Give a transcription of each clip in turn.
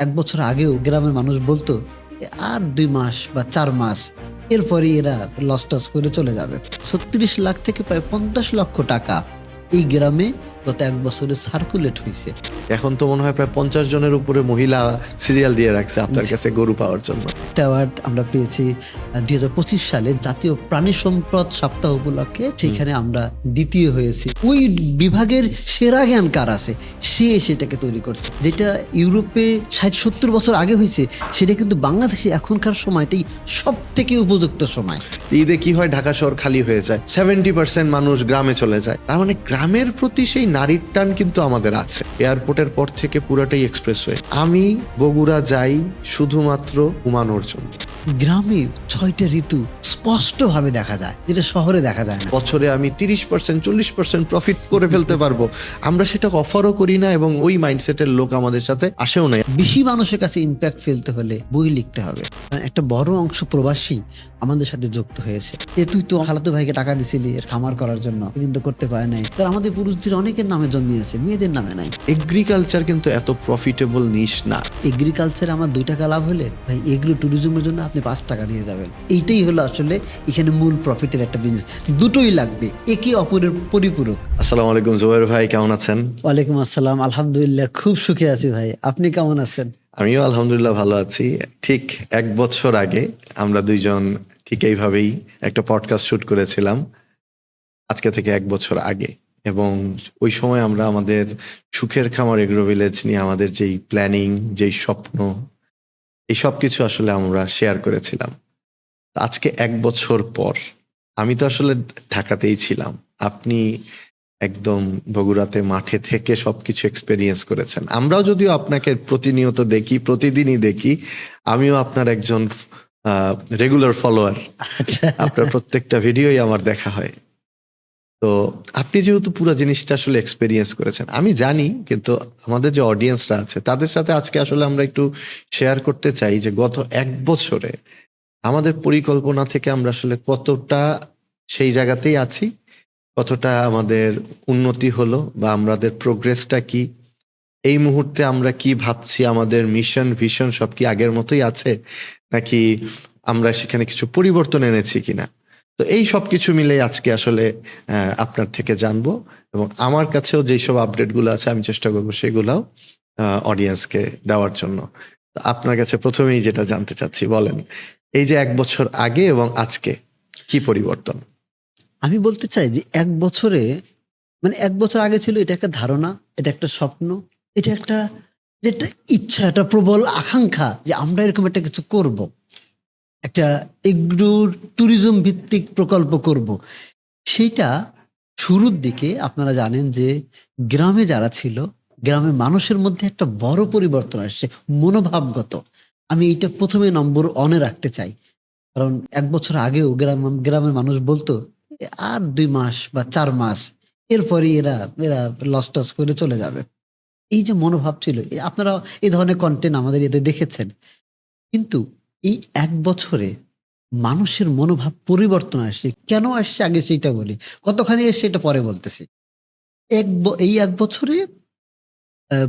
১ বছর আগেও গ্রামের মানুষ বলতো আর ২ মাস বা ৪ মাস এরপরই এরা লস টস করে চলে যাবে। ৩৬ লাখ থেকে প্রায় ৫০ লক্ষ টাকা এই গ্রামে গত ১ বছরে সার্কুলেট হইছে। এখন তো মনে হয় প্রায় 50 জনের উপরে মহিলা সিরিয়াল দিয়ে রাখছে আপনার কাছে গরু পাওয়ার জন্য। একটা অ্যাওয়ার্ড আমরা পেয়েছি ২০২৫ সালে জাতীয় প্রাণী সম্পদ সপ্তাহ উপলক্ষে। সেখানে আমরা দ্বিতীয় হয়েছি। ওই বিভাগের সেরা জ্ঞান কার আছে সে সেটাকে তৈরি করছে। যেটা ইউরোপে ৬০-৭০ বছর আগে হয়েছে সেটা কিন্তু বাংলাদেশে এখনকার সময়টাই সব থেকে উপযুক্ত সময়। ঈদে কি হয়, ঢাকা শহর খালি হয়ে যায়, 70% মানুষ গ্রামে চলে যায়। তার মানে গ্রামের প্রতি সেই নারীর টান কিন্তু আমাদের আছে। এয়ারপোর্টের পর থেকে পুরাটাই এক্সপ্রেসওয়ে। আমি বগুড়া যাই শুধুমাত্র ঘুমানোর জন্য। গ্রামে ৬টা ঋতু স্পষ্টভাবে দেখা যায়, যেটা শহরে দেখা যায় না। বছরে আমি 30%-40% প্রফিট করে ফেলতে পারবো, আমরা সেটা অফারও করি না এবং ওই মাইন্ডসেটের লোক আমাদের সাথে আসেও না। বেশি মানুষের কাছে ইম্প্যাক্ট ফেলতে হলে বই লিখতে হবে। একটা বড় অংশ প্রবাসী আমাদের সাথে যুক্ত হয়েছে। তুই তো খালাতো ভাইকে টাকা দিছিলি এর খামার করার জন্য, কিন্তু করতে পারে নাই। তার আমাদের পুরুষদের অনেকের নামে জমিয়েছে, মেয়েদের নামে নাই। এগ্রিকালচার কিন্তু এত প্রফিটেবল নিশ না। এগ্রিকালচারে আমার 2 টাকা লাভ হলে ভাই এগ্রো ট্যুরিজমের জন্য আপনি 5 টাকা দিয়ে যাবেন। এইটাই হলো আসলে এখানে মূল প্রফিটের একটা বিজনেস। দুটোই লাগবে, একে অপরের পরিপূরক। আসসালামু আলাইকুম জুবাইর ভাই, কেমন আছেন? ওয়ালাইকুম আসসালাম, আলহামদুলিল্লাহ খুব সুখে আছি ভাই। আপনি কেমন আছেন? আমিও আলহামদুলিল্লাহ ভালো আছি। ঠিক 1 বছর আগে আমরা দুইজন ঠিক এইভাবেই একটা পডকাস্ট শুট করেছিলাম, আজকে থেকে 1 বছর আগে। এবং ওই সময় আমরা আমাদের সুখের খামার এগ্রো ভিলেজ নিয়ে আমাদের যেই প্ল্যানিং, যেই স্বপ্ন, এই সব কিছু আসলে আমরা শেয়ার করেছিলাম। আজকে 1 বছর পর আমি তো আসলে ঢাকাতেই ছিলাম, আপনি একদম বগুড়াতে মাঠে থেকে সবকিছু এক্সপেরিয়েন্স করেছেন। আমরাও যদিও আপনাকে প্রতিনিয়ত দেখি, প্রতিদিনই দেখি, আমিও আপনার একজন রেগুলার ফলোয়ার। আপনার প্রত্যেকটা ভিডিওই আমার দেখা হয়। তো আপনি যেহেতু পুরো জিনিসটা আসলে এক্সপেরিয়েন্স করেছেন, আমি জানি, কিন্তু আমাদের যে অডিয়েন্সরা আছে তাদের সাথে আজকে আসলে আমরা একটু শেয়ার করতে চাই যে গত 1 বছরে আমাদের পরিকল্পনা থেকে আমরা আসলে কতটা সেই জায়গাতেই আছি, কতটা আমাদের উন্নতি হলো বা আমাদের প্রোগ্রেসটা কি, এই মুহূর্তে আমরা কি ভাবছি, আমাদের মিশন ভিশন সব কি আগের মতোই আছে নাকি আমরা সেখানে কিছু পরিবর্তন এনেছি কিনা। তো এই সব কিছু মিলে আজকে আসলে আপনার থেকে জানবো, এবং আমার কাছেও যেই সব আপডেটগুলো আছে আমি চেষ্টা করবো সেগুলাও অডিয়েন্সকে দেওয়ার জন্য। তো আপনার কাছে প্রথমেই যেটা জানতে চাচ্ছি, বলেন এই যে 1 বছর আগে এবং আজকে কি পরিবর্তন? আমি বলতে চাই যে 1 বছরে, মানে 1 বছর আগে ছিল এটা একটা ধারণা, এটা একটা স্বপ্ন, এটা একটা ইচ্ছা, একটা প্রবল আকাঙ্ক্ষা যে আমরা এরকম একটা কিছু করব, একটা এগ্রো ট্যুরিজম ভিত্তিক প্রকল্প করব। সেইটা শুরুর দিকে আপনারা জানেন যে গ্রামে যারা ছিল, গ্রামের মানুষের মধ্যে একটা বড় পরিবর্তন আসছে মনোভাবগত। আমি এইটা প্রথমে নম্বর অনে রাখতে চাই। কারণ ১ বছর আগেও গ্রামের মানুষ বলতো আর ২ মাস বা ৪ মাস এরপরই এরা এরা লস টস করে চলে যাবে। এই যে মনোভাব ছিল, আপনারা এই ধরনের কন্টেন্ট আমাদের এতে দেখেছেন। কিন্তু এই ১ বছরে মানুষের মনোভাব পরিবর্তন আসছে। কেন আসছে আগে সেইটা বলি। কতখানি এসছে এটা পরে বলতেছি। এই ১ বছরে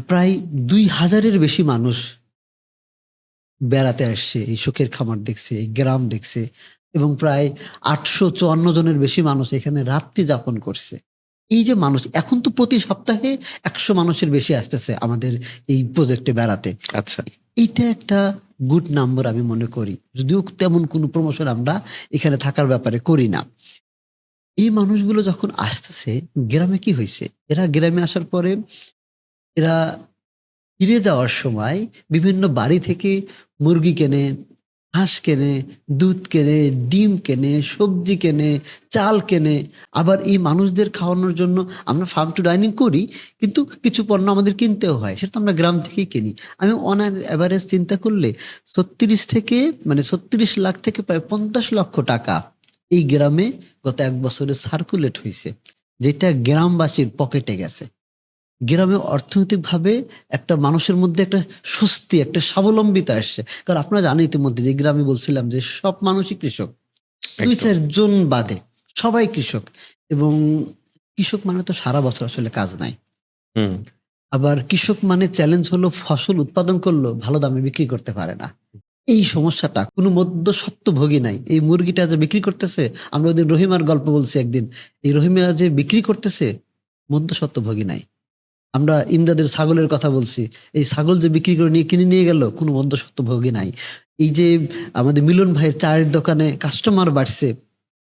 প্রায় ২,০০০ এর বেশি মানুষ বেড়াতে আসছে, এই শোকের খামার দেখছে, এই গ্রাম দেখছে, এবং প্রায় ৮৫৪ জনের বেশি মানুষ এখানে রাত্রি যাপন করছে। এই যে মানুষ, এখন তো প্রতি সপ্তাহে ১০০ মানুষের বেশি আসতেছে আমাদের এই প্রজেক্টে বেড়াতে। আচ্ছা, এইটা একটা গুড নাম্বার আমি মনে করি। যদিও তেমন কোনো প্রমোশন আমরা এখানে থাকার ব্যাপারে করি না। এই মানুষগুলো যখন আসতেছে, গ্রামে কি হইছে? এরা গ্রামে আসার পরে এরা ফিরে যাওয়ার সময় বিভিন্ন বাড়ি থেকে মুরগি কেনে, হাঁস কেনে, দুধ কেনে, ডিম কেনে, সবজি কেনে, চাল কেনে। আবার এই মানুষদের খাওয়ানোর জন্য আমরা ফার্ম টু ডাইনিং করি, কিন্তু কিছু পণ্য আমাদের কিনতেও হয়। সেটা তো আমরা গ্রাম থেকেই কিনি। আমি অন অ্যান এভারেজ চিন্তা করলে ৩৬ লাখ থেকে প্রায় ৫০ লক্ষ টাকা এই গ্রামে গত ১ বছরে সার্কুলেট হইছে। যেটা গ্রামবাসীর পকেটে গেছে। গ্রামে অর্থনৈতিকভাবে একটা মানুষের মধ্যে একটা স্বস্তি, একটা স্বাবলম্বিতা আসছে। কারণ আপনারা জানেন ইতিমধ্যে যে গ্রামে বলছিলাম যে সব মানুষই কৃষক। ২-৪ জন বাদে সবাই কৃষক। এবং কৃষক মানে তো সারা বছর আসলে কাজ নাই। হুম, আবার কৃষক মানে চ্যালেঞ্জ হলো ফসল উৎপাদন করলো ভালো দামে বিক্রি করতে পারে না। এই সমস্যাটা কোনো মধ্যস্বত্বভোগী নাই। এই মুরগিটা যে বিক্রি করতেছে, আমরা ওইদিন রহিমার গল্প বলছি একদিন। এই রহিমা যে বিক্রি করতেছে মধ্যস্বত্বভোগী নাই। আমরা ইমদাদের ছাগলের কথা বলছি। এই ছাগল যে বিক্রি করে নিয়ে কিনে নিয়ে গেল কোনো মধ্যস্বত্বভোগী নাই। এই যে আমাদের মিলন ভাইয়ের চায়ের দোকানে কাস্টমার বাড়ছে,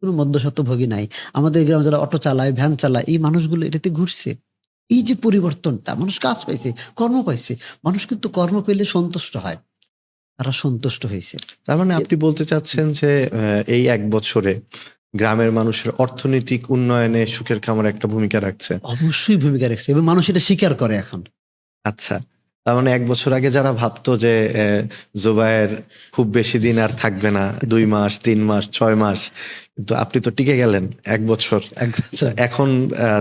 কোনো মধ্যস্বত্বভোগী নাই। আমাদের গ্রামে যারা অটো চালায়, ভ্যান চালায়, এই মানুষগুলো এটাতে ঘুরছে। এই যে পরিবর্তনটা, মানুষ কাজ পাইছে, কর্ম পাইছে। মানুষ কিন্তু কর্ম পেলে সন্তুষ্ট হয়। তারা সন্তুষ্ট হয়েছে। তার মানে আপনি বলতে চাচ্ছেন যে এই 1 বছরে গ্রামের মানুষের অর্থনৈতিক উন্নয়নে সুখের খামার একটা ভূমিকা রাখছে। অবশ্যই ভূমিকা রাখছে এবং মানুষ এটা স্বীকার করে এখন। আচ্ছা, তার মানে 1 বছর আগে যারা ভাবতো যে জুবায়ের খুব বেশি দিন আর থাকবে না, 2 মাস 3 মাস 6 মাস, কিন্তু আপনি তো টিকে গেলেন 1 বছর। এখন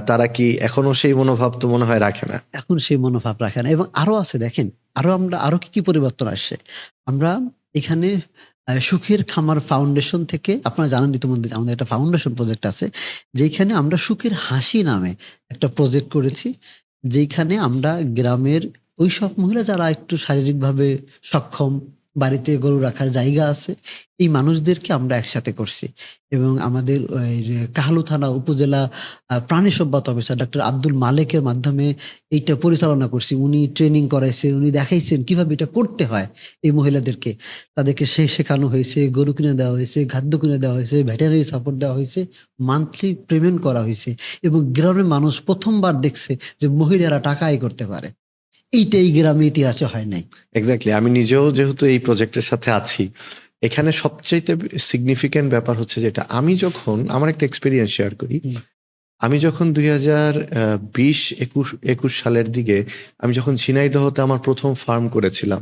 তারা কি এখনো সেই মনোভাব তো মনে হয় রাখে না? এখন সেই মনোভাব রাখে না এবং আরো আছে দেখেন, আরো কি পরিবর্তন আসছে। আমরা এখানে সুখের খামার ফাউন্ডেশন থেকে, আপনারা জানেন ইতিমধ্যে আমাদের একটা ফাউন্ডেশন প্রজেক্ট আছে, যেখানে আমরা সুখের হাসি নামে একটা প্রজেক্ট করেছি। যেখানে আমরা গ্রামের ওইসব মহিলা যারা একটু শারীরিকভাবে সক্ষম, বাড়িতে গরু রাখার জায়গা আছে, এই মানুষদেরকে আমরা একসাথে করছি এবং আমাদের ওই যে কাহালু থানা উপজেলা প্রাণী সম্পদ অফিসার ডক্টর আব্দুল মালেকের মাধ্যমে এইটা পরিচালনা করছি। উনি ট্রেনিং করাইছেন, উনি দেখাইছেন কিভাবে এটা করতে হয় এই মহিলাদেরকে। তাদেরকে শেখানো হয়েছে, গরু কিনে দেওয়া হয়েছে, খাদ্য কিনে দেওয়া হয়েছে, ভেটেরিনারি সাপোর্ট দেওয়া হয়েছে, মান্থলি পেমেন্ট করা হয়েছে এবং গ্রামের মানুষ প্রথমবার দেখছে যে মহিলারা টাকা আয় করতে পারে। এইটা এই গ্রামে ইতিহাসে হয় নাই। এক্স্যাক্টলি, আমি নিজেও যেহেতু এই প্রজেক্টের সাথে আছি, এখানে সবচাইতে সিগনিফিকেন্ট ব্যাপার হচ্ছে যেটা, আমি যখন আমার একটা এক্সপিরিয়েন্স শেয়ার করি। আমি যখন 2020-21 সালের দিকে আমি যখন ঝিনাইদহতে আমার প্রথম ফার্ম করেছিলাম,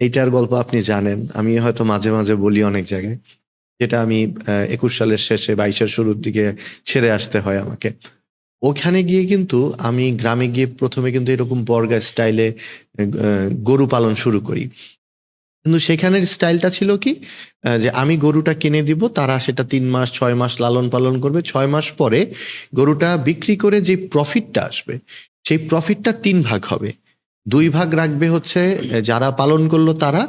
এইটার গল্প আপনি জানেন, আমি হয়তো মাঝে মাঝে বলি অনেক জায়গায়, যেটা আমি 21 সালের শেষে 22-এর শুরুর দিকে ছেড়ে আসতে হয় আমাকে। ওখানে গিয়ে কিন্তু আমি গ্রামে গিয়ে প্রথমে কিন্তু এরকম বর্গা স্টাইলে গরু পালন শুরু করি। কিন্তু সেখানের স্টাইলটা ছিল কি, যে আমি গরুটা কিনে দিব, তারা সেটা 3 মাস 6 মাস লালন পালন করবে, 6 মাস পরে গরুটা বিক্রি করে যে প্রফিটটা আসবে, সেই প্রফিটটা 3 ভাগ হবে। 2 ভাগ রাখবে হচ্ছে যারা পালন করলো তারা,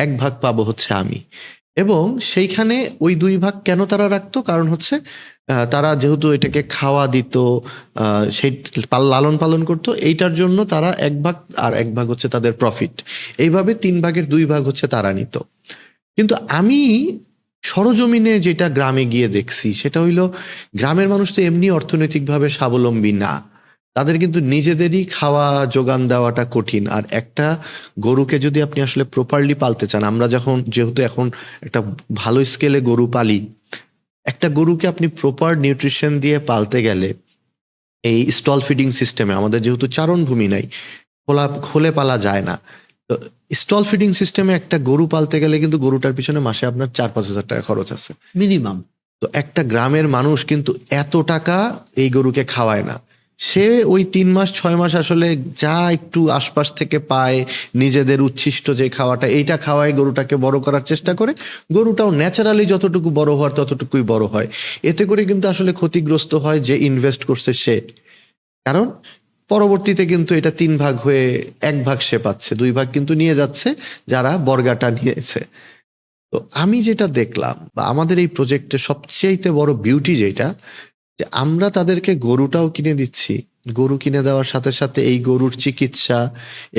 1 ভাগ পাবো হচ্ছে আমি। এবং সেইখানে ওই 2 ভাগ কেন তারা রাখতো, কারণ হচ্ছে তারা যেহেতু এটাকে খাওয়া দিত, সেই লালন পালন করতো, এইটার জন্য তারা 1 ভাগ, আর 1 ভাগ হচ্ছে তাদের প্রফিট। এইভাবে 3 ভাগের 2 ভাগ হচ্ছে তারা নিত। কিন্তু আমি সরজমিনে যেটা গ্রামে গিয়ে দেখছি সেটা হইলো, গ্রামের মানুষ তো এমনি অর্থনৈতিকভাবে স্বাবলম্বী না, তাদের কিন্তু নিজেদেরই খাওয়া যোগান দেওয়াটা কঠিন। আর একটা গরুকে যদি আপনি আসলে প্রপারলি পালতে চান, আমরা যেহেতু এখন একটা ভালো স্কেলে গরু পালি, একটা গরুকে আপনি প্রপার নিউট্রিশন দিয়ে পালতে গেলে, এই স্টল ফিডিং সিস্টেমে, আমাদের যেহেতু চারণভূমি নাই, খোলে পালা যায় না, তো স্টল ফিডিং সিস্টেমে একটা গরু পালতে গেলে কিন্তু গরুটার পিছনে মাসে আপনার 4-5 হাজার টাকা খরচ আছে মিনিমাম। তো একটা গ্রামের মানুষ কিন্তু এত টাকা এই গরুকে খাওয়ায় না। সে ওই 3 মাস 6 মাস আসলে যা একটু আশপাশ থেকে পায়, নিজেদের উচ্ছিষ্ট যে খাওয়াটা, এইটা খাওয়ায় গরুটাকে বড় করার চেষ্টা করে। গরুটাও ন্যাচারালি যতটুকু বড় হওয়ার ততটুকুই বড় হয়। এতে করে কিন্তু আসলে ক্ষতিগ্রস্ত হয় যে ইনভেস্ট করছে সে, কারণ পরবর্তীতে কিন্তু এটা 3 ভাগ হয়ে 1 ভাগ সে পাচ্ছে, 2 ভাগ কিন্তু নিয়ে যাচ্ছে যারা বর্গাটা নিয়েছে। তো আমি যেটা দেখলাম, বা আমাদের এই প্রজেক্টের সবচেয়ে বড় বিউটি যেটা, যে আমরা তাদেরকে গরুটাও কিনে দিচ্ছি, গরু কিনে দেওয়ার সাথে সাথে এই গরুর চিকিৎসা,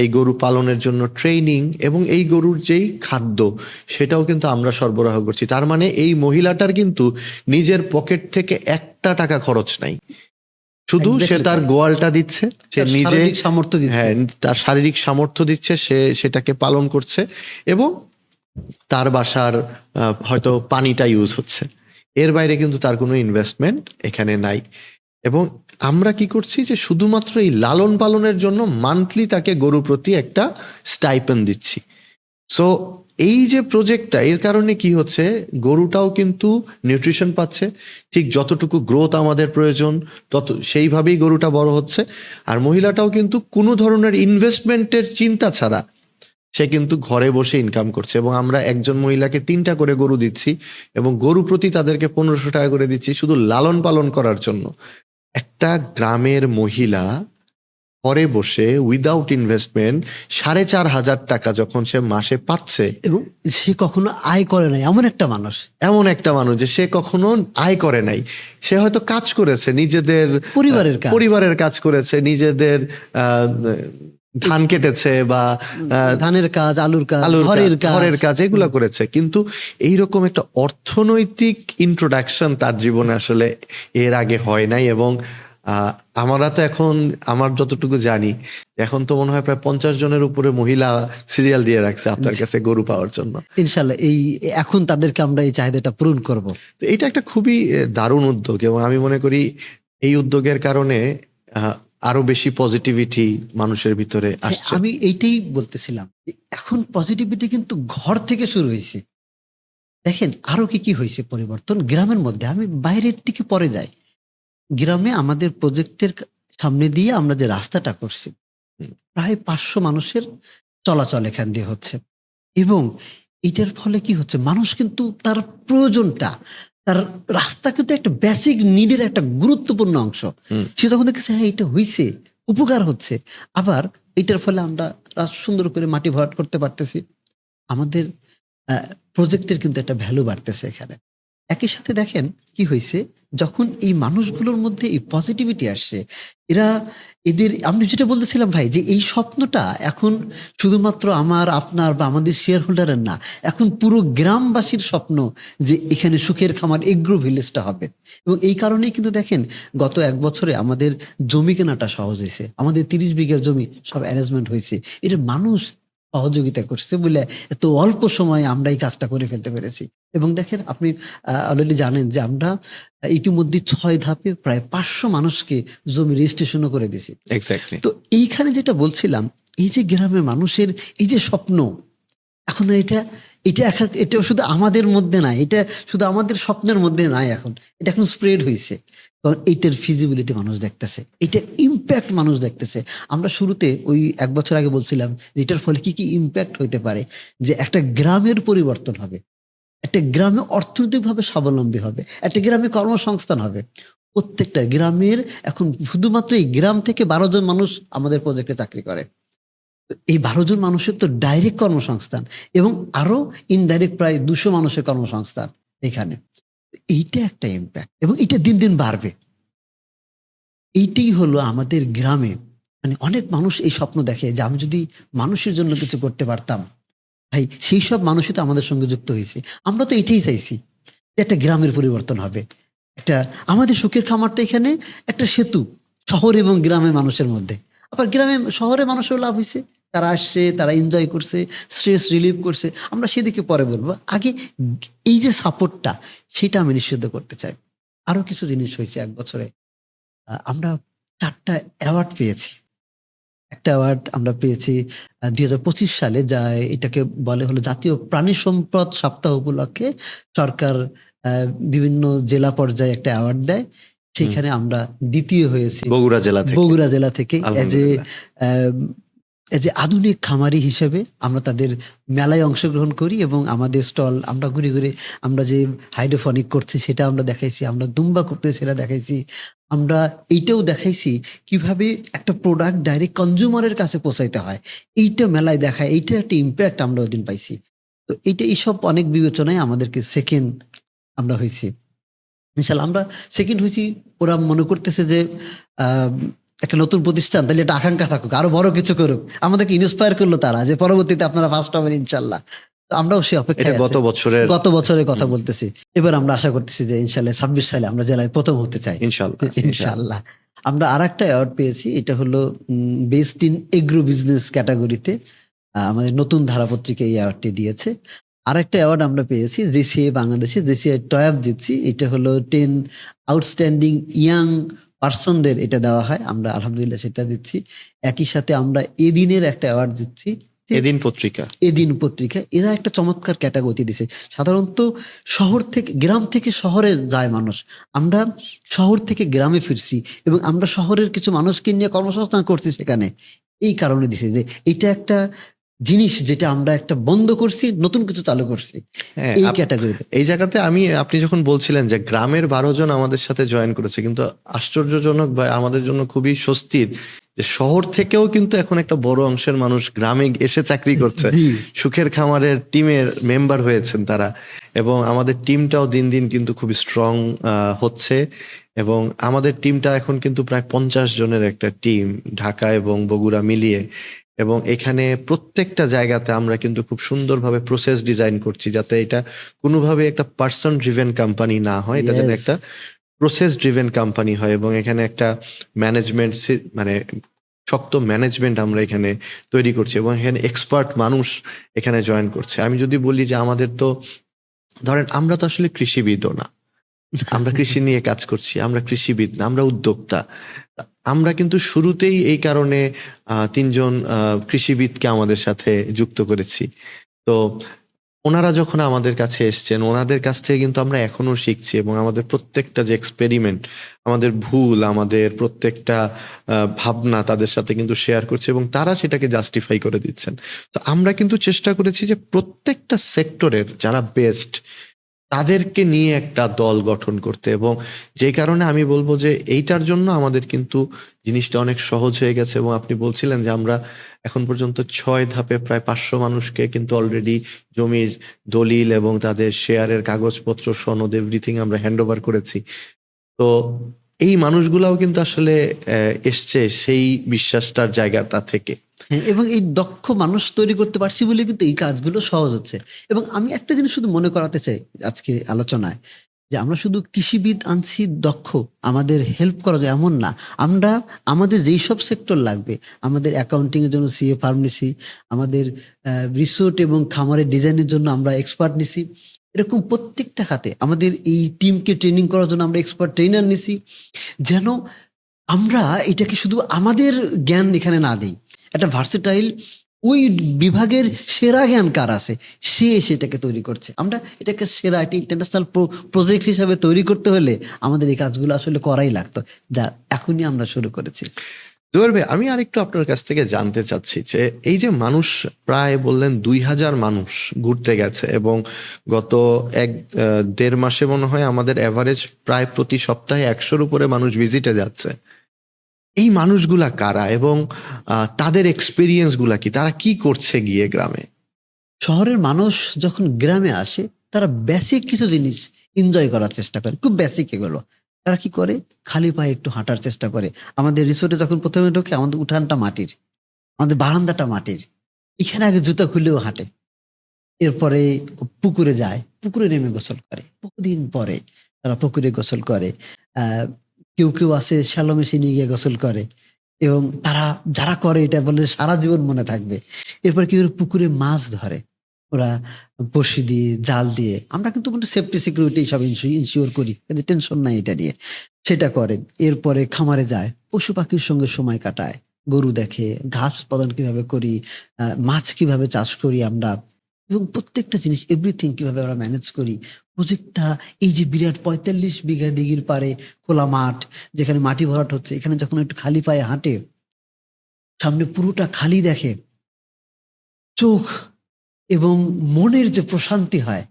এই গরু পালনের জন্য ট্রেনিং, এবং এই গরুর যেই খাদ্য সেটাও কিন্তু আমরা সরবরাহ করছি। তার মানে এই মহিলাটার কিন্তু নিজের পকেট থেকে 1 টাকা খরচ নাই, শুধু সে তার গোয়ালটা দিচ্ছে, সে নিজে সামর্থ্য দিচ্ছে, হ্যাঁ তার শারীরিক সামর্থ্য দিচ্ছে, সে সেটাকে পালন করছে, এবং তার বাসার হয়তো পানিটা ইউজ হচ্ছে। এর বাইরে কিন্তু তার কোনো ইনভেস্টমেন্ট এখানে নাই। এবং আমরা কি করছি, যে শুধুমাত্র এই লালন পালনের জন্য মান্থলি তাকে গরু প্রতি একটা স্টাইপেন্ড দিচ্ছি। সো এই যে প্রজেক্টটা, এর কারণে কি হচ্ছে, গরুটাও কিন্তু নিউট্রিশন পাচ্ছে, ঠিক যতটুকু গ্রোথ আমাদের প্রয়োজন তত সেইভাবেই গরুটা বড় হচ্ছে, আর মহিলাটাও কিন্তু কোনো ধরনের ইনভেস্টমেন্টের চিন্তা ছাড়া সে কিন্তু ঘরে বসে ইনকাম করছে। এবং আমরা একজন মহিলাকে 3টা করে গরু দিচ্ছি, এবং গরু প্রতি তাদেরকে 1500 টাকা করে দিচ্ছি শুধু লালন পালন করার জন্য। একটা গ্রামের মহিলা ঘরে বসে উইদাউট ইনভেস্টমেন্ট 4,500 টাকা যখন সে মাসে পাচ্ছে, এবং সে কখনো আয় করে নাই, এমন একটা মানুষ, এমন একটা মানুষ যে সে কখনো আয় করে নাই, সে হয়তো কাজ করেছে, নিজেদের পরিবারের কাজ করেছে, নিজেদের ধান কেটেছে বা ধানের কাজ, আলুর কাজ, ঘরের কাজ এগুলা করেছে, কিন্তু এইরকম একটা অর্থনৈতিক ইন্ট্রোডাকশন তার জীবনে আসলে এর আগে হয় নাই। এবং আমরা তো এখন, আমার যতটুকু জানি, এখন তো মনে হয় প্রায় 50 জনের উপরে মহিলা সিরিয়াল দিয়ে রাখছে আপনার কাছে গরু পাওয়ার জন্য। ইনশাল্লাহ এখন তাদেরকে আমরা এই চাহিদাটা পূরণ করব। তো এটা একটা খুবই দারুণ উদ্যোগ, এবং আমি মনে করি এই উদ্যোগের কারণে আরো বেশি পজিটিভিটি মানুষের ভিতরে আসছে। আমি এইটাই বলতেছিলাম, এখন পজিটিভিটি কিন্তু ঘর থেকে শুরু হয়েছে। দেখেন আরো কি কি হয়েছে পরিবর্তন গ্রামের মধ্যে। আমি বাইরের দিকে পরে যাই, গ্রামে আমাদের প্রজেক্টের সামনে দিয়ে আমরা যে রাস্তাটা করছি, প্রায় 500 মানুষের চলাচল এখান দিয়ে হচ্ছে। এবং এটার ফলে কি হচ্ছে, মানুষ কিন্তু তার প্রয়োজনটা, তার রাস্তা কিন্তু একটা বেসিক নিডের একটা গুরুত্বপূর্ণ অংশ। সে যখন দেখেছে হ্যাঁ এটা হয়েছে, উপকার হচ্ছে, আবার এটার ফলে আমরা সুন্দর করে মাটি ভরাট করতে পারতেছি, আমাদের প্রজেক্টের কিন্তু একটা ভ্যালু বাড়তেছে এখানে। একই সাথে দেখেন কি হয়েছে, যখন এই মানুষগুলোর মধ্যে এই পজিটিভিটি আসছে, এদের আমি যেটা বলতেছিলাম ভাই, যে এই স্বপ্নটা এখন শুধুমাত্র আমার, আপনার বা আমাদের শেয়ার হোল্ডারের না, এখন পুরো গ্রামবাসীর স্বপ্ন যে এখানে সুখের খামার এগ্রো ভিলেজটা হবে। এবং এই কারণেই কিন্তু দেখেন গত 1 বছরে আমাদের জমি কেনাটা সহজ হয়েছে, আমাদের 30 বিঘার জমি সব অ্যারেঞ্জমেন্ট হয়েছে। এটা মানুষ সহযোগিতা করছে বলে এত অল্প সময়ে আমরা এই কাজটা করে ফেলতে পেরেছি। এবং দেখেন আপনি অলরেডি জানেন যে আমরা ইতিমধ্যে 6 ধাপে প্রায় 500 মানুষকে জমি রেজিস্ট্রেশনও করে দিয়েছি। এক্স্যাক্টলি। তো এইখানে যেটা বলছিলাম, এই যে গ্রামের মানুষের এই যে স্বপ্ন, এখন এটা শুধু আমাদের মধ্যে নাই, এটা শুধু আমাদের স্বপ্নের মধ্যে নাই, এখন এটা এখন স্প্রেড হয়েছে। কারণ এইটার ফিজিবিলিটি মানুষ দেখতেছে, এটার ইম্প্যাক্ট মানুষ দেখতেছে। আমরা শুরুতে ওই 1 বছর আগে বলছিলাম যে এটার ফলে কি কি ইম্প্যাক্ট হইতে পারে, যে একটা গ্রামের পরিবর্তন হবে, একটা গ্রামে অর্থনৈতিকভাবে স্বাবলম্বী হবে, একটা গ্রামে কর্মসংস্থান হবে। প্রত্যেকটা গ্রামের এখন শুধুমাত্র এই গ্রাম থেকে 12 জন মানুষ আমাদের প্রজেক্টে চাকরি করে। এই 12 জন মানুষের তো ডাইরেক্ট কর্মসংস্থান, এবং আরো ইনডাইরেক্ট প্রায় 200 মানুষের কর্মসংস্থান এখানে। এইটা একটা ইম্প্যাক্ট, এবং এটা দিন দিন বাড়বে। এইটাই হলো আমাদের গ্রামে, মানে অনেক মানুষ এই স্বপ্ন দেখে যে আমি যদি মানুষের জন্য কিছু করতে পারতাম। ভাই সেই সব মানুষই তো আমাদের সঙ্গে যুক্ত হয়েছে। আমরা তো এটাই চাইছি যে একটা গ্রামের পরিবর্তন হবে, একটা আমাদের সুখের খামারটা এখানে একটা সেতু শহর এবং গ্রামের মানুষের মধ্যে। আবার শহরে মানুষের লাভ হয়েছে, তারা আসছে, তারা এনজয় করছে, স্ট্রেস রিলিভ করছে। আমরা সেদিকে পরে বলবো, আগে এই যে সাপোর্টটা, সেটা আমি নিশ্চিত করতে চাই। আরো কিছু জিনিস হয়েছে 1 বছরে। আমরা 4টা অ্যাওয়ার্ড পেয়েছি। একটা অ্যাওয়ার্ড আমরা পেয়েছি 2025 সালে, যা এটাকে বলে হলো জাতীয় প্রাণী সম্পদ সপ্তাহ উপলক্ষে সরকার বিভিন্ন জেলা পর্যায়ে একটা অ্যাওয়ার্ড দেয়। সেখানে আমরা দ্বিতীয় হয়েছি বগুড়া জেলা থেকে। যে আধুনিক খামারি হিসেবে আমরা তাদের মেলায় অংশগ্রহণ করি, এবং আমাদের স্টল আমরা ঘুরে ঘুরে আমরা যে হাইড্রোফনিক করছি সেটা আমরা দেখাইছি, আমরা দুম্বা করতে সেটা দেখাইছি, আমরা এইটাও দেখাইছি কিভাবে একটা প্রোডাক্ট ডাইরেক্ট কনজিউমারের কাছে পৌঁছাইতে হয়। এইটা মেলায় দেখায়, এইটা একটা ইম্প্যাক্ট আমরা ওদিন পাইছি। তো এইসব অনেক বিবেচনায় আমাদেরকে সেকেন্ড আমরা হয়েছি। ইনশাল্লাহ আমরা সেকেন্ড হয়েছি। ওরা মনে করতেছে যে একটা নতুন প্রতিষ্ঠান, তাহলে একটা আকাঙ্ক্ষা থাকুক, আরো বড় কিছু করুক, আমাদেরকে ইন্সপায়ার করলো তারা যে পরবর্তীতে আপনারা ফার্স্ট হবেন ইনশাল্লাহ। তো আমরাও সে অপেক্ষায় গত বছরের কথা বলতেছি। এবার আমরা আশা করতেছি যে ইনশাল্লাহ 26 সালে আমরা জেলায় প্রথম হতে চাই ইনশাল্লাহ। আমরা আরেকটা অ্যাওয়ার্ড পেয়েছি, এটা হলো বেস্ট ইন এগ্রো বিজনেস ক্যাটাগরিতে। আমাদের নতুন ধারা পত্রিকা এই অ্যাওয়ার্ডটি দিয়েছে। আরেকটা অ্যাওয়ার্ড আমরা পেয়েছি জেসিআই বাংলাদেশে, জেসিআই টয়াব দিচ্ছি, এটা হলো 10 আউটস্ট্যান্ডিং ইয়াং পার্সনদের এটা দেওয়া হয়, আমরা আলহামদুলিল্লাহ সেটা দিচ্ছি। একই সাথে আমরা এদিনের একটা অ্যাওয়ার্ড দিচ্ছি, এদিন পত্রিকা। এরা একটা চমৎকার ক্যাটাগরি দিছে। সাধারণত গ্রাম থেকে শহরে যায় মানুষ, আমরা শহর থেকে গ্রামে ফিরছি, এবং আমরা শহরের কিছু মানুষকে নিয়ে কর্মসংস্থান করছি সেখানে। এই কারণে দিছে যে এটা একটা জিনিস যেটা আমরা একটা বন্ধ করছি, নতুন কিছু চালু করছি এই ক্যাটাগরিতে। এই জায়গাতে আপনি যখন বলছিলেন যে গ্রামের 12 জন আমাদের সাথে জয়েন করেছে, কিন্তু আশ্চর্যজনক বা আমাদের জন্য খুবই স্বস্তির যে শহর থেকেও কিন্তু এখন একটা বড় অংশের মানুষ গ্রামে এসে চাকরি করছে, জি সুখের খামারের টিমের মেম্বার হয়েছেন তারা। এবং আমাদের টিমটাও দিন দিন কিন্তু খুবই স্ট্রং হচ্ছে। এবং আমাদের টিমটা এখন কিন্তু প্রায় 50 জনের একটা টিম, ঢাকা এবং বগুড়া মিলিয়ে। এবং এখানে প্রত্যেকটা জায়গাতে আমরা কিন্তু খুব সুন্দরভাবে প্রসেস ডিজাইন করছি, যাতে এটা কোনোভাবে একটা পার্সন ড্রিভেন কোম্পানি না হয়, এটা যেন ইয়েস একটা প্রসেস ড্রিভেন কোম্পানি হয়। এবং এখানে একটা ম্যানেজমেন্ট মানে শক্ত ম্যানেজমেন্ট আমরা এখানে তৈরি করছি, এবং এখানে এক্সপার্ট মানুষ এখানে জয়েন করছে। আমি যদি বলি যে আমাদের তো ধরেন আমরা তো আসলে কৃষিবিদও না, আমরা কৃষি নিয়ে কাজ করছি, আমরা কৃষিবিদ না, আমরা উদ্যোক্তা। আমরা কিন্তু শুরুতেই এই কারণে 3জন কৃষিবিদকে আমাদের সাথে যুক্ত করেছি। তো ওনারা যখন আমাদের কাছে এসছেন, ওনাদের কাছ থেকে কিন্তু আমরা এখনো শিখছি, এবং আমাদের প্রত্যেকটা যে এক্সপেরিমেন্ট, আমাদের ভুল, আমাদের প্রত্যেকটা ভাবনা তাদের সাথে কিন্তু শেয়ার করছি, এবং তারা সেটাকে জাস্টিফাই করে দিচ্ছেন। তো আমরা কিন্তু চেষ্টা করেছি যে প্রত্যেকটা সেক্টরের যারা বেস্ট তাদেরকে নিয়ে একটা দল গঠন করতে। এবং যে কারণে আমি বলবো যে এইটার জন্য আমাদের কিন্তু জিনিসটা অনেক সহজ হয়ে গেছে। এবং আপনি বলছিলেন যে আমরা এখন পর্যন্ত 6 ধাপে প্রায় 500 মানুষকে কিন্তু অলরেডি জমির দলিল এবং তাদের শেয়ারের কাগজপত্র, সনদ, এভরিথিং আমরা হ্যান্ড ওভার করেছি। তো এই মানুষগুলাও কিন্তু আসলে এসছে সেই বিশ্বাসটার জায়গাটা থেকে। হ্যাঁ, এবং এই দক্ষ মানুষ তৈরি করতে পারছি বলে কিন্তু এই কাজগুলো সহজ হচ্ছে। এবং আমি একটা জিনিস শুধু মনে করাতে চাই আজকে আলোচনায়, যে আমরা শুধু কৃষিবিদ আনছি দক্ষ আমাদের হেল্প করা যায় এমন না। আমরা আমাদের যেই সব সেক্টর লাগবে, আমাদের অ্যাকাউন্টিং এর জন্য সিএ ফার্ম নিছি, আমাদের রিসোর্ট এবং খামারের ডিজাইনের জন্য আমরা এক্সপার্ট নিছি। এরকম প্রত্যেকটা খাতে আমাদের এই টিমকে ট্রেনিং করার জন্য আমরা এক্সপার্ট ট্রেনার নিছি, যেন আমরা এটাকে শুধু আমাদের জ্ঞান এখানে না দিই। একটা ভার্সেটাইল ওই বিভাগের সেরা জ্ঞান কার আছে সে সেটাকে তৈরি করছে। আমরা এটাকে সেরা একটা ইন্টারন্যাশনাল প্রজেক্ট হিসাবে তৈরি করতে হলে আমাদের এই কাজগুলো আসলে করাই লাগতো, যা এখনই আমরা শুরু করেছি। জুয়েল ভাই, আমি আরেকটু আপনার কাছ থেকে জানতে চাচ্ছি যে এই যে মানুষ প্রায় বললেন 2000 মানুষ ঘুরতে গেছে, এবং গত 1-1.5 মাসে মনে হয় আমাদের এভারেজ প্রায় প্রতি সপ্তাহে 100-র উপরে মানুষ ভিজিটে যাচ্ছে। এই মানুষগুলা কারা, এবং তাদের এক্সপিরিয়েন্স গুলা কি, তারা কি করছে গিয়ে গ্রামে? শহরের মানুষ যখন গ্রামে আসে তারা বেসিক কিছু জিনিস এনজয় করার চেষ্টা করে, খুব বেসিক এগুলো। তারা কি করে, খালি পায়ে একটু হাঁটার চেষ্টা করে। আমাদের রিসোর্টে যখন প্রথমে ঢোকে আমাদের উঠানটা মাটির, আমাদের বারান্দাটা মাটির, এখানে আগে জুতা খুলেও হাঁটে। এরপরে পুকুরে যায়, পুকুরে নেমে গোসল করে। বহুদিন পরে তারা পুকুরে গোসল করে। কেউ কেউ আছে শ্যালো মেশিনে গিয়ে গোসল করে, এবং তারা যারা করে এটা বলে সারা জীবন মনে থাকবে। এরপর কি করে, পুকুরে মাছ ধরে ওরা বড়শি দিয়ে, জাল দিয়ে। আমরা কিন্তু সেফটি সিকিউরিটি সব ইনশিওর করি, কিন্তু টেনশন নাই এটা নিয়ে। সেটা করে। এরপরে খামারে যায়, পশু পাখির সঙ্গে সময় কাটায়, গরু দেখে, ঘাস উৎপাদন কিভাবে করি, মাছ কিভাবে চাষ করি আমরা, এবং প্রত্যেকটা জিনিস এভরিথিং কিভাবে আমরা ম্যানেজ করি। প্রজেক্টটা এই যে বিরাট ৪৫ বিঘা দিঘির পারে খোলা মাঠ, যেখানে মাটি ভরাট হচ্ছে, এখানে যখন একটু খালি পায়ে হাঁটে, সামনে পুরোটা খালি দেখে, চোখ এবং মনের যে প্রশান্তি হয়,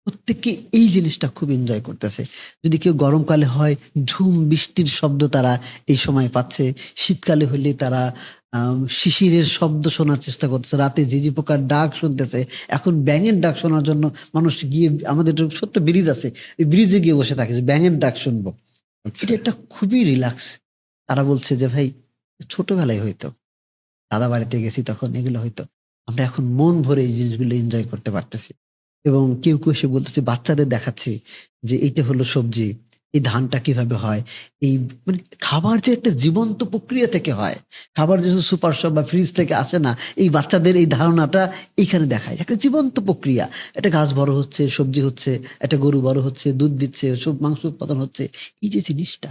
প্রত্যেকে এই জিনিসটা খুব এনজয় করতেছে। যদি কেউ গরমকালে হয়, ঝুম বৃষ্টির শব্দ তারা এই সময় পাচ্ছে। শীতকালে হলে তারা শিশিরের শব্দ শোনার চেষ্টা করতেছে, রাতে ঝিঝি পোকার ডাক শুনতেছে। এখন ব্যাঙের ডাক শোনার জন্য মানুষ গিয়ে, আমাদের একটা ছোট্ট ব্রিজ আছে, ওই ব্রিজে গিয়ে বসে থাকে যে ব্যাঙের ডাক শুনবো। আচ্ছা। এটা একটা খুবই রিল্যাক্স। তারা বলছে যে ভাই, ছোটবেলায় হইতো, দাদা বাড়িতে গেছি তখন এগুলো হইতো। আমরা এখন মন ভরে এই জিনিসগুলো এনজয় করতে পারতেছি। এবং কেউ কেউ এসে বলতেছে, বাচ্চাদের দেখাচ্ছি যে এইটা হলো সবজি, এই ধানটা কিভাবে হয়। এই মানে খাবার যে একটা জীবন্ত প্রক্রিয়া থেকে হয়, খাবার যে সুপার শপ বা ফ্রিজ থেকে আসে না, এই বাচ্চাদের এই ধারণাটা এইখানে দেখায় একটা জীবন্ত প্রক্রিয়া। একটা গাছ বড় হচ্ছে, সবজি হচ্ছে, একটা গরু বড় হচ্ছে, দুধ দিচ্ছে, সব মাংস উৎপাদন হচ্ছে। এই যে জিনিসটা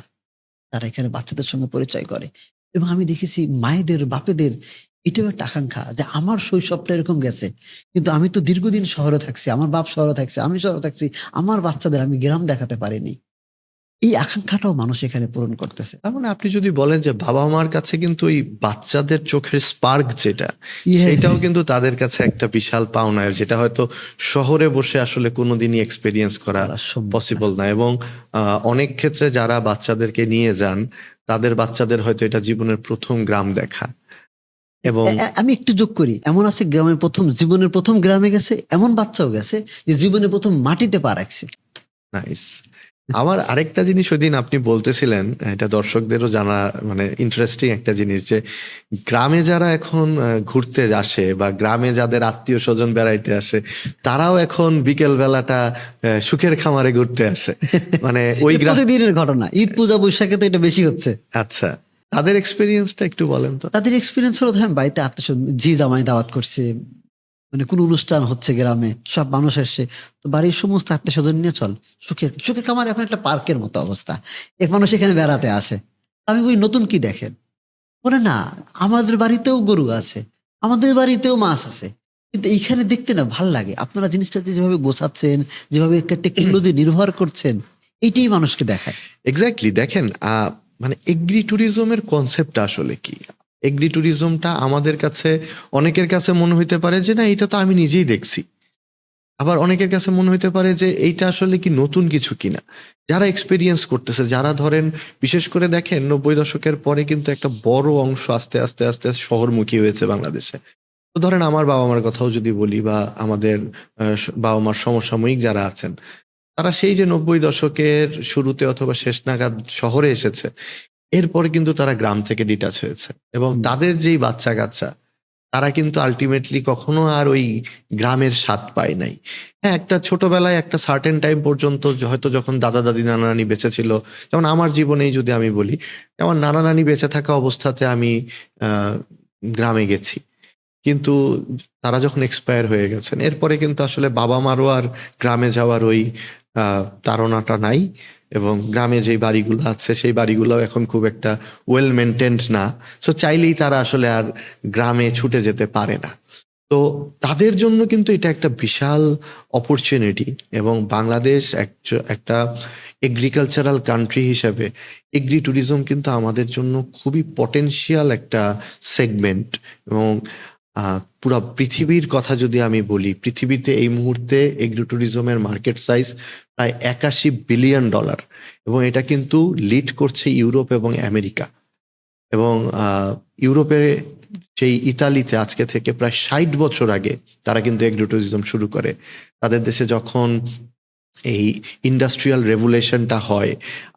তারা এখানে বাচ্চাদের সঙ্গে পরিচয় করে। এবং আমি দেখেছি মায়েদের, বাপেদের এটাও একটা আকাঙ্ক্ষা যে আমার শৈশবটা এরকম গেছে। কিন্তু আমি তো দীর্ঘদিন শহরে থাকছি, আমার বাপ শহরে থাকছে, আমি শহরে থাকছি। আমার বাচ্চাদের আমি গ্রাম দেখাতে পারিনি। এই আকাঙ্ক্ষাটাও মানুষ এখানে পূরণ করতেছে। তার মানে আপনি যদি বলেন যে বাবা মার কাছে কিন্তু ওই বাচ্চাদের চোখের স্পার্ক যেটা, Yes. সেটাও কিন্তু তাদের কাছে একটা বিশাল পাওনা, যেটা হয়তো শহরে বসে আসলে কোনোদিনই এক্সপেরিয়েন্স করা করা সম্ভব না। পসিবল না। এবং অনেক ক্ষেত্রে যারা বাচ্চাদেরকে নিয়ে যান, তাদের বাচ্চাদের হয়তো এটা জীবনের প্রথম গ্রাম দেখা। এবং আমি একটু যোগ করি, এমন আছে জীবনের প্রথম গ্রামে গেছে, এমন বাচ্চাও গেছে যে জীবনের প্রথম মাটিতে পা রাখছে। নাইস। আমার আরেকটা জিনিস ওইদিন আপনি বলতেছিলেন, এটা দর্শকদেরও জানা মানে ইন্টারেস্টিং একটা জিনিস, যে গ্রামে যারা এখন ঘুরতে আসে বা গ্রামে যাদের আত্মীয় স্বজন বেড়াইতে আসে, তারাও এখন বিকেল বেলাটা সুখের খামারে ঘুরতে আসে। মানে ওই গ্রাম, প্রতিদিনের ঘটনা, ঈদ পূজা বৈশাখে তো এটা বেশি হচ্ছে। আচ্ছা, তাদের এক্সপিরিয়েন্সটা একটু বলেন তো। তাদের এক্সপিরিয়েন্স হলো, ধরেন বাড়িতে আত্মীয় জি জামাই দাওয়াত করছে, মানে কোন অনুষ্ঠান হচ্ছে গ্রামে, সব মানুষ আসছে, তো বাড়ির সমস্ত আত্মীয় স্বজন নিয়ে চল সুখের সুখের খামার এখন একটা পার্কের মতো অবস্থা, এক মানুষ এখানে বেড়াতে আসে। আমি বলি নতুন কি দেখেন? বলে না, আমাদের বাড়িতেও গরু আছে, আমাদের বাড়িতেও মাছ আছে, কিন্তু এইখানে দেখতে না ভাল লাগে, আপনারা জিনিসটা যেভাবে গোছাচ্ছেন, যেভাবে টেকনোলজি নির্ভর করছেন, এইটাই মানুষকে দেখায়। এক্স্যাক্টলি। দেখেন মানে এগ্রি ট্যুরিজমের কনসেপ্টটা আসলে কি? এগ্রি ট্যুরিজমটা আমাদের কাছে, অনেকের কাছে মনে হইতে পারে যে না, এটা তো আমি নিজেই দেখছি। আবার অনেকের কাছে মনে হইতে পারে যে এইটা আসলে কি নতুন কিছু কিনা। যারা এক্সপেরিয়েন্স করতেছে, যারা ধরেন বিশেষ করে দেখেন 90 দশকের পরে কিন্তু একটা বড় অংশ আস্তে আস্তে আস্তে আস্তে শহরমুখী হয়েছে বাংলাদেশে। তো ধরেন আমার বাবা মার কথাও যদি বলি, বা আমাদের বাবা মার সমসাময়িক যারা আছেন, তারা সেই যে 90 দশকের শুরুতে অথবা শেষ নাগাদ শহরে এসেছে, এরপরে কিন্তু তারা গ্রাম থেকে ডিটাচ হয়েছে, এবং তাদের যেই বাচ্চা কাচ্চা, তারা কিন্তু আলটিমেটলি কখনো আর ওই গ্রামের স্বাদ পায় নাই। হ্যাঁ, একটা ছোটবেলায় একটা সার্টেন টাইম পর্যন্ত হয়তো যখন দাদা দাদি নানা নানি বেঁচে ছিল, যেমন আমার জীবনেই যদি আমি বলি, আমার নানা নানি বেঁচে থাকা অবস্থাতে আমি আহ গ্রামে গেছি। কিন্তু তারা যখন এক্সপায়ার হয়ে গেছেন, এরপরে কিন্তু আসলে বাবা মারও আর গ্রামে যাওয়ার ওই তাড়নাটা নাই। এবং গ্রামে যেই বাড়িগুলো আছে, সেই বাড়িগুলো এখন খুব একটা ওয়েল মেনটেন্ড না। সো চাইলেই তারা আসলে আর গ্রামে ছুটে যেতে পারে না। তো তাদের জন্য কিন্তু এটা একটা বিশাল অপরচুনিটি। এবং বাংলাদেশ একটা এগ্রিকালচারাল কান্ট্রি হিসেবে এগ্রি ট্যুরিজম কিন্তু আমাদের জন্য খুবই পটেনশিয়াল একটা সেগমেন্ট। এবং পুরা পৃথিবীর কথা যদি আমি বলি, পৃথিবীতে এই মুহূর্তে এগ্রি ট্যুরিজমের মার্কেট সাইজ প্রায় $81 বিলিয়ন। এবং এটা কিন্তু লিড করছে ইউরোপ এবং আমেরিকা। এবং ইউরোপে সেই ইতালিতে আজকে থেকে প্রায় 60 বছর আগে তারা কিন্তু এগ্রি ট্যুরিজম শুরু করে। তাদের দেশে যখন এই ইন্ডাস্ট্রিয়াল রেভুলেশনটা হয়,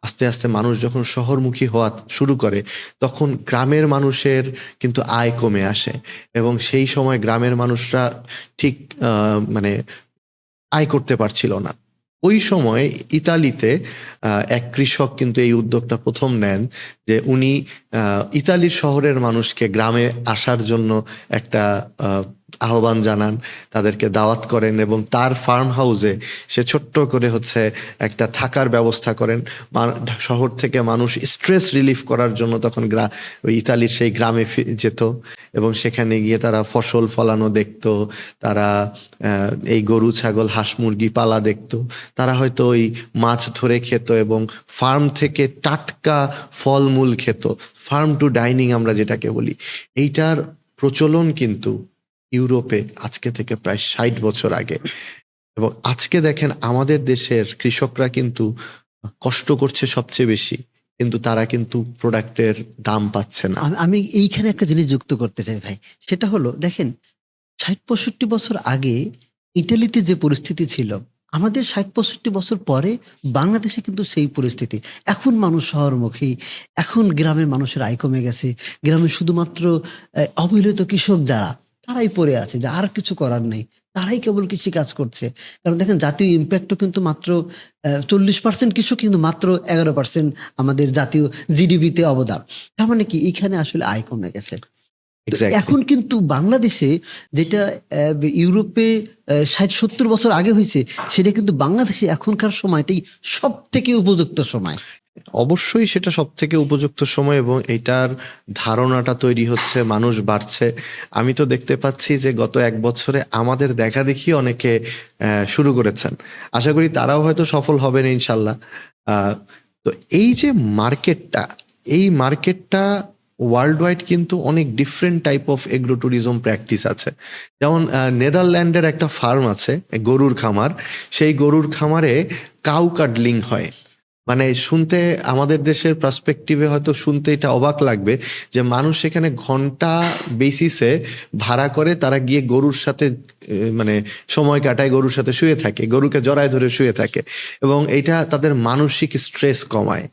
আস্তে আস্তে মানুষ যখন শহরমুখী হওয়া শুরু করে, তখন গ্রামের মানুষের কিন্তু আয় কমে আসে। এবং সেই সময় গ্রামের মানুষরা ঠিক মানে আয় করতে পারছিল না। ওই সময় ইতালিতে এক কৃষক কিন্তু এই উদ্যোগটা প্রথম নেন, যে উনি ইতালির শহরের মানুষকে গ্রামে আসার জন্য একটা আহ্বান জানান, তাদেরকে দাওয়াত করেন, এবং তার ফার্ম হাউসে সে ছোট্ট করে একটা থাকার ব্যবস্থা করেন। শহর থেকে মানুষ স্ট্রেস রিলিফ করার জন্য তখন ওই ইতালির সেই গ্রামে যেত, এবং সেখানে গিয়ে তারা ফসল ফলানো দেখতো, তারা এই গরু ছাগল হাঁস মুরগি পালা দেখতো, তারা হয়তো ওই মাছ ধরে খেত, এবং ফার্ম থেকে টাটকা ফলমূল খেত। ফার্ম টু ডাইনিং আমরা যেটাকে বলি, এইটার প্রচলন কিন্তু ইউরোপে আজকে থেকে প্রায় 60 বছর আগে। এবং আজকে দেখেন আমাদের দেশের কৃষকরা কিন্তু কষ্ট করছে সবচেয়ে বেশি, কিন্তু তারা কিন্তু প্রোডাক্টের দাম পাচ্ছে না। আমি এইখানে একটা জিনিস যুক্ত করতে চাই ভাই, সেটা হলো দেখেন 60-65 বছর আগে ইটালিতে যে পরিস্থিতি ছিল, আমাদের 60-65 বছর পরে বাংলাদেশে কিন্তু সেই পরিস্থিতি। এখন মানুষ শহরমুখী, এখন গ্রামের মানুষের আয় কমে গেছে, গ্রামে শুধুমাত্র অবহেলিত কৃষক যারা, তারাই পড়ে আছে, যে আর কিছু করার নেই, তারাই কেবল কৃষি কাজ করছে। কারণ দেখেন জাতীয় ইম্প্যাক্টও কিন্তু মাত্র 40% কৃষক, কিন্তু মাত্র 11% আমাদের জাতীয় জিডিপিতে অবদান। তার মানে কি এখানে আসলে আয় কমে গেছে। তো Exactly. এখন কিন্তু বাংলাদেশে যেটা ইউরোপে 60-70 বছর আগে হয়েছে, সেটা কিন্তু বাংলাদেশে এখনকার সময়টাই সব থেকে উপযুক্ত সময়। অবশ্যই সেটা সব থেকে উপযুক্ত সময়, এবং এটার ধারণাটা তৈরি হচ্ছে, মানুষ বাড়ছে। আমি তো দেখতে পাচ্ছি যে গত 1 বছরে আমাদের দেখা দেখি অনেকে শুরু করেছেন। আশা করি তারাও হয়তো সফল হবেন ইনশাল্লাহ। তো এই যে মার্কেটটা, এই মার্কেটটা ওয়ার্ল্ড ওয়াইড কিন্তু অনেক different type of agro tourism practice আছে। যেমন নেদারল্যান্ডের একটা ফার্ম আছে গরুর খামার, সেই গরুর খামারে কাউ কাডলিং হয়। মানে শুনতে আমাদের দেশের পার্সপেক্টিভে হয়তো শুনতে এটা অবাক লাগবে যে মানুষ সেখানে ঘন্টা বেসিসে ভাড়া করে, তারা গিয়ে গরুর সাথে মানে সময় কাটায়, গরুর সাথে শুয়ে থাকে, গরুকে জড়ায় ধরে শুয়ে থাকে, এবং এটা তাদের মানসিক স্ট্রেস কমায়।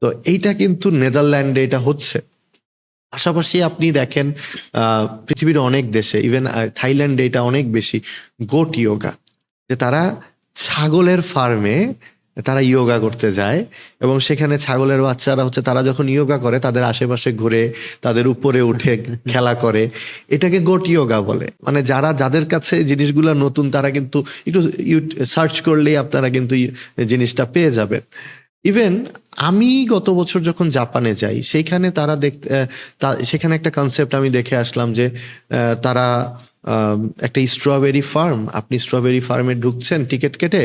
তো এইটা কিন্তু নেদারল্যান্ডে এটা হচ্ছে। পাশাপাশি আপনি দেখেন পৃথিবীর অনেক দেশে, ইভেন থাইল্যান্ডে এটা অনেক বেশি, গোট ইয়োগা, যে তারা ছাগলের ফার্মে তারা ইয়োগা করতে যায়, এবং সেখানে ছাগলের বাচ্চারা হচ্ছে তারা যখন ইয়োগা করে তাদের আশেপাশে ঘুরে, তাদের উপরে উঠে খেলা করে। এটাকে গোট ইয়োগা বলে। মানে যাদের কাছে জিনিসগুলো নতুন তারা কিন্তু একটু সার্চ করলেই আপনারা কিন্তু জিনিসটা পেয়ে যাবেন। ইভেন আমি গত বছর যখন জাপানে যাই, সেইখানে তারা সেখানে একটা কনসেপ্ট আমি দেখে আসলাম যে তারা একটা স্ট্রবেরি ফার্ম, আপনি স্ট্রবেরি ফার্মে ঢুকছেন টিকিট কেটে,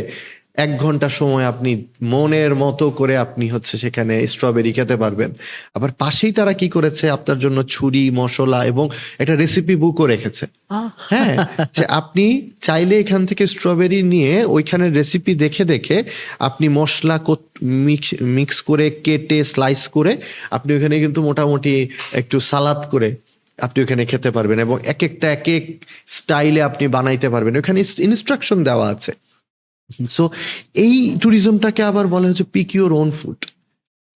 1 ঘন্টা সময় আপনি মনের মতো করে আপনি হচ্ছে সেখানে স্ট্রবেরি খেতে পারবেন। আবার পাশেই তারা কি করেছে, আপনার জন্য ছুরি, মশলা এবং একটা রেসিপি বুকও রেখেছে। হ্যাঁ, যে আপনি চাইলে এখান থেকে স্ট্রবেরি নিয়ে ওইখানে রেসিপি দেখে দেখে আপনি মশলা মিক্স করে কেটে স্লাইস করে আপনি ওখানে কিন্তু মোটামুটি একটু সালাদ করে আপনি ওখানে খেতে পারবেন, এবং এক একটা এক এক স্টাইলে আপনি বানাইতে পারবেন। ওখানে ইনস্ট্রাকশন দেওয়া আছে। সো এই ট্যুরিজমটাকে আবার বলা হচ্ছে পিক ইউর ওন ফুড।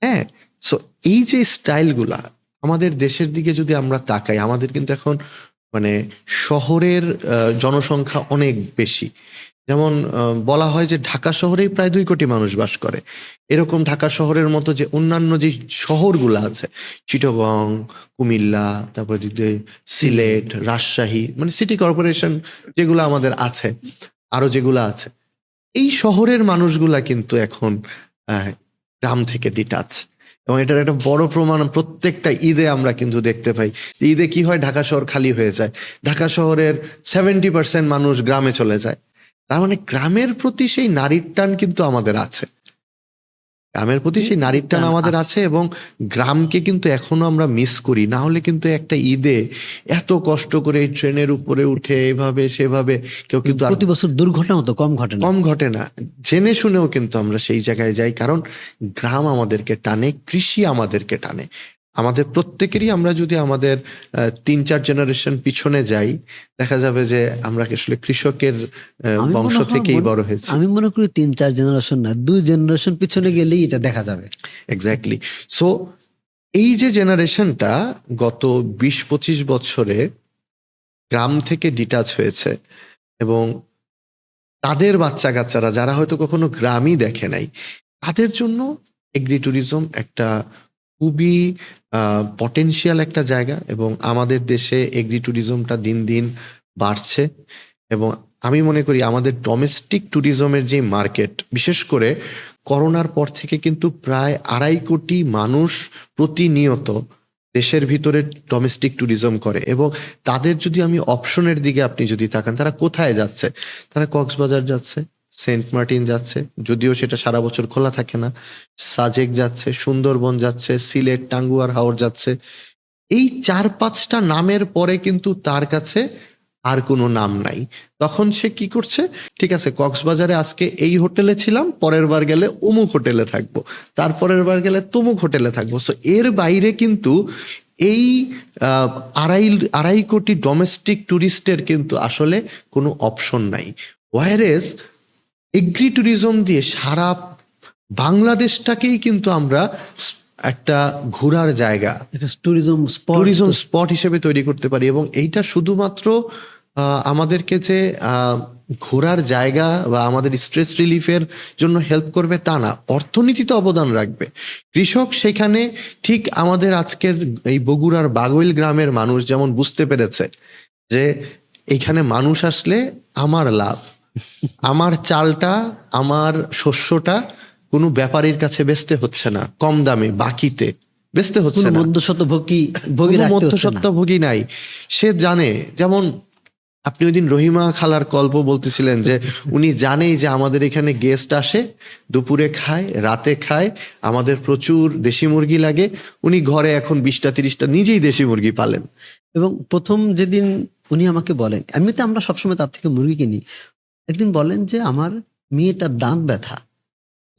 হ্যাঁ, সো এই যে স্টাইলগুলা আমাদের দেশের দিকে যদি আমরা তাকাই, আমাদের কিন্তু এখন মানে শহরের জনসংখ্যা অনেক বেশি। যেমন বলা হয় যে ঢাকা শহরেই প্রায় 2 কোটি মানুষ বাস করে। এরকম ঢাকা শহরের মতো যে অন্যান্য যে শহরগুলো আছে, চিটাগং, কুমিল্লা, তারপরে সিলেট, রাজশাহী, মানে সিটি কর্পোরেশন যেগুলো আমাদের আছে, আরো যেগুলো আছে, এই শহরের মানুষগুলা কিন্তু এখন গ্রাম থেকে ডিটাচ। এবং এটার একটা বড় প্রমাণ প্রত্যেকটা ঈদে আমরা কিন্তু দেখতে পাই। ঈদে কি হয়, ঢাকা শহর খালি হয়ে যায়, ঢাকা শহরের 70% মানুষ গ্রামে চলে যায়। তার মানে গ্রামের প্রতি সেই নারীর টান কিন্তু আমাদের আছে, গ্রামের প্রতি সেই নারীর টান আমাদের আছে, এবং গ্রামকে কিন্তু এখনো আমরা মিস করি। না হলে কিন্তু একটা ঈদে এত কষ্ট করে এই ট্রেনের উপরে উঠে এভাবে সেভাবে কেউ কিন্তু প্রতি বছর দুর্ঘটনা মতো কম ঘটে না, জেনে শুনেও কিন্তু আমরা সেই জায়গায় যাই, কারণ গ্রাম আমাদেরকে টানে, কৃষি আমাদেরকে টানে। আমাদের প্রত্যেকেরই, আমরা যদি আমাদের 3-4 জেনারেশন পিছনে যাই, দেখা যাবে যে আমরা আসলে কৃষকের বংশ থেকেই বড় হয়েছি। আমি মনে করি 3-4 জেনারেশন না, 2 জেনারেশন পিছনে গেলেই এটা দেখা যাবে। এক্স্যাক্টলি। সো এই যে জেনারেশনটা গত 20-25 বছরে গ্রাম থেকে ডিটাচ হয়েছে, এবং তাদের বাচ্চা কাচ্চারা যারা হয়তো কখনো গ্রামই দেখে নাই, তাদের জন্য এগ্রি ট্যুরিজম একটা খুবই পটেনশিয়াল একটা জায়গা। এবং আমাদের দেশে এগ্রি ট্যুরিজমটা দিন দিন বাড়ছে, এবং আমি মনে করি আমাদের ডোমেস্টিক ট্যুরিজমের যে মার্কেট, বিশেষ করে করোনার পর থেকে কিন্তু প্রায় 2.5 কোটি মানুষ প্রতিনিয়ত দেশের ভিতরে ডোমেস্টিক ট্যুরিজম করে। এবং তাদের যদি আমি অপশনের দিকে আপনি যদি তাকান, তারা কোথায় যাচ্ছে, তারা কক্সবাজার যাচ্ছে, সেন্ট মার্টিন যাচ্ছে, যদিও সেটা সারা বছর খোলা থাকে না, সাজেক যাচ্ছে, সুন্দরবন যাচ্ছে, সিলেট, টাঙ্গুয়ার হাওর যাচ্ছে। এই 4-5টা নামের পরে কিন্তু তার কাছে আর কোনো নাম নাই। তখন সে কি করছে, ঠিক আছে কক্সবাজারে আজকে এই হোটেলে ছিলাম, পরের বার গেলে অমুক হোটেলে থাকবো, তারপরের বার গেলে তমুক হোটেলে থাকবো। সো এর বাইরে কিন্তু এই 2.5 কোটি ডোমেস্টিক ট্যুরিস্টের কিন্তু আসলে কোনো অপশন নাই। ওয়ারেস এগ্রি ট্যুরিজম দিয়ে সারা বাংলাদেশটাকেই কিন্তু আমরা একটা ঘোরার জায়গা, ট্যুরিজম স্পট হিসেবে তৈরি করতে পারি। এবং এইটা শুধুমাত্র আমাদেরকে যে ঘোরার জায়গা বা আমাদের স্ট্রেস রিলিফের জন্য হেল্প করবে তা না, অর্থনীতিতে অবদান রাখবে। কৃষক সেখানে ঠিক আমাদের আজকের এই বগুড়ার বাগৈল গ্রামের মানুষ যেমন বুঝতে পেরেছে যে এইখানে মানুষ আসলে আমার লাভ, আমার চালটা, আমার শস্যটা কোনো ব্যাপারীর কাছে বেচতে হচ্ছে না কম দামে, বাকিতে বেচতে হচ্ছে না, মধ্যস্বত্বভোগী মধ্যস্বত্বভোগী নাই। সে জানে, যেমন আপনি ওই দিন রহিমা খালার গল্প বলতেছিলেন যে উনি জানেই যে আমাদের এখানে গেস্ট আসে, দুপুরে খায়, রাতে খায়, আমাদের প্রচুর দেশি মুরগি লাগে, উনি ঘরে এখন 20টা 30টা নিজেই দেশি মুরগি পালেন। এবং প্রথম যেদিন উনি আমাকে বলেন, এমনিতে আমরা সবসময় তার থেকে মুরগি কিনি, একদিন বলেন যে আমার মেয়েটার দাঁত ব্যথা,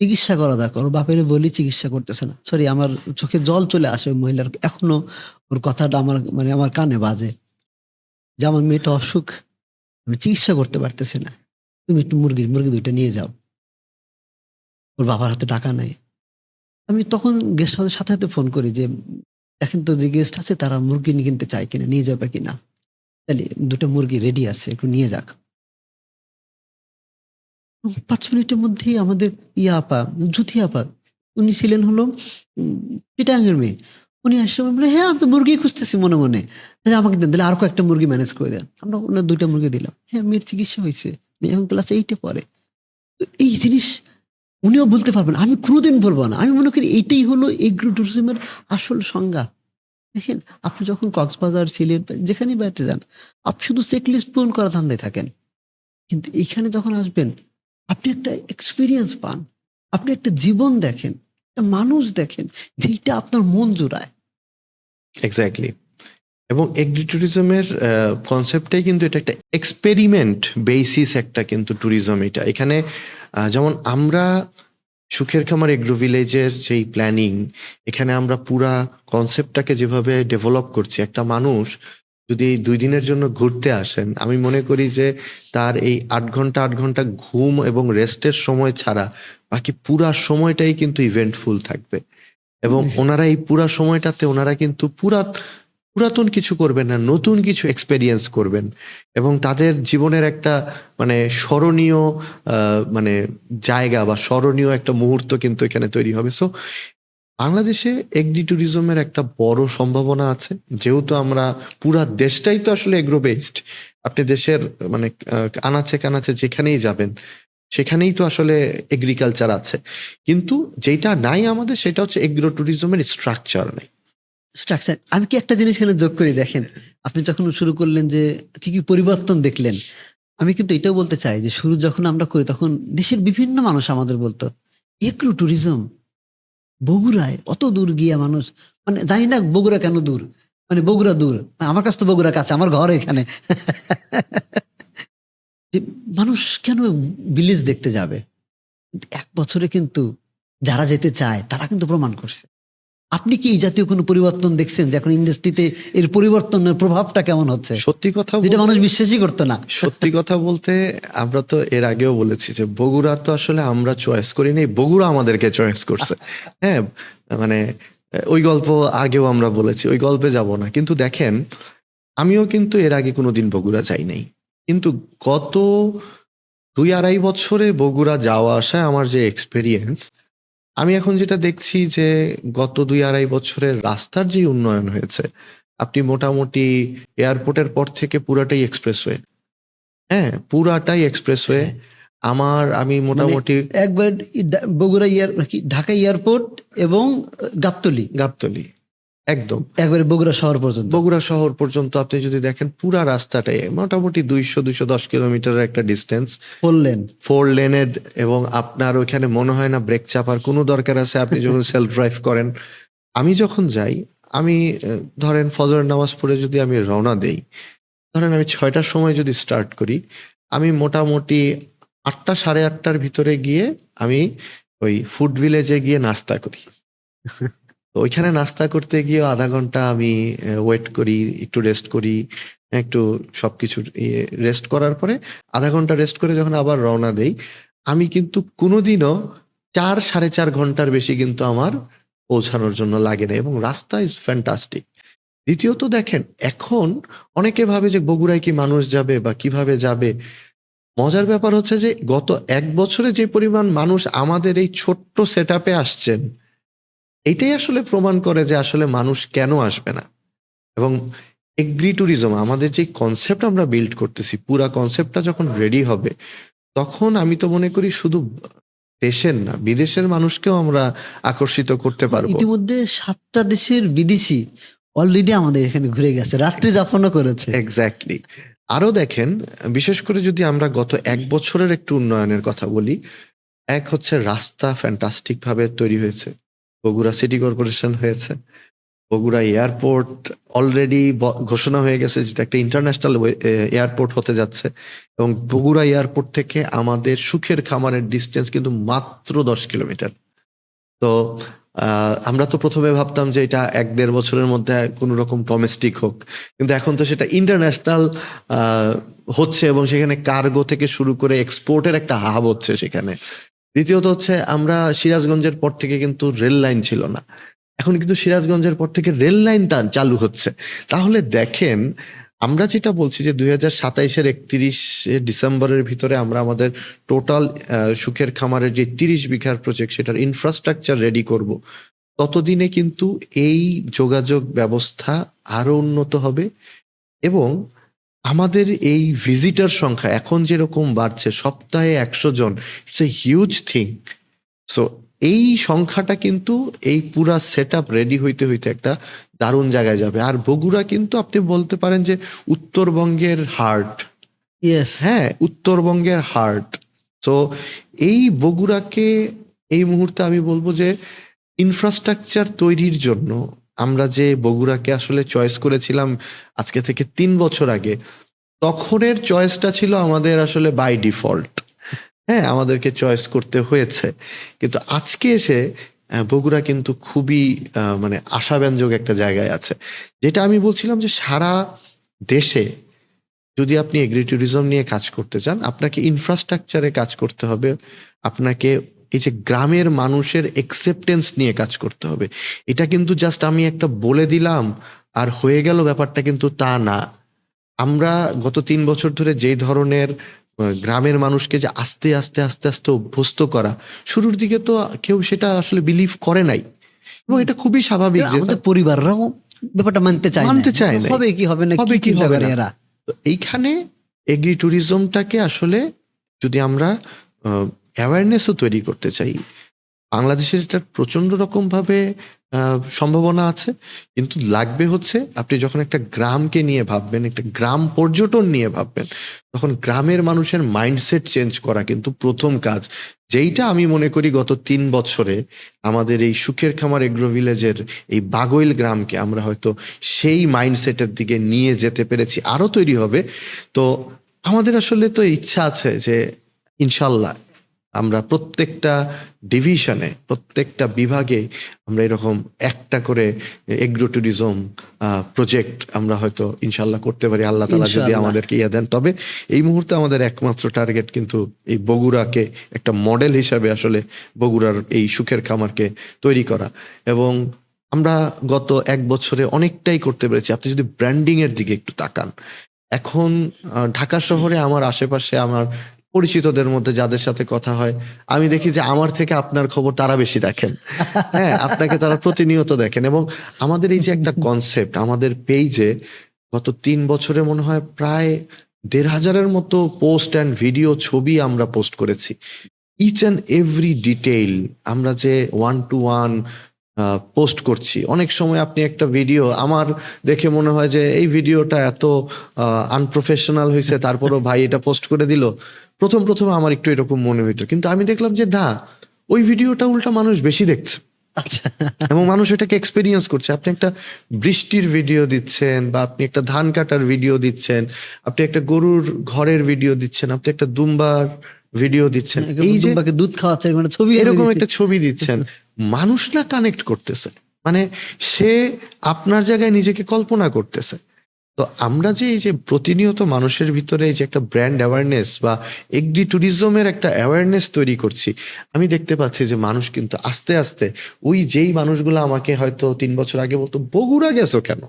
চিকিৎসা করা দরকার। ওর বাপের বলি চিকিৎসা করতেছে না। সরি, আমার চোখে জল চলে আসে ওই মহিলার, এখনো ওর কথাটা আমার মানে আমার কানে বাজে যে আমার মেয়েটা অসুখ, আমি চিকিৎসা করতে পারতেছি না, তুমি একটু মুরগি দুইটা নিয়ে যাও। ওর বাবার হাতে টাকা নাই। আমি তখন গেস্ট হাউসের সাথে সাথে ফোন করি যে দেখেন তো যে গেস্ট আছে তারা মুরগি কিনতে চায় কিনা, নিয়ে যাবে কিনা, তাহলে দুটো মুরগি রেডি আছে, একটু নিয়ে যাক। 5 মিনিটের মধ্যেই আমাদের আপা, জুথি আপা, উনি ছিলেন হলো চিটাঙ্গের মেয়ে, উনি আসছে বলে হ্যাঁ আমি তো মুরগি খুঁজতেছি মনে মনে, তাহলে আমাকে দেন, তাহলে আরো কয়েকটা মুরগি ম্যানেজ করে দেন। আমরা ওনার 2টা মুরগি দিলাম। হ্যাঁ, মেয়ের চিকিৎসা হয়েছে, মেয়ে এখন ক্লাস 8-এ পড়ে। তো এই জিনিস উনিও বলতে পারবেন, আমি কোনোদিন বলবো না। আমি মনে করি এইটাই হলো এগ্রো ট্যুরিজমের আসল সংজ্ঞা। দেখেন, আপনি যখন কক্সবাজার, সিলেট বা যেখানেই বেড়াতে যান, আপনি শুধু চেকলিস্ট পূরণ করা ধান্দায় থাকেন। কিন্তু এইখানে যখন আসবেন, আপনি একটা এক্সপেরিয়েন্স পান, আপনি একটা জীবন দেখেন, একটা মানুষ দেখেন, যেইটা আপনার মন জুড়ায়। এক্স্যাক্টলি। এবং এগ্রিট্যুরিজমের কনসেপ্টটাই কিন্তু এটা একটা এক্সপেরিমেন্ট বেসিস একটা কিন্তু ট্যুরিজম। এটা এখানে যেমন আমরা সুখের খামার এগ্রো ভিলেজের যেই প্ল্যানিং, এখানে আমরা পুরা কনসেপ্টটাকে যেভাবে ডেভেলপ করছি, একটা মানুষ যদি এই 2 দিনের জন্য ঘুরতে আসেন, আমি মনে করি যে তার এই 8 ঘন্টা ঘুম এবং রেস্টের সময় ছাড়া বাকি পুরা সময়টাই কিন্তু ইভেন্টফুল থাকবে। এবং ওনারা এই পুরা সময়টাতে ওনারা কিন্তু পুরাতন কিছু করবেন না, নতুন কিছু এক্সপেরিয়েন্স করবেন এবং তাদের জীবনের একটা মানে স্মরণীয় মানে জায়গা বা স্মরণীয় একটা মুহূর্ত কিন্তু এখানে তৈরি হবে। সো বাংলাদেশে এগ্রি ট্যুরিজমের একটা বড় সম্ভাবনা আছে, যেহেতু আমরা পুরা দেশটাই তো আসলে এগ্রো বেসড। আপনি দেশের মানে আনাচে কানাচে যেখানেই যাবেন সেখানেই তো আসলে এগ্রিকালচার আছে, কিন্তু যেটা নাই আমাদের সেটা হচ্ছে এগ্রো ট্যুরিজমের স্ট্রাকচার নেই। স্ট্রাকচার, আমি কি একটা জিনিস এখানে যোগ করি, দেখেন আপনি যখন শুরু করলেন যে কি কি পরিবর্তন দেখলেন, আমি কিন্তু এটাও বলতে চাই যে শুরু যখন আমরা করি তখন দেশের বিভিন্ন মানুষ আমাদের বলতো এগ্রো ট্যুরিজম বগুড়ায়, অত দূর গিয়া মানুষ, মানে জানি না বগুড়া কেন দূর, মানে বগুড়া দূর, আমার কাছে তো বগুড়া কাছে, আমার ঘর এখানে। যে মানুষ কেন ভিলেজ দেখতে যাবে? কিন্তু 1 বছরে কিন্তু যারা যেতে চায় তারা কিন্তু প্রমাণ করছে। আপনি কি এই জাতীয় কোনো পরিবর্তন দেখছেন যে এখন ইন্ডাস্ট্রিতে এর পরিবর্তনের প্রভাবটা কেমন হচ্ছে, সত্যি কথা যেটা মানুষ বলতে বিশ্বাসই করতো না? সত্যি কথা বলতে আমরা তো এর আগেও বলেছি যে বগুড়া তো আসলে আমরা চয়েস করি নাই, বগুড়া আমাদেরকে চয়েস করছে। হ্যাঁ, মানে ওই গল্প আগেও আমরা বলেছি, ওই গল্পে যাব না। কিন্তু দেখেন, আমিও কিন্তু এর আগে কোনোদিন বগুড়া যাই নাই, কিন্তু গত 2-2.5 বছরে বগুড়া যাওয়া আসায় আমার যে এক্সপেরিয়েন্স, আমি এখন যেটা দেখছি যে গত 2-2.5 বছরের রাস্তার যে উন্নয়ন হয়েছে, আপনি মোটামুটি এয়ারপোর্টের পর থেকে পুরাটাই এক্সপ্রেসওয়ে। হ্যাঁ, পুরাটাই এক্সপ্রেসওয়ে। আমি মানে মোটামুটি একবার বগুড়া কি ঢাকা এয়ারপোর্ট এবং গাবতলী একদম একবারে বগুড়া শহর পর্যন্ত। বগুড়া শহর পর্যন্ত আপনি যদি দেখেন পুরা রাস্তাটাই মোটামুটি 200-210 কিলোমিটারের একটা ডিস্টেন্স, বললেন 4 লেনের। এবং আপনার ওইখানে মনে হয় না ব্রেক চাপার কোনো দরকার আছে, আপনি যখন সেলফ ড্রাইভ করেন। আমি যখন যাই, আমি ধরেন ফজরের নামাজ পড়ে যদি আমি রওনা দেই, ধরেন আমি 6টার সময় যদি স্টার্ট করি, আমি মোটামুটি 8টা 8:30টার ভিতরে গিয়ে আমি ওই ফুড ভিলেজে গিয়ে নাস্তা করি। তো ওইখানে নাস্তা করতে গিয়ে আধা ঘন্টা আমি ওয়েট করি, একটু রেস্ট করি, একটু সবকিছু রেস্ট করার পরে আধা ঘন্টা রেস্ট করে যখন আবার রওনা দেই, আমি কিন্তু কোনোদিনও 4-4.5 ঘন্টার বেশি কিন্তু আমার পৌঁছানোর জন্য লাগে না, এবং রাস্তা ইজ ফ্যান্টাস্টিক। দ্বিতীয়ত দেখেন, এখন অনেকে ভাবে যে বগুড়ায় কি মানুষ যাবে বা কিভাবে যাবে। মজার ব্যাপার হচ্ছে যে গত 1 বছরে যে পরিমাণ মানুষ আমাদের এই ছোট্ট সেট আপে আসছেন, এইটাই আসলে প্রমাণ করে যে আসলে মানুষ কেন আসবে না। এবং এগ্রি ট্যুরিজম আমাদের যে কনসেপ্ট আমরা বিল্ড করতেছি, পুরা কনসেপ্টটা যখন রেডি হবে, তখন আমি তো মনে করি শুধু দেশের না, বিদেশের মানুষকেও আমরা আকর্ষিত করতে পারবো। ইতিমধ্যে 7টা দেশের বিদেশি অলরেডি আমাদের এখানে ঘুরে গেছে, রাত্রি যাপনও করেছে। এক্স্যাক্টলি। আরো দেখেন, বিশেষ করে যদি আমরা গত এক বছরের একটু উন্নয়নের কথা বলি, এক হচ্ছে রাস্তা ফ্যান্টাস্টিক ভাবে তৈরি হয়েছে, বগুড়া সিটি কর্পোরেশন হয়েছে, বগুড়া এয়ারপোর্ট অলরেডি ঘোষণা হয়ে গেছে, যেটা একটা ইন্টারন্যাশনাল এয়ারপোর্ট হতে যাচ্ছে, এবং বগুড়া এয়ারপোর্ট থেকে আমাদের সুখের খামারের ডিস্টেন্স কিন্তু মাত্র 10 কিলোমিটার। তো আমরা তো প্রথমে ভাবতাম যে এটা 1-1.5 বছরের মধ্যে কোনো রকম ডোমেস্টিক হোক, কিন্তু এখন তো সেটা ইন্টারন্যাশনাল হচ্ছে, এবং সেখানে কার্গো থেকে শুরু করে এক্সপোর্টের একটা হাব হচ্ছে সেখানে। দ্বিতীয়ত হচ্ছে, আমরা সিরাজগঞ্জের পর থেকে কিন্তু রেল লাইন ছিল না, এখন কিন্তু সিরাজগঞ্জের পর থেকে রেল লাইন চালু হচ্ছে। তাহলে দেখেন, আমরা যেটা বলছি যে 2027-এর 31 ডিসেম্বরের ভিতরে আমরা আমাদের টোটাল সুখের খামারের যে 30 বিঘার প্রজেক্ট, সেটার ইনফ্রাস্ট্রাকচার রেডি করব, ততদিনে কিন্তু এই যোগাযোগ ব্যবস্থা আরো উন্নত হবে, এবং আমাদের এই ভিজিটার সংখ্যা এখন যেরকম বাড়ছে, সপ্তাহে 100 জন, it's a huge thing. So এই সংখ্যাটা কিন্তু এই পুরা সেট আপ রেডি হইতে হইতে একটা দারুণ জায়গায় যাবে। আর বগুড়া কিন্তু আপনি বলতে পারেন যে উত্তরবঙ্গের হার্ট। ইয়েস। হ্যাঁ, উত্তরবঙ্গের হার্ট। তো এই বগুড়াকে এই মুহূর্তে আমি বলবো যে ইনফ্রাস্ট্রাকচার তৈরির জন্য আমরা যে বগুড়াকে আসলে চয়েস করেছিলাম আজকে থেকে 3 বছর আগে, তখনের চয়েসটা ছিল আমাদের আসলে বাই ডিফল্ট। হ্যাঁ, আমাদেরকে চয়েস করতে হয়েছে, কিন্তু আজকে এসে বগুড়া কিন্তু খুবই মানে আশাব্যঞ্জক একটা জায়গায় আছে। যেটা আমি বলছিলাম যে সারা দেশে যদি আপনি এগ্রি ট্যুরিজম নিয়ে কাজ করতে চান, আপনাকে ইনফ্রাস্ট্রাকচারে কাজ করতে হবে, আপনাকে এই যে গ্রামের মানুষের একসেপ্টেন্স নিয়ে কাজ করতে হবে। এটা কিন্তু জাস্ট আমি একটা বলে দিলাম আর হয়ে গেল, ব্যাপারটা কিন্তু তা না। আমরা গত 3 বছর ধরে যেই ধরনের গ্রামের মানুষকে যে আস্তে আস্তে আস্তে আস্তে অভ্যস্ত করা, শুরুর দিকে তো কেউ সেটা আসলে বিলিভ করে নাই, এবং এটা খুবই স্বাভাবিক যে আমাদের পরিবাররাও ব্যাপারটা মানতে চায় না। হবে কি হবে না, হবে কি কি চিন্তা হবে করে না। এরা। তো এইখানে এগ্রি ট্যুরিজমটাকে আসলে যদি আমরা অ্যাওয়ারনেসও তৈরি করতে চাই, বাংলাদেশের এটা প্রচন্ড রকম ভাবে সম্ভাবনা আছে, কিন্তু লাগবে হচ্ছে আপনি যখন একটা গ্রামকে নিয়ে ভাববেন, একটা গ্রাম পর্যটন নিয়ে ভাববেন, তখন গ্রামের মানুষের মাইন্ডসেট চেঞ্জ করা কিন্তু প্রথম কাজ। যেইটা আমি মনে করি গত 3 বছরে আমাদের এই সুখের খামার এগ্রো ভিলেজের এই বাগৈল গ্রামকে আমরা হয়তো সেই মাইন্ডসেটের দিকে নিয়ে যেতে পেরেছি, আরো তৈরি হবে। তো আমাদের আসলে তো ইচ্ছা আছে যে ইনশাল্লাহ আমরা প্রত্যেকটা ডিভিশনে, প্রত্যেকটা বিভাগে আমরা এরকম একটা করে এগ্রো ট্যুরিজম প্রজেক্ট আমরা হয়তো ইনশাল্লাহ করতে পারি, আল্লাহ তাআলা যদি ইনশাআল্লাহ। আমাদেরকে ইয়ে দেন। তবে এই মুহূর্তে আমাদের একমাত্র টার্গেট কিন্তু এই বগুড়াকে একটা মডেল হিসাবে আসলে বগুড়ার এই সুখের খামারকে তৈরি করা, এবং আমরা গত 1 বছরে অনেকটাই করতে পেরেছি। আপনি যদি ব্র্যান্ডিং এর দিকে একটু তাকান, এখন ঢাকা শহরে আমার আশেপাশে আমার পরিচিতদের মধ্যে যাদের সাথে কথা হয়, আমি দেখি যে আমার থেকে আপনার খবর তারা বেশি রাখেন। হ্যাঁ, আপনাকে তারা প্রতিনিয়ত দেখেন, এবং আমাদের এই যে একটা কনসেপ্ট, আমাদের পেজে গত 3 বছরে মনে হয় প্রায় 1,500-এর মতো পোস্ট অ্যান্ড ভিডিও, ছবি আমরা পোস্ট করেছি। ইচ অ্যান্ড এভরি ডিটেইল আমরা যে 1 to 1 পোস্ট করছি। অনেক সময় আপনি একটা ভিডিও আমার দেখে মনে হয় যে এই ভিডিওটা এত আনপ্রফেশনাল হয়েছে, তারপরও ভাই এটা পোস্ট করে দিল। প্রথম প্রথম আমার একটু এরকম মনে হইতো, কিন্তু আমি দেখলাম যে না, ওই ভিডিওটা উল্টা মানুষ বেশি দেখছে, আচ্ছা। এবং মানুষ এটাকে এক্সপেরিয়েন্স করছে। আপনি একটা বৃষ্টির ভিডিও দিচ্ছেন, বা আপনি একটা ধান কাটার ভিডিও দিচ্ছেন, আপনি একটা গরুর ঘরের ভিডিও দিচ্ছেন, আপনি একটা দুম্বার ভিডিও দিচ্ছেন, এই যে দুম্বাকে দুধ খাওয়াচ্ছে এরকম একটা ছবি এনে এরকম দিছে। একটা ছবি দিচ্ছেন, মানুষ না কানেক্ট করতেছে, মানে সে আপনার জায়গায় নিজেকে কল্পনা করতেছে। তো আমরা যে এই যে প্রতিনিয়ত মানুষের ভিতরে এই যে একটা ব্র্যান্ড অ্যাওয়ারনেস বা এগ্রি ট্যুরিজমের একটা অ্যাওয়ারনেস তৈরি করছি, আমি দেখতে পাচ্ছি যে মানুষ কিন্তু আস্তে আস্তে ওই যেই মানুষগুলো আমাকে হয়তো 3 বছর আগে বলতো বগুড়া গেছো কেন,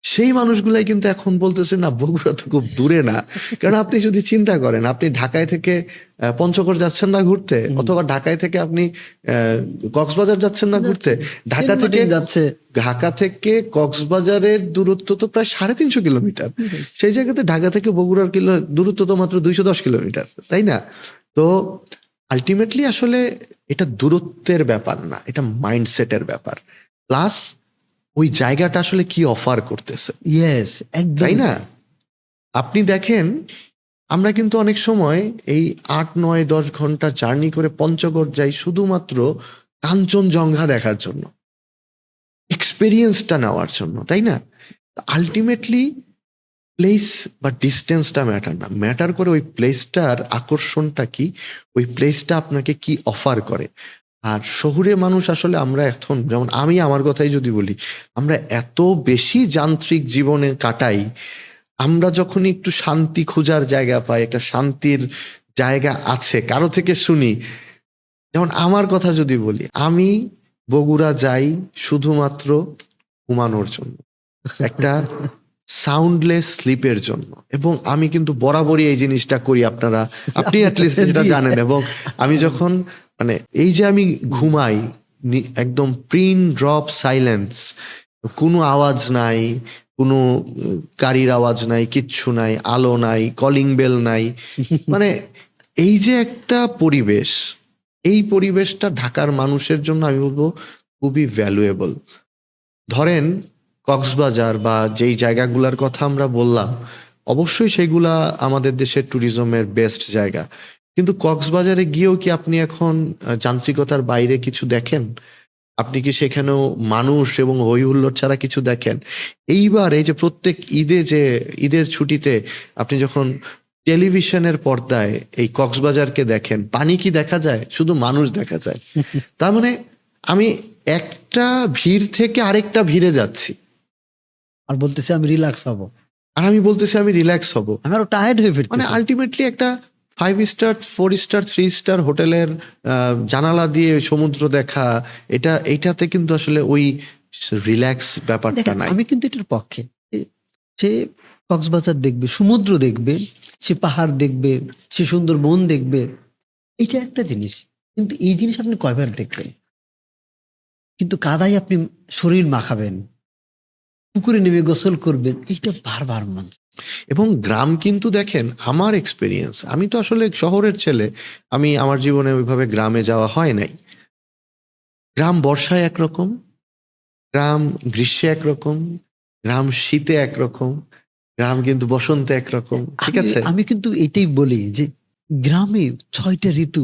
সেই মানুষগুলাই কিন্তু এখন বলতেছে না, বগুড়া তো খুব দূরে না। কারণ আপনি যদি চিন্তা করেন, আপনি ঢাকায় থেকে পঞ্চগড় যাচ্ছেন না ঘুরতে, অথবা ঢাকায় থেকে আপনি কক্সবাজার যাচ্ছেন না ঘুরতে, ঢাকা সেন্ট থেকে মার্টিন যাচ্ছে। ঢাকা থেকে কক্সবাজারের দূরত্ব তো প্রায় 350 কিলোমিটার। সেই জায়গাতে ঢাকা থেকে বগুড়ার দূরত্ব তো মাত্র 210 কিলোমিটার, তাই না? তো আলটিমেটলি আসলে এটা দূরত্বের ব্যাপার না, এটা মাইন্ডসেটের ব্যাপার, প্লাস ওই জায়গাটা আসলে কি অফার করতেছে, ইয়েস, একদম তাই না? আপনি দেখেন আমরা কিন্তু অনেক সময় এই 8, 9, 10 ঘন্টা জার্নি করে পঞ্চগড় যাই শুধুমাত্র কাঞ্চনজঙ্ঘা দেখার জন্য, এক্সপেরিয়েন্সটা নেওয়ার জন্য, তাই না? আলটিমেটলি প্লেস বা ডিস্টেন্সটা ম্যাটার না, ম্যাটার করে ওই প্লেসটার আকর্ষণটা কি, ওই প্লেসটা আপনাকে কি অফার করে। আর শহুরে মানুষ আসলে আমরা এখন, যেমন আমি আমার কথাই যদি বলি, আমরা এত বেশি যান্ত্রিক জীবনে কাটাই, আমরা যখন একটু শান্তি খোঁজার জায়গা পাই, একটা শান্তির জায়গা আছে কারো থেকে শুনি, যেমন আমার কথা যদি বলি, আমি বগুড়া যাই শুধুমাত্র ঘুমানোর জন্য, একটা সাউন্ডলেস স্লিপের জন্য। এবং আমি কিন্তু বরাবরই এই জিনিসটা করি, আপনি অ্যাটলিস্ট যেটা জি। জানেন। এবং আমি যখন মানে এই যে আমি ঘুমাই, একদম প্রিন ড্রপ সাইলেন্স, কোনো আওয়াজ নাই, কোনো গাড়ির আওয়াজ নাই, কিচ্ছু নাই, আলো নাই, কলিং বেল নাই, মানে এই যে একটা পরিবেশ, এই পরিবেশটা ঢাকার মানুষের জন্য আমি বলবো খুবই ভ্যালুয়েবল। ধরেন কক্সবাজার বা যেই জায়গাগুলোর কথা আমরা বললাম, অবশ্যই সেগুলা আমাদের দেশের ট্যুরিজমের বেস্ট জায়গা, কিন্তু কক্সবাজারে গিয়েও কি আপনি এখন যান্ত্রিকতার বাইরে কিছু দেখেন? আপনি কি সেখানেও মানুষ এবং হই হুল্লোড় ছাড়া কিছু দেখেন? এইবার এই যে প্রত্যেক ঈদের ছুটিতে আপনি যখন টেলিভিশনের পর্দায় এই কক্সবাজারকে দেখেন, পানি কি দেখা যায়? শুধু মানুষ দেখা যায়। তার মানে আমি একটা ভিড় থেকে আরেকটা ভিড়ে যাচ্ছি, আর বলতেছে আমি রিল্যাক্স হব, আর আমি বলতেছি আমি রিল্যাক্স হব। আমি আরো টায়ার্ড হয়ে মানে ফিরতেছি। আলটিমেটলি একটা 5 স্টার, 4 স্টার, 3 স্টার হোটেলের জানালা দিয়ে সমুদ্র দেখা, এইটাতে কিন্তু আসলে ওই রিল্যাক্স ব্যাপারটা দেখেন নাই। আমি কিন্তু এটার পক্ষে। সে কক্সবাজার দেখবে, সমুদ্র দেখবে, সে পাহাড় দেখবে, সে সুন্দর বন দেখবে, এটা একটা জিনিস। কিন্তু এই জিনিস আপনি কয়বার দেখবেন? কিন্তু কাদায় আপনি শরীর মাখাবেন, পুকুরে নেমে গোসল করবেন, এইটা বারবার মন চায়। এবং গ্রাম কিন্তু দেখেন, আমার এক্সপিরিয়েন্স, আমি তো আসলে শহরের ছেলে, আমার জীবনে ওইভাবে গ্রামে যাওয়া হয় নাই। গ্রাম বর্ষায় একরকম, গ্রাম গ্রীষ্মে একরকম, গ্রাম শীতে একরকম, গ্রাম কিন্তু বসন্তে একরকম, ঠিক আছে? আমি কিন্তু এটাই বলি যে গ্রামে 6টা ঋতু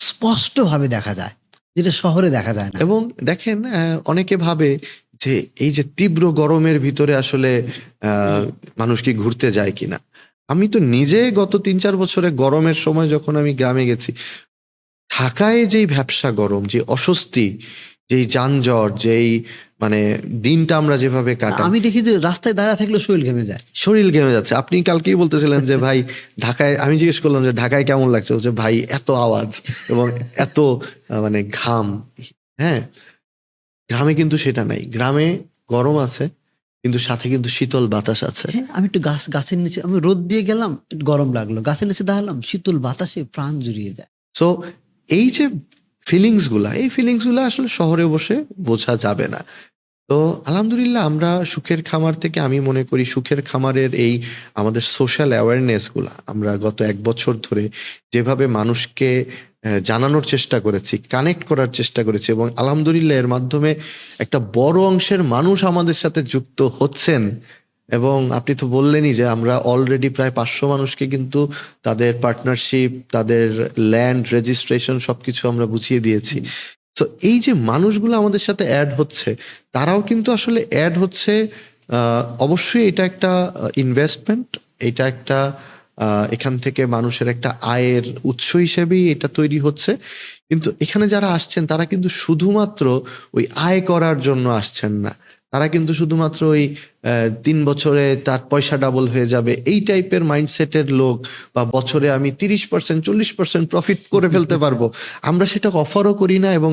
স্পষ্ট ভাবে দেখা যায়, যেটা শহরে দেখা যায় না। এবং দেখেন অনেকে ভাবে যে এই যে তীব্র গরমের ভিতরে আসলে মানুষ কি ঘুরতে যায় কিনা। আমি তো নিজে গত 3-4 বছরে গরমের সময় যখন আমি গ্রামে গেছি, ঢাকায় যেই ভ্যাপসা গরম, যে অস্বস্তি, যেই যানজট, যেই মানে দিনটা আমরা যেভাবে কাটাই, আমি দেখি যে রাস্তায় দাঁড়া থাকলে শরীর ঘেমে যায়। শরীর ঘেমে যাচ্ছে। আপনি কালকেই বলতেছিলেন যে ভাই ঢাকায়, আমি জিজ্ঞেস করলাম যে ঢাকায় কেমন লাগছে, বলছে ভাই এত আওয়াজ এবং এত মানে ঘাম। হ্যাঁ, গ্রামে কিন্তু সেটা নাই। গ্রামে গরম আছে, কিন্তু সাথে কিন্তু শীতল বাতাস আছে। হ্যাঁ, আমি একটু গাছের নিচে, আমি রোদ দিয়ে গেলাম, একটু গরম লাগলো, গাছের নিচে দাঁড়ালাম, শীতল বাতাসে প্রাণ জুড়িয়ে যায়। সো এই যে এই ফিলিংসগুলা আসলে শহরে বসে বোঝা যাবে না। তো আলহামদুলিল্লাহ, আমরা সুখের খামার থেকে, আমি মনে করি সুখের খামারের এই আমাদের সোশ্যাল অ্যাওয়ারনেস গুলা আমরা গত 1 বছর ধরে যেভাবে মানুষকে জানানোর চেষ্টা করেছি, কানেক্ট করার চেষ্টা করেছি, এবং আলহামদুলিল্লাহ এর মাধ্যমে একটা বড় অংশের মানুষ আমাদের সাথে যুক্ত হচ্ছেন। এবং আপনি তো বললেনই যে আমরা অলরেডি প্রায় 500 মানুষকে কিন্তু তাদের পার্টনারশিপ, তাদের ল্যান্ড রেজিস্ট্রেশন সবকিছু আমরা বুঝিয়ে দিয়েছি। তো এই যে মানুষগুলো আমাদের সাথে অ্যাড হচ্ছে, তারাও কিন্তু আসলে অ্যাড হচ্ছে। অবশ্যই এটা একটা ইনভেস্টমেন্ট, এটা একটা এখান থেকে মানুষের একটা আয়ের উৎস হিসেবেই এটা তৈরি হচ্ছে। কিন্তু এখানে যারা আসছেন তারা কিন্তু শুধুমাত্র ওই আয় করার জন্য আসছেন না, তারা কিন্তু শুধুমাত্র ওই 3 বছরে তার পয়সা ডাবল হয়ে যাবে এই টাইপের মাইন্ডসেটের লোক, বা বছরে আমি 30%, 40% প্রফিট করে ফেলতে পারবো, আমরা সেটা অফারও করি না, এবং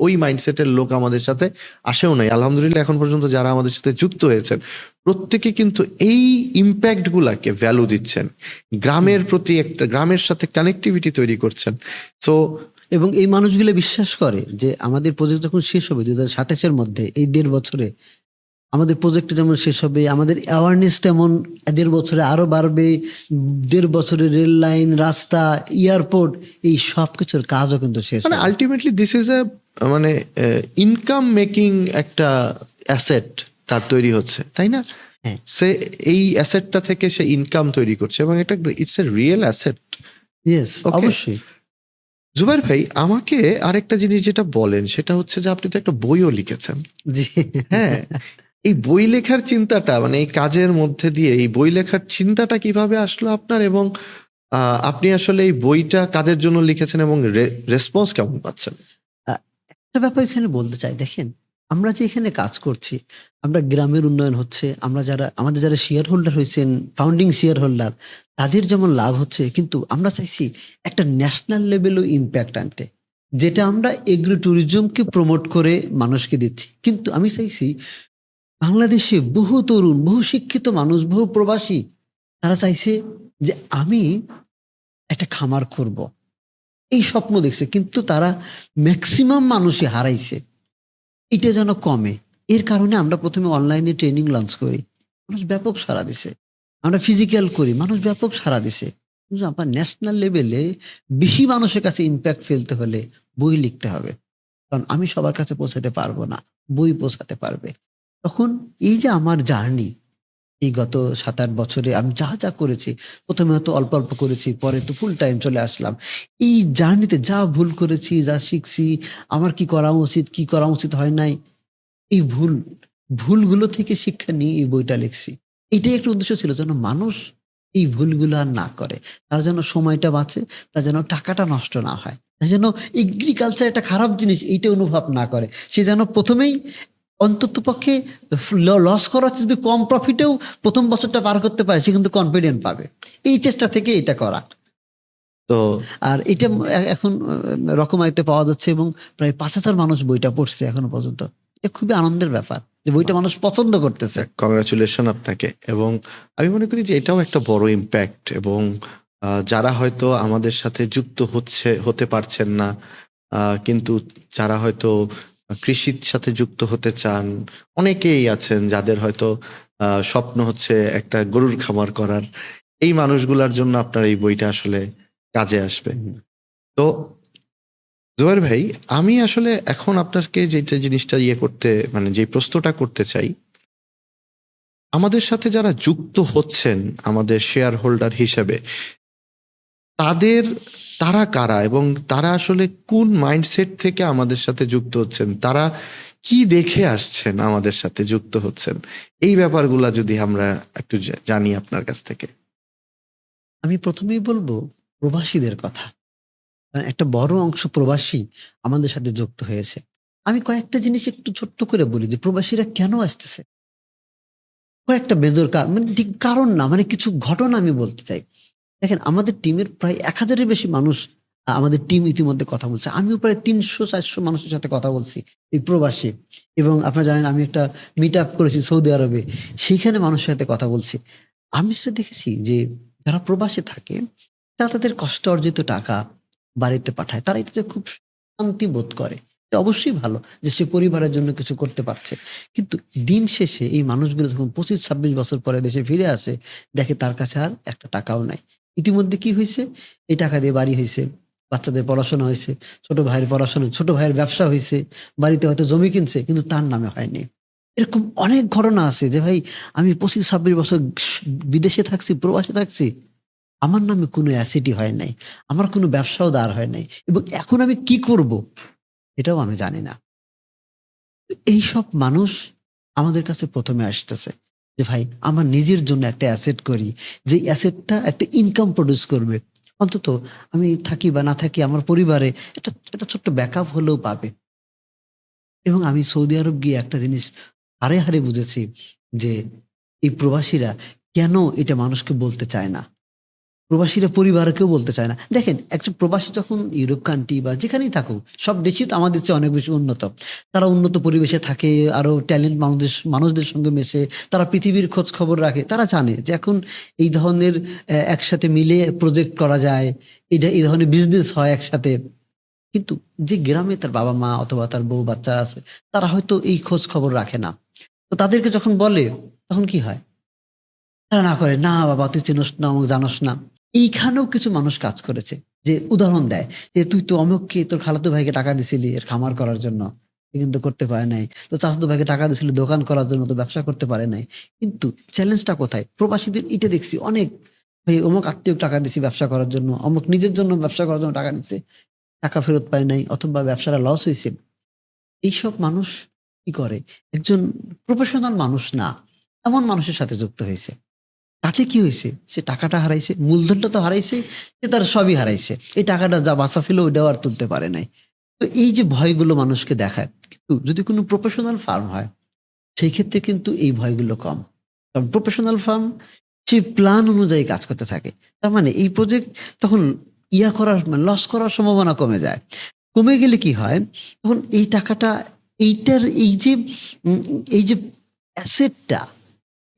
ওই মাইন্ডসেটের লোক আমাদের সাথে আসেও নাই। আলহামদুলিল্লাহ এখন পর্যন্ত যারা আমাদের সাথে যুক্ত হয়েছেন প্রত্যেকে কিন্তু এই ইম্প্যাক্ট গুলাকে ভ্যালু দিচ্ছেন, গ্রামের প্রতি একটা গ্রামের সাথে কানেক্টিভিটি তৈরি করছেন। সো এবং এই মানুষগুলো বিশ্বাস করে যে আমাদের প্রজেক্ট যখন শেষ হবে 2027-এর মধ্যে, এই 1.5 বছরে আমাদের প্রজেক্ট যেমন শেষ হবে, আমাদের অ্যাওয়ারনেস তেমন 1.5 বছরে আরো বাড়বে। 1.5 বছরে রেল লাইন, রাস্তা, এয়ারপোর্ট, এই সব কিছুর কাজও কিন্তু শেষ মানে হবে। আলটিমেটলি দিস ইজ এ মানে ইনকাম মেকিং একটা অ্যাসেট তার তৈরি হচ্ছে, তাই না? হ্যাঁ। সে এই অ্যাসেটটা থেকে সে ইনকাম তৈরি করছে এবং এটা it's a real asset. Yes, okay. অবশ্যই। জুবাইর ভাই, আমাকে আরেকটা জিনিস যেটা বলেন সেটা হচ্ছে যে আপনি তো একটা বইও লিখেছেন। জি। হ্যাঁ, এই বই লেখার চিন্তাটা মানে এই কাজের মধ্যে দিয়ে এই বই লেখার চিন্তাটা কিভাবে আসলো আপনার, এবং আপনি আসলে এই বইটা কাদের জন্য লিখেছেন এবং রেসপন্স কেমন পাচ্ছেন? একটা ব্যাপার এখানে বলতে চাই, দেখেন আমরা যে এখানে কাজ করছি, আমরা গ্রামের উন্নয়ন হচ্ছে, আমরা আমাদের যারা শেয়ার হোল্ডার হয়েছেন, ফাউন্ডিং শেয়ার হোল্ডার, তাদের যেমন লাভ হচ্ছে, কিন্তু আমরা চাইছি একটা ন্যাশনাল লেভেলও ইম্প্যাক্ট আনতে, যেটা আমরা এগ্রো ট্যুরিজমকে প্রমোট করে মানুষকে দিচ্ছি। কিন্তু আমি চাইছি বাংলাদেশে বহু তরুণ, বহু শিক্ষিত মানুষ, বহু প্রবাসী, তারা চাইছে যে আমি একটা খামার করব, এই স্বপ্ন দেখছে, কিন্তু তারা ম্যাক্সিমাম মানুষই হারাইছে। এটা যেন কমে, এর কারণে আমরা প্রথমে অনলাইনে ট্রেনিং লঞ্চ করি, মানুষ ব্যাপক সাড়া দিছে। আমরা ফিজিক্যাল করি, মানুষ ব্যাপক সাড়া দিছে। কিন্তু আপনার ন্যাশনাল লেভেলে বেশি মানুষের কাছে ইম্প্যাক্ট ফেলতে হলে বই লিখতে হবে, কারণ আমি সবার কাছে পৌঁছাতে পারবো না, বই পৌঁছাতে পারবে। তখন এই যে আমার জার্নি, এই গত ৭-৮ বছরে আমি যা যা করেছি, প্রথমে হয়তো অল্প অল্প করেছি, পরে তো ফুল টাইম চলে আসলাম। এই জার্নিতে যা ভুল করেছি, যা শিখছি, আমার কি করা উচিত, কি করা উচিত হয় নাই, এই ভুলগুলো থেকে শিক্ষা নিয়ে এই বইটা লিখছি। এটাই একটা উদ্দেশ্য ছিল, যেন মানুষ এই ভুলগুলো আর না করে। তার যেন সময়টা বাঁচে, তার যেন টাকাটা নষ্ট না হয়। তার যেন এগ্রিকালচার একটা খারাপ জিনিস এইটা অনুভব না করে। সে যেন প্রথমেই অন্ততপক্ষে লস করার চেয়ে যদি কম প্রফিটেও ১ম বছরটা পার করতে পারে, সে কিন্তু কনফিডেন্ট পাবে। এই চেষ্টা থেকে এটা করা। তো আর এটা এখন রকমারিতে পাওয়া যাচ্ছে এবং প্রায় ৫,০০০ মানুষ বইটা পড়ছে এখনো পর্যন্ত। এটা খুবই আনন্দের ব্যাপার যে বইটা মানুষ পছন্দ করতেছে। কংগ্রাচুলেশন আপনাকে। এবং আমি মনে করি যে এটাও একটা বড় ইম্প্যাক্ট। এবং যারা হয়তো আমাদের সাথে যুক্ত হতে পারছেন না, কিন্তু যারা হয়তো কৃষির সাথে যুক্ত হতে চান, অনেকেই আছেন যাদের হয়তো স্বপ্ন হচ্ছে একটা গরুর খামার করার। এই মানুষগুলার জন্য আপনার এই বইটা আসলে কাজে আসবে। তো জুবাইর ভাই, আমি আসলে এখন আপনাকে যেটা জিনিসটা করতে মানে যে প্রশ্নটা করতে চাই, আমাদের সাথে যারা যুক্ত হচ্ছেন আমাদের শেয়ার হোল্ডার হিসেবে, তাদের তারা কারা এবং তারা আসলে কোন মাইন্ডসেট থেকে আমাদের সাথে যুক্ত হচ্ছেন, তারা কি দেখে আসছেন আমাদের সাথে যুক্ত হচ্ছেন, এই ব্যাপারগুলা যদি আমরা একটু জানি আপনার কাছ থেকে। আমি ১ম এই বলব প্রবাসীদের কথা। একটা বড় অংশ প্রবাসী আমাদের সাথে যুক্ত হয়েছে। আমি কয়েকটা জিনিস একটু ছোট্ট করে বলি যে প্রবাসীরা কেন আসতেছে? কয়েকটা মেজর মানে ঠিক কারণ না, মানে কিছু ঘটনা আমি বলতে চাই। দেখেন আমাদের টিমের প্রায় ১,০০০ এর বেশি মানুষ আমাদের টিম ইতিমধ্যে কথা বলছে। আমিও প্রায় ৩০০-৪০০ মানুষের সাথে কথা বলছি, এই প্রবাসী। এবং আপনারা জানেন আমি একটা মিট আপ করেছি সৌদি আরবে। সেইখানে মানুষের সাথে কথা বলছি। আমি সেটা দেখেছি যে যারা প্রবাসে থাকে, তারা তাদের কষ্ট অর্জিত টাকা বাড়িতে পাঠায়। তারা এটাতে খুব শান্তি বোধ করে। এটা অবশ্যই ভালো যে সে পরিবারের জন্য কিছু করতে পারছে। কিন্তু দিন শেষে এই মানুষগুলো যখন ২৫-২৬ বছর পরে দেশে ফিরে আসে, দেখে তার কাছে আর একটা টাকাও নাই। ইতিমধ্যে কি হইছে? এই টাকা দিয়ে বাড়ি হইছে, বাচ্চাদের পড়াশোনা হইছে, ছোট ভাইয়ের পড়াশোনা, ছোট ভাইয়ের ব্যবসা হইছে, বাড়িতে হয়তো জমি কিনছে কিন্তু তার নামে হয়নি। এরকম অনেক ঘটনা আছে যে ভাই আমি ২৫-২৬ বছর বিদেশে থাকছি, প্রবাসে থাকছি। আমার নামে কোনো অ্যাসেটই হয় নাই। আমার কোনো ব্যবসাও দাঁড় হয় নাই। এবং এখন আমি কি করব? এটাও আমি জানি না। তো এইসব মানুষ আমাদের কাছে ১ম এ আসতেছে যে, "ভাই আমার নিজের জন্য একটা অ্যাসেট করি। যেই অ্যাসেটটা একটা ইনকাম প্রডিউস করবে। অন্তত আমি থাকি বা না থাকি আমার পরিবারে একটা ছোট্ট ব্যাকআপ হলেও পাবে।" এবং আমি সৌদি আরব গিয়ে একটা জিনিস হাড়ে, হাড়ে বুঝেছি যে এই প্রবাসীরা কেন এটা মানুষকে বলতে চায় না। প্রবাসীরা পরিবারকেও বলতে চায় না। দেখেন একজন প্রবাসী যখন ইউরোপ কান্ট্রি বা যেখানেই থাকুক, সব দেশই তো আমাদের চেয়ে অনেক বেশি উন্নত। তারা উন্নত পরিবেশে থাকে, আরো ট্যালেন্ট মানুষদের সঙ্গে মেশে, তারা পৃথিবীর খোঁজ খবর রাখে। তারা জানে যে এখন এই ধরনের একসাথে মিলে প্রজেক্ট করা যায়। এই ধরনের বিজনেস হয় একসাথে। কিন্তু যে গ্রামে তার বাবা-মা অথবা তার বউ বাচ্চা আছে, তারা হয়তো এই খোঁজ খবর রাখে না। তো তাদেরকে যখন বলে, তখন কি হয়? তারা না করে, "না বাবা তুই চিনোস না, অমুক জানোস না।" এইখানেও কিছু মানুষ কাজ করেছে। যে উদাহরণ দেয় যে, "তুই তো অমুককে তোর খালাতো ভাইকে টাকা দিছিলি এর খামার করার জন্য। সে কিন্তু করতে পারে নাই। তো চাচাতো ভাইকে টাকা দিয়েছিল দোকান করার জন্য, তো ব্যবসা করতে পারে নাই। কিন্তু চ্যালেঞ্জটা কোথায়? প্রবাসীদের এটা দেখছি অনেক, ভাই অমুক আত্মীয়কে টাকা দিছি ব্যবসা করার জন্য, অমুক নিজের জন্য ব্যবসা করার জন্য টাকা নিছে। টাকা ফেরত পায় নাই অথবা ব্যবসাটা লস হইছে। এইসব মানুষ কি করে? একজন প্রফেশনাল মানুষ না, এমন মানুষের সাথে যুক্ত হইছে। তাতে কি হইছে? সে টাকাটা হারাইছে, মূলধনটা তো হারাইছে, সে তার সবই হারাইছে। এই টাকাটা যা বাঁচা ছিল ওইটাও আর তুলতে পারে নাই। তো এই যে ভয়গুলো মানুষকে দেখায়, কিন্তু যদি কোনো প্রফেশনাল ফার্ম হয়, সেই ক্ষেত্রে কিন্তু এই ভয়গুলো কম। কারণ প্রফেশনাল ফার্ম সে প্ল্যান অনুযায়ী কাজ করতে থাকে। তার মানে এই প্রজেক্ট তখন করার মানে লস করার সম্ভাবনা কমে যায়। কমে গেলে কি হয়? তখন এই টাকাটা এইটার উম এই যে অ্যাসেটটা,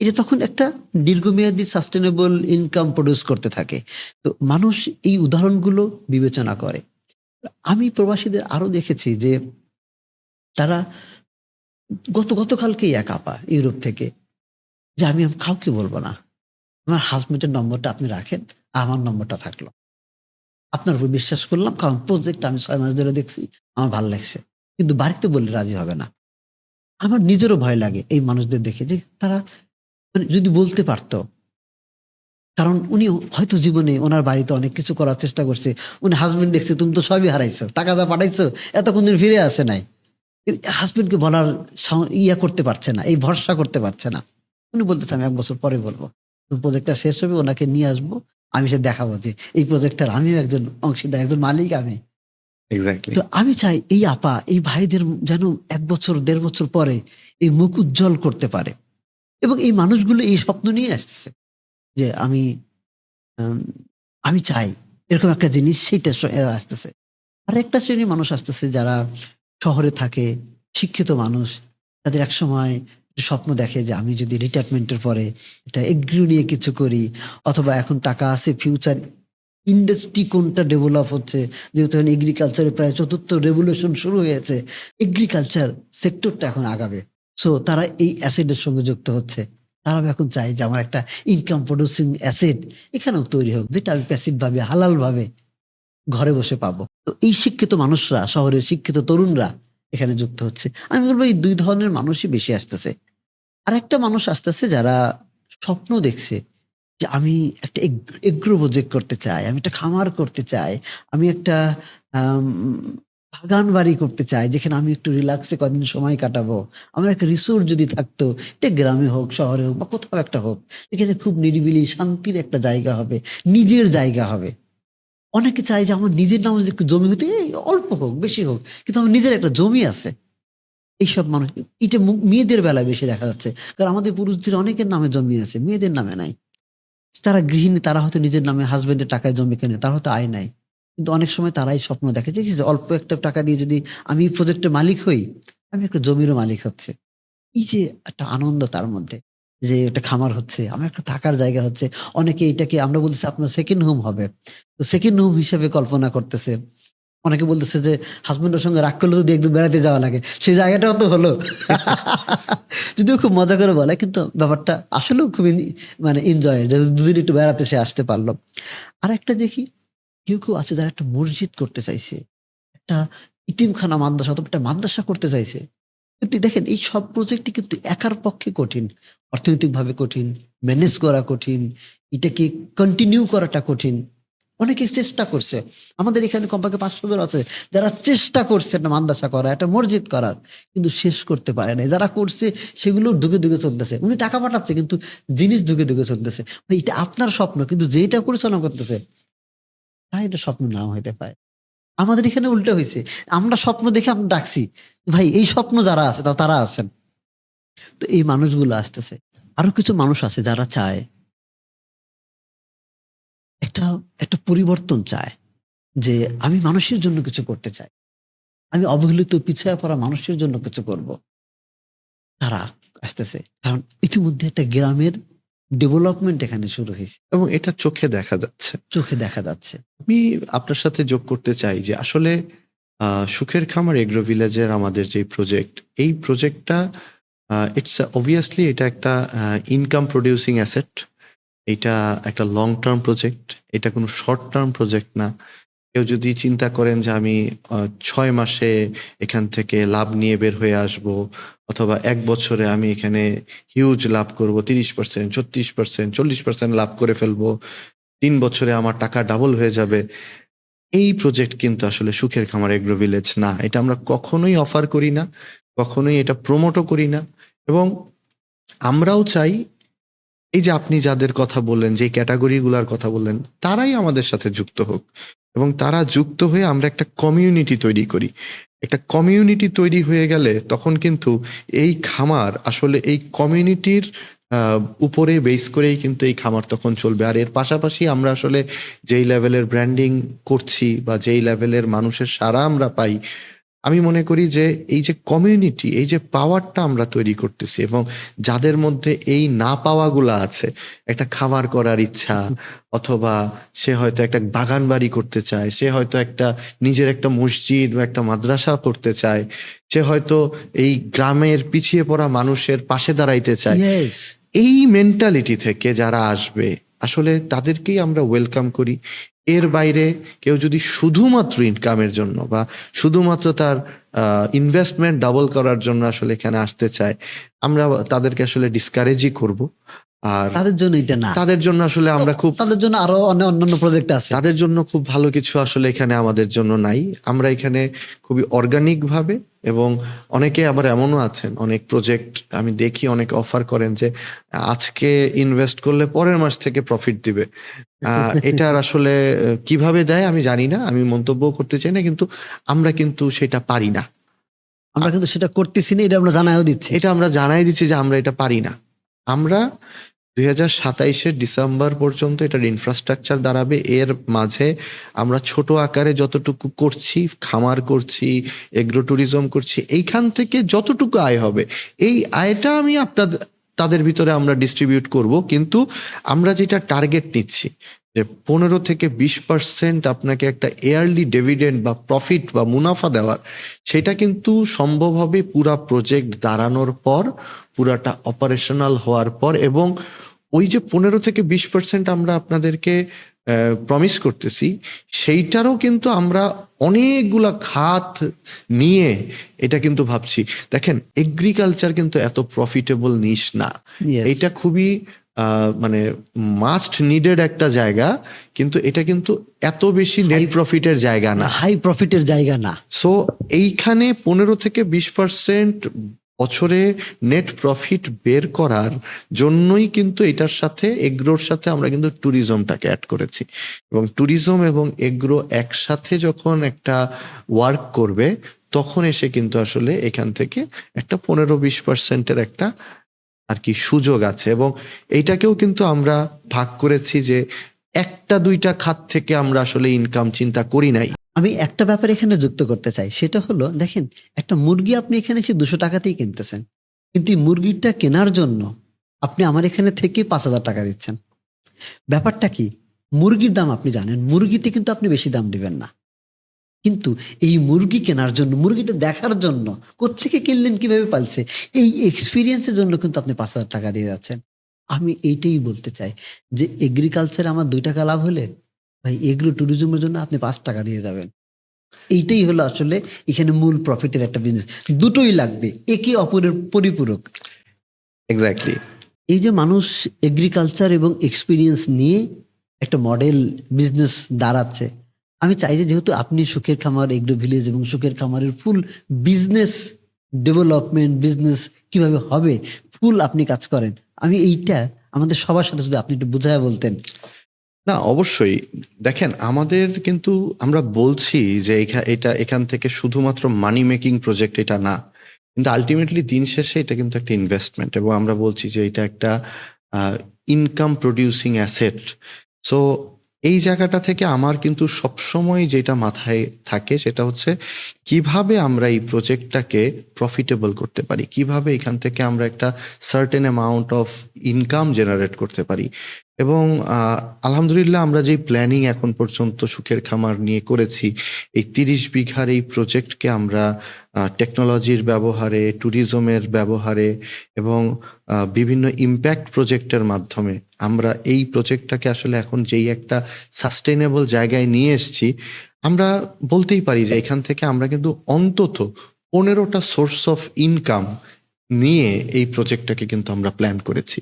এটা তখন একটা দীর্ঘমেয়াদী সাস্টেনেবল ইনকাম প্রডিউস করতে থাকে। তো মানুষ এই উদাহরণগুলো বিবেচনা করে। আমি প্রবাসীদের আরো দেখেছি যে তারা গতকালকেই এক আপা ইউরোপ থেকে, যে আমি কাউকে বলব না। আমার হাসব্যান্ডের নম্বরটা আপনি রাখেন, আমার নম্বরটা থাকলো। আপনার উপর বিশ্বাস করলাম, কারণ প্রজেক্ট আমি ৬ মাস ধরে দেখছি, আমার ভাল লাগছে। কিন্তু বাড়িতে বললে রাজি হবে না। আমার নিজেরও ভয় লাগে এই মানুষদের দেখে যে তারা মানে যদি বলতে পারত। কারণ উনি হয়তো জীবনে উনার বাড়িতে অনেক কিছু করার চেষ্টা করছে। উনি হাসব্যান্ড দেখছে তুমি তো সবই হারাইছো। টাকা যা পাঠাইছো এতক্ষণ দিন ফিরে আসে নাই। হাসব্যান্ডকে বলার করতে পারছে না, এই ভরসা করতে পারছে না। উনি বলতেছে আমি ১ বছর পরে বলব। প্রজেক্টটা শেষ হবে, ওনাকে নিয়ে আসবো। আমি সে দেখাবো যে এই প্রজেক্টটার আমিও একজন অংশীদার, একজন মালিক আমি। এক্সাক্টলি। তো আমি চাই এই আপা, এই ভাইদের যেন ১ বছর ১.৫ বছর পরে এই মুখ উজ্জ্বল করতে পারে। এবং এই মানুষগুলো এই স্বপ্ন নিয়ে আসতেছে যে আম আমি চাই এরকম একটা জিনিস, সেইটা এরা আসতেছে। আরেকটা শ্রেণীর মানুষ আসতেছে যারা শহরে থাকে, শিক্ষিত মানুষ। তাদের একসময় একটু স্বপ্ন দেখে যে আমি যদি রিটায়ারমেন্টের পরে এটা এগ্রি নিয়ে কিছু করি, অথবা এখন টাকা আছে, ফিউচার ইন্ডাস্ট্রি কোনটা ডেভেলপ হচ্ছে, যেহেতু এখন এগ্রিকালচারে প্রায় ৪র্থ রেভলিউশন শুরু হয়েছে। এগ্রিকালচার সেক্টরটা এখন আগাবে। সো তারা এই অ্যাসেট এর সঙ্গে যুক্ত হচ্ছে। তারাও এখন চায় যে আমার একটা ইনকাম প্রোডিউসিং অ্যাসেট এখানেও তৈরি হোক, যেটা আমি প্যাসিভ ভাবে হালাল ভাবে ঘরে বসে পাবো। তো এই শিক্ষিত মানুষরা, শহরের শিক্ষিত তরুণরা এখানে যুক্ত হচ্ছে। আমি বলব এই ২ ধরনের মানুষই বেশি আসতেছে। আরেকটা মানুষ আসতেছে যারা স্বপ্ন দেখছে যে আমি একটা এগ্রো প্রজেক্ট করতে চাই, আমি একটা খামার করতে চাই, আমি একটা আম বাগান বাড়ি করতে চাই যেখানে আমি একটু রিল্যাক্সে কদিন সময় কাটাবো। আমার একটা রিসোর্ট যদি থাকতো, এটা গ্রামে হোক, শহরে হোক বা কোথাও একটা হোক। এখানে খুব নিরিবিলি শান্তির একটা জায়গা হবে, নিজের জায়গা হবে। অনেকে চায় যে আমার নিজের নামে যদি একটু জমি হইতো, এই অল্প হোক, বেশি হোক। কিন্তু আমার নিজের একটা জমি আছে। এইসব মানুষ, এটা মেয়েদের বেলায় বেশি দেখা যাচ্ছে। কারণ আমাদের পুরুষদের অনেকের নামে জমি আছে, মেয়েদের নামে নাই। তারা গৃহিণী, তারা হয়তো নিজের নামে হাসব্যান্ডের টাকায় জমি কেনে, তার হয়তো আয় নাই। কিন্তু অনেক সময় তারাই স্বপ্ন দেখে যে, কি যে অল্প একটা টাকা দিয়ে যদি আমি এই প্রজেক্টের মালিক হই, আমি একটা জমিরও মালিক হচ্ছি। এই যে একটা আনন্দ তার মধ্যে, যে একটা খামার হচ্ছে, আমার একটা থাকার জায়গা হচ্ছে। অনেকে এটাকে আমরা বলতেছি আপনার সেকেন্ড হোম হবে। তো সেকেন্ড হোম হিসেবে কল্পনা করতেছে। অনেকে বলতেছে যে হাসব্যান্ডের সঙ্গে রাগ করলে যদি একদম বেড়াতে যাওয়া লাগে, সেই জায়গাটাও তো হলো। যদিও খুব মজা করে বলে, কিন্তু ব্যাপারটা আসলেও খুবই মানে এনজয়, যে দুদিন একটু বেড়াতে সে আসতে পারলো। আরেকটা দেখি কেউ আছে যারা একটা মসজিদ করতে চাইছে। একটা ইতিমখানা মাদ্রাসা অথবা একটা মাদ্রাসা করতে চাইছে। কিন্তু দেখেন এই সব প্রজেক্টই কিন্তু একার পক্ষে কঠিন। অর্থনৈতিকভাবে কঠিন, ম্যানেজ করা কঠিন, এটাকে কন্টিনিউ করাটা কঠিন। অনেকে চেষ্টা করছে। আমাদের এখানে কমপক্ষে ৫০০ জন আছে যারা চেষ্টা করছে একটা মাদ্রাসা করা, একটা মসজিদ করার। কিন্তু শেষ করতে পারে নাই। যারা করছে সেগুলো ধুকে চলতেছে। উনি টাকা পাঠাচ্ছে কিন্তু জিনিস ধুকে চলতেছে। ভাই এটা আপনার স্বপ্ন, কিন্তু যেইটা পরিচালনা করতেছে তার এটা স্বপ্ন নাও হইতে পারে। আমাদের এখানে উল্টা হইছে। আমরা স্বপ্ন দেখে আমরা ডাকছি। ভাই এই স্বপ্ন যারা আছে তারা আছেন। তো এই মানুষগুলো আসতেছে। আরো কিছু মানুষ আছে যারা চায় একটা একটা পরিবর্তন চায়। যে আমি মানুষের জন্য কিছু করতে চাই। আমি অবহেলিত পিছায়া পড়া মানুষের জন্য কিছু করব। তারা আসতেছে। কারণ ইতিমধ্যে একটা গ্রামের ডেভেলপমেন্ট এখানে শুরু হইছে। এবং এটা চোখে দেখা যাচ্ছে। চোখে দেখা যাচ্ছে। আমি আপনার সাথে যোগ করতে চাই যে আসলে সুখের খামার এগ্রো ভিলেজের আমাদের যে প্রজেক্ট, এই প্রজেক্টটা ইটস অবভিয়াসলি এটা একটা ইনকাম প্রোডিউসিং অ্যাসেট। এটা একটা লং টার্ম প্রজেক্ট। এটা কোনো শর্ট টার্ম প্রজেক্ট না। কেউ যদি চিন্তা করেন যে আমি 6 মাসে এখান থেকে লাভ নিয়ে বের হয়ে আসব, অথবা 1 বছরে আমি এখানে হিউজ লাভ করব, 30%, 36%, 40% লাভ করে ফেলবো, 3 বছরে আমার টাকা ডাবল হয়ে যাবে, এই প্রজেক্ট কিন্তু আসলে সুখের খামার এগ্রো ভিলেজ না। এটা আমরা কখনোই অফার করি না, কখনোই এটা প্রমোটও করি না। এবং আমরাও চাই এই যে আপনি যাদের কথা বললেন, যে ক্যাটাগরিগুলোর কথা বললেন, তারাই আমাদের সাথে যুক্ত হোক, এবং তারা যুক্ত হয়ে আমরা একটা কমিউনিটি তৈরি করি। একটা কমিউনিটি তৈরি হয়ে গেলে তখন কিন্তু এই খামার আসলে এই কমিউনিটির উপরে বেস করেই কিন্তু এই খামার তখন চলবে। আর এর পাশাপাশি আমরা আসলে যেই লেভেলের ব্র্যান্ডিং করছি বা যেই লেভেলের মানুষের সাড়া আমরা পাই, আমি মনে করি যে এই যে কমিউনিটি, এই যে পাওয়ারটা আমরা তৈরি করতেছি, এবং যাদের মধ্যে এই না পাওয়াগুলো আছে, একটা খামার করার ইচ্ছা, অথবা সে হয়তো একটা বাগান বাড়ি করতে চায়, সে হয়তো একটা নিজের একটা মসজিদ বা একটা মাদ্রাসা করতে চায়, সে হয়তো এই গ্রামের পিছিয়ে পড়া মানুষের পাশে দাঁড়াইতে চায়, ইয়েস, এই মেন্টালিটি থেকে যারা আসবে আসলে তাদেরকেই আমরা ওয়েলকাম করি। এর বাইরে কেউ যদি শুধুমাত্র ইনকামের জন্য বা শুধুমাত্র তার ইনভেস্টমেন্ট ডাবল করার জন্য আসলে এখানে আসতে চায়, আমরা তাদেরকে আসলে ডিসকারেজই করব। আর তাদের জন্য এটা না, তাদের জন্য আসলে আমরা খুব তাদের জন্য আরো অন্যান্য প্রজেক্ট আছে। তাদের জন্য খুব ভালো কিছু আসলে এখানে আমাদের জন্য নাই। আমরা এখানে খুবই অর্গানিক ভাবে, এবং অনেকে আবার এমনও আছেন, অনেক প্রজেক্ট আমি দেখি অনেকে অফার করেন যে আজকে ইনভেস্ট করলে পরের মাস থেকে প্রফিট দিবে। এটার আসলে কিভাবে দেয় আমি জানি না, আমি মন্তব্য করতে চাই না, কিন্তু আমরা কিন্তু সেটা পারি না। আমরা কিন্তু সেটা করতেছি না, এটা আমরা জানাইও দিচ্ছি। এটা আমরা জানাই দিচ্ছি যে আমরা এটা পারি না। আমরা 2027 ডিসেম্বর পর্যন্ত এটার ইনফ্রাস্ট্রাকচার দাঁড়াবে। এর মাঝে আমরা ছোট আকারে যতটুকু করছি, খামার করছি, এগ্রো ট্যুরিজম করছি, এইখান থেকে যতটুকু আয় হবে, এই আয়টা আমি তাদের ভিতরে আমরা ডিস্ট্রিবিউট করব। কিন্তু আমরা যেটা টার্গেট নিচ্ছি যে 15 থেকে 20% আপনাকে একটা ইয়ারলি ডিভিডেন্ড বা প্রফিট বা মুনাফা দেওয়ার, সেটা কিন্তু সম্ভব হবে পুরা প্রজেক্ট দাঁড়ানোর পর, পুরাটা অপারেশনাল হওয়ার পর। এবং ওই যে 15 থেকে 20% আমরা আপনাদেরকে প্রমিস করতেছি, সেইটারও কিন্তু আমরা অনেকগুলা খাত নিয়ে এটা কিন্তু ভাবছি। দেখেন, এগ্রিকালচার কিন্তু এত প্রফিটেবল নিশ না, Yes. এটা খুবই মানে মাস্ট নিডেড একটা জায়গা, কিন্তু এটা কিন্তু এত বেশি নেট প্রফিটের জায়গা না, হাই প্রফিটের জায়গা না। সো এইখানে 15 থেকে 20% বছরে নেট প্রফিট বের করার জন্যই কিন্তু এটার সাথে, এগ্রোর সাথে আমরা কিন্তু ট্যুরিজমটাকে অ্যাড করেছি। এবং ট্যুরিজম এবং এগ্রো একসাথে যখন একটা ওয়ার্ক করবে, তখন এসে কিন্তু আসলে এখান থেকে একটা 15-20%-এর একটা আর কি সুযোগ আছে। এবং এইটাকেও কিন্তু আমরা ভাগ করেছি যে একটা দুইটা খাত থেকে আমরা আসলে ইনকাম চিন্তা করি নাই। আমি একটা ব্যাপার এখানে যুক্ত করতে চাই, সেটা হলো দেখেন, একটা মুরগি আপনি এখানে এসে 200 টাকাতেই কিনতেছেন, কিন্তু এই মুরগিটা কেনার জন্য আপনি আমার এখানে থেকে 5,000 টাকা দিচ্ছেন। ব্যাপারটা কি? মুরগির দাম আপনি জানেন, মুরগিতে কিন্তু আপনি বেশি দাম দিবেন না, কিন্তু এই মুরগি কেনার জন্য, মুরগিটা দেখার জন্য, কোত্থেকে কিনলেন, কিভাবে পালছে, এই এক্সপিরিয়েন্সের জন্য কিন্তু আপনি 5,000 টাকা দিয়ে যাচ্ছেন। আমি এইটাই বলতে চাই যে এগ্রিকালচারে আমার 2 টাকা লাভ হলে, ভাই এগ্রো ট্যুরিজমের জন্য আপনি 5 টাকা দিয়ে যাবেন। এইটাই হলো আসলে এখানে মূল প্রফিটের একটা বিজনেস। দুটোই লাগবে, একে অপরের পরিপূরক। এক্স্যাক্টলি। এই যে মানুষ এগ্রিকালচার এবং এক্সপিরিয়েন্স নিয়ে একটা মডেল বিজনেস দাঁড়াচ্ছে, আমি চাই যে যেহেতু আপনি সুখের খামার এগ্রো ভিলেজ এবং সুখের খামারের ফুল বিজনেস ডেভেলপমেন্ট, বিজনেস কিভাবে হবে, ফুল আপনি কাজ করেন, আমি এইটা আমাদের সবার সাথে যদি আপনি একটু বুঝায় বলতেন। না, অবশ্যই। দেখেন, আমাদের কিন্তু আমরা বলছি যে এটা এখান থেকে শুধুমাত্র মানি মেকিং প্রজেক্ট এটা না, কিন্তু আলটিমেটলি দিন শেষে এটা কিন্তু একটা ইনভেস্টমেন্ট, এবং আমরা বলছি যে এটা একটা ইনকাম প্রডিউসিং অ্যাসেট। সো এই জায়গাটা থেকে আমার কিন্তু সবসময় যেটা মাথায় থাকে সেটা হচ্ছে কিভাবে আমরা এই প্রজেক্টটাকে প্রফিটেবল করতে পারি, কিভাবে এখান থেকে আমরা একটা certain amount of income generate করতে পারি। এবং আলহামদুলিল্লাহ আমরা যে প্ল্যানিং এখন পর্যন্ত সুখের খামার নিয়ে করেছি, এই 30 বিঘার এই প্রজেক্টকে আমরা টেকনোলজির ব্যবহারে, ট্যুরিজমের ব্যবহারে এবং বিভিন্ন ইম্প্যাক্ট প্রজেক্টের মাধ্যমে আমরা এই প্রজেক্টটাকে আসলে এখন যেই একটা সাস্টেনেবল জায়গায় নিয়ে এসেছি, আমরা বলতেই পারি যে এখান থেকে আমরা কিন্তু অন্তত 15টা সোর্স অফ ইনকাম নিয়ে এই প্রজেক্টটাকে কিন্তু আমরা প্ল্যান করেছি।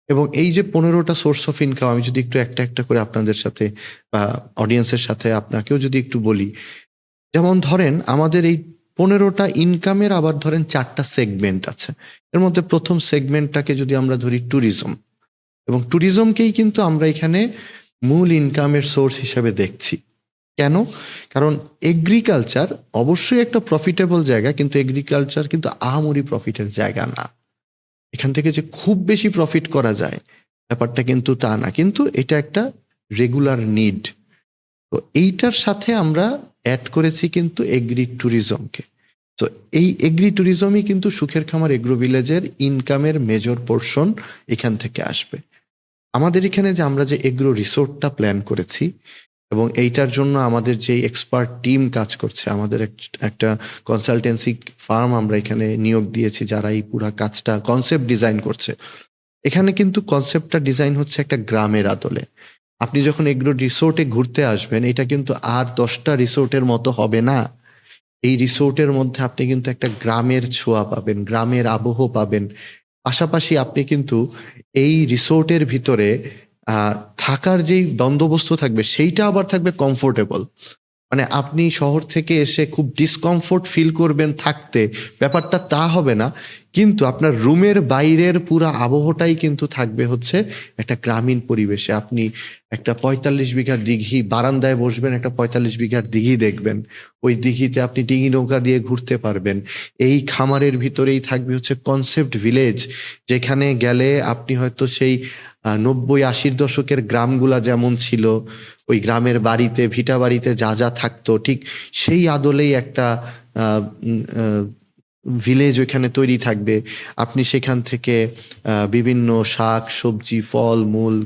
এবং এই যে 15টা সোর্স অফ ইনকাম, আমি যদি একটু একটা একটা করে আপনাদের সাথে বা অডিয়েন্সের সাথে আপনাকেও যদি একটু বলি, যেমন ধরেন আমাদের এই 15টা ইনকামের আবার ধরেন 4টা সেগমেন্ট আছে। এর মধ্যে প্রথম সেগমেন্টটাকে যদি আমরা ধরি ট্যুরিজম, এবং ট্যুরিজমকেই কিন্তু আমরা এখানে মূল ইনকামের সোর্স হিসেবে দেখছি। কেন? কারণ এগ্রিকালচার অবশ্যই একটা প্রফিটেবল জায়গা, কিন্তু এগ্রিকালচার কিন্তু আহামরি প্রফিটের জায়গা না। এখান থেকে যে খুব বেশি প্রফিট করা যায় ব্যাপারটা কিন্তু তা না, কিন্তু এটা একটা রেগুলার নিড। তো এইটার সাথে আমরা অ্যাড করেছি কিন্তু এগ্রি ট্যুরিজমকে। তো এই এগ্রি ট্যুরিজমই কিন্তু সুখের খামার এগ্রো ভিলেজের ইনকামের মেজর পোর্শন এখান থেকে আসবে। আমাদের এখানে যে আমরা যে এগ্রো রিসোর্টটা প্ল্যান করেছি এবং এইটার জন্য আমাদের যে এক্সপার্ট টিম কাজ করছে, আমাদের একটা কনসালটেন্সি ফার্ম আমরা এখানে নিয়োগ দিয়েছি যারা এই পুরা কাজটা কনসেপ্ট ডিজাইন করছে। এখানে কিন্তু কনসেপ্টটা ডিজাইন হচ্ছে একটা গ্রামের আদলে। আপনি যখন এগ্রো রিসোর্টে ঘুরতে আসবেন, এটা কিন্তু আর 10টা রিসোর্টের মতো হবে না। এই রিসোর্টের মধ্যে আপনি কিন্তু একটা গ্রামের ছোঁয়া পাবেন, গ্রামের আবহ পাবেন। পাশাপাশি আপনি কিন্তু এই রিসোর্টের ভিতরে থাকার যেই বন্দোবস্ত থাকবে সেইটা আবার থাকবে কমফোর্টেবল। মানে আপনি শহর থেকে এসে খুব ডিসকমফোর্ট ফিল করবেন থাকতে, ব্যাপারটা তা হবে না। কিন্তু আপনার রুমের বাইরের পুরো আবহটাই কিন্তু থাকবে হচ্ছে একটা গ্রামীণ পরিবেশে। আপনি একটা 45 বিঘা দিঘি, বারান্দায় বসবেন, একটা 45 বিঘার দিঘি দেখবেন। ওই দিঘিতে আপনি ডিঙি নৌকা দিয়ে ঘুরতে পারবেন। এই খামারের ভিতরেই থাকবে হচ্ছে কনসেপ্ট ভিলেজ, যেখানে গেলে আপনি হয়তো সেই 90-80 দশকের গ্রামগুলা যেমন ছিল, ওই গ্রামের বাড়িতে, ভিটা বাড়িতে যা যা থাকতো, ঠিক সেই আদলেই একটা ভিলেজ ওইখানে তৈরি থাকবে। আপনি সেখান থেকে বিভিন্ন শাক সবজি ফল মূল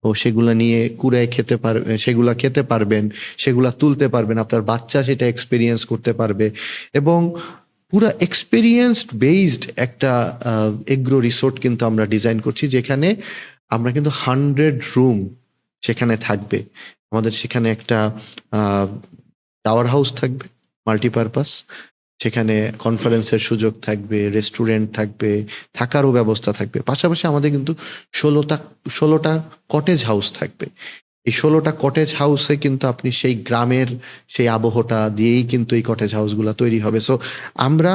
ও সেগুলা নিয়ে কুড়ায় খেতে পারবেন, সেগুলা খেতে পারবেন, সেগুলা তুলতে পারবেন, আপনার বাচ্চা সেটা এক্সপিরিয়েন্স করতে পারবে। এবং পুরো এক্সপিরিয়েন্সড বেসড একটা এগ্রো রিসোর্ট কিন্তু আমরা ডিজাইন করছি, যেখানে আমরা কিন্তু 100 রুম সেখানে থাকবে। আমাদের সেখানে একটা টাওয়ার হাউস থাকবে মাল্টিপারপাস, সেখানে কনফারেন্সের সুযোগ থাকবে, রেস্টুরেন্ট থাকবে, থাকারও ব্যবস্থা থাকবে। পাশাপাশি আমাদের কিন্তু 16টা কটেজ হাউস থাকবে। এই 16টা কটেজ হাউসে কিন্তু আপনি সেই গ্রামের সেই আবহটা দিয়েই কিন্তু এই কটেজ হাউসগুলো তৈরি হবে। সো আমরা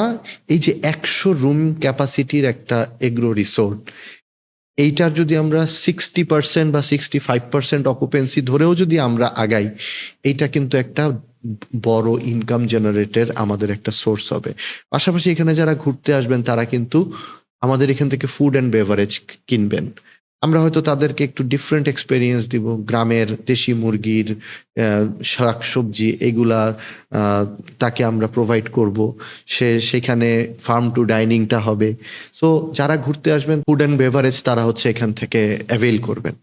এই যে 100 রুম ক্যাপাসিটির একটা এগ্রো রিসোর্ট, এইটার যদি আমরা 60% বা 65% অকুপেন্সি ধরেও যদি আমরা আগাই, এইটা কিন্তু একটা বড় ইনকাম জেনারেটের আমাদের একটা সোর্স হবে। পাশাপাশি এখানে যারা ঘুরতে আসবেন তারা কিন্তু আমাদের এখান থেকে ফুড অ্যান্ড বেভারেজ কিনবেন। আমরা হয়তো তাদেরকে একটু ডিফারেন্ট এক্সপেরিয়েন্স দিব, গ্রামের দেশি মুরগির শাক সবজি এগুলা তাকে আমরা প্রোভাইড করব। সেখানে ফার্ম টু ডাইনিংটা হবে। সো যারা ঘুরতে আসবেন ফুড অ্যান্ড বেভারেজ তারা হচ্ছে এখান থেকে অ্যাভেল করবেন।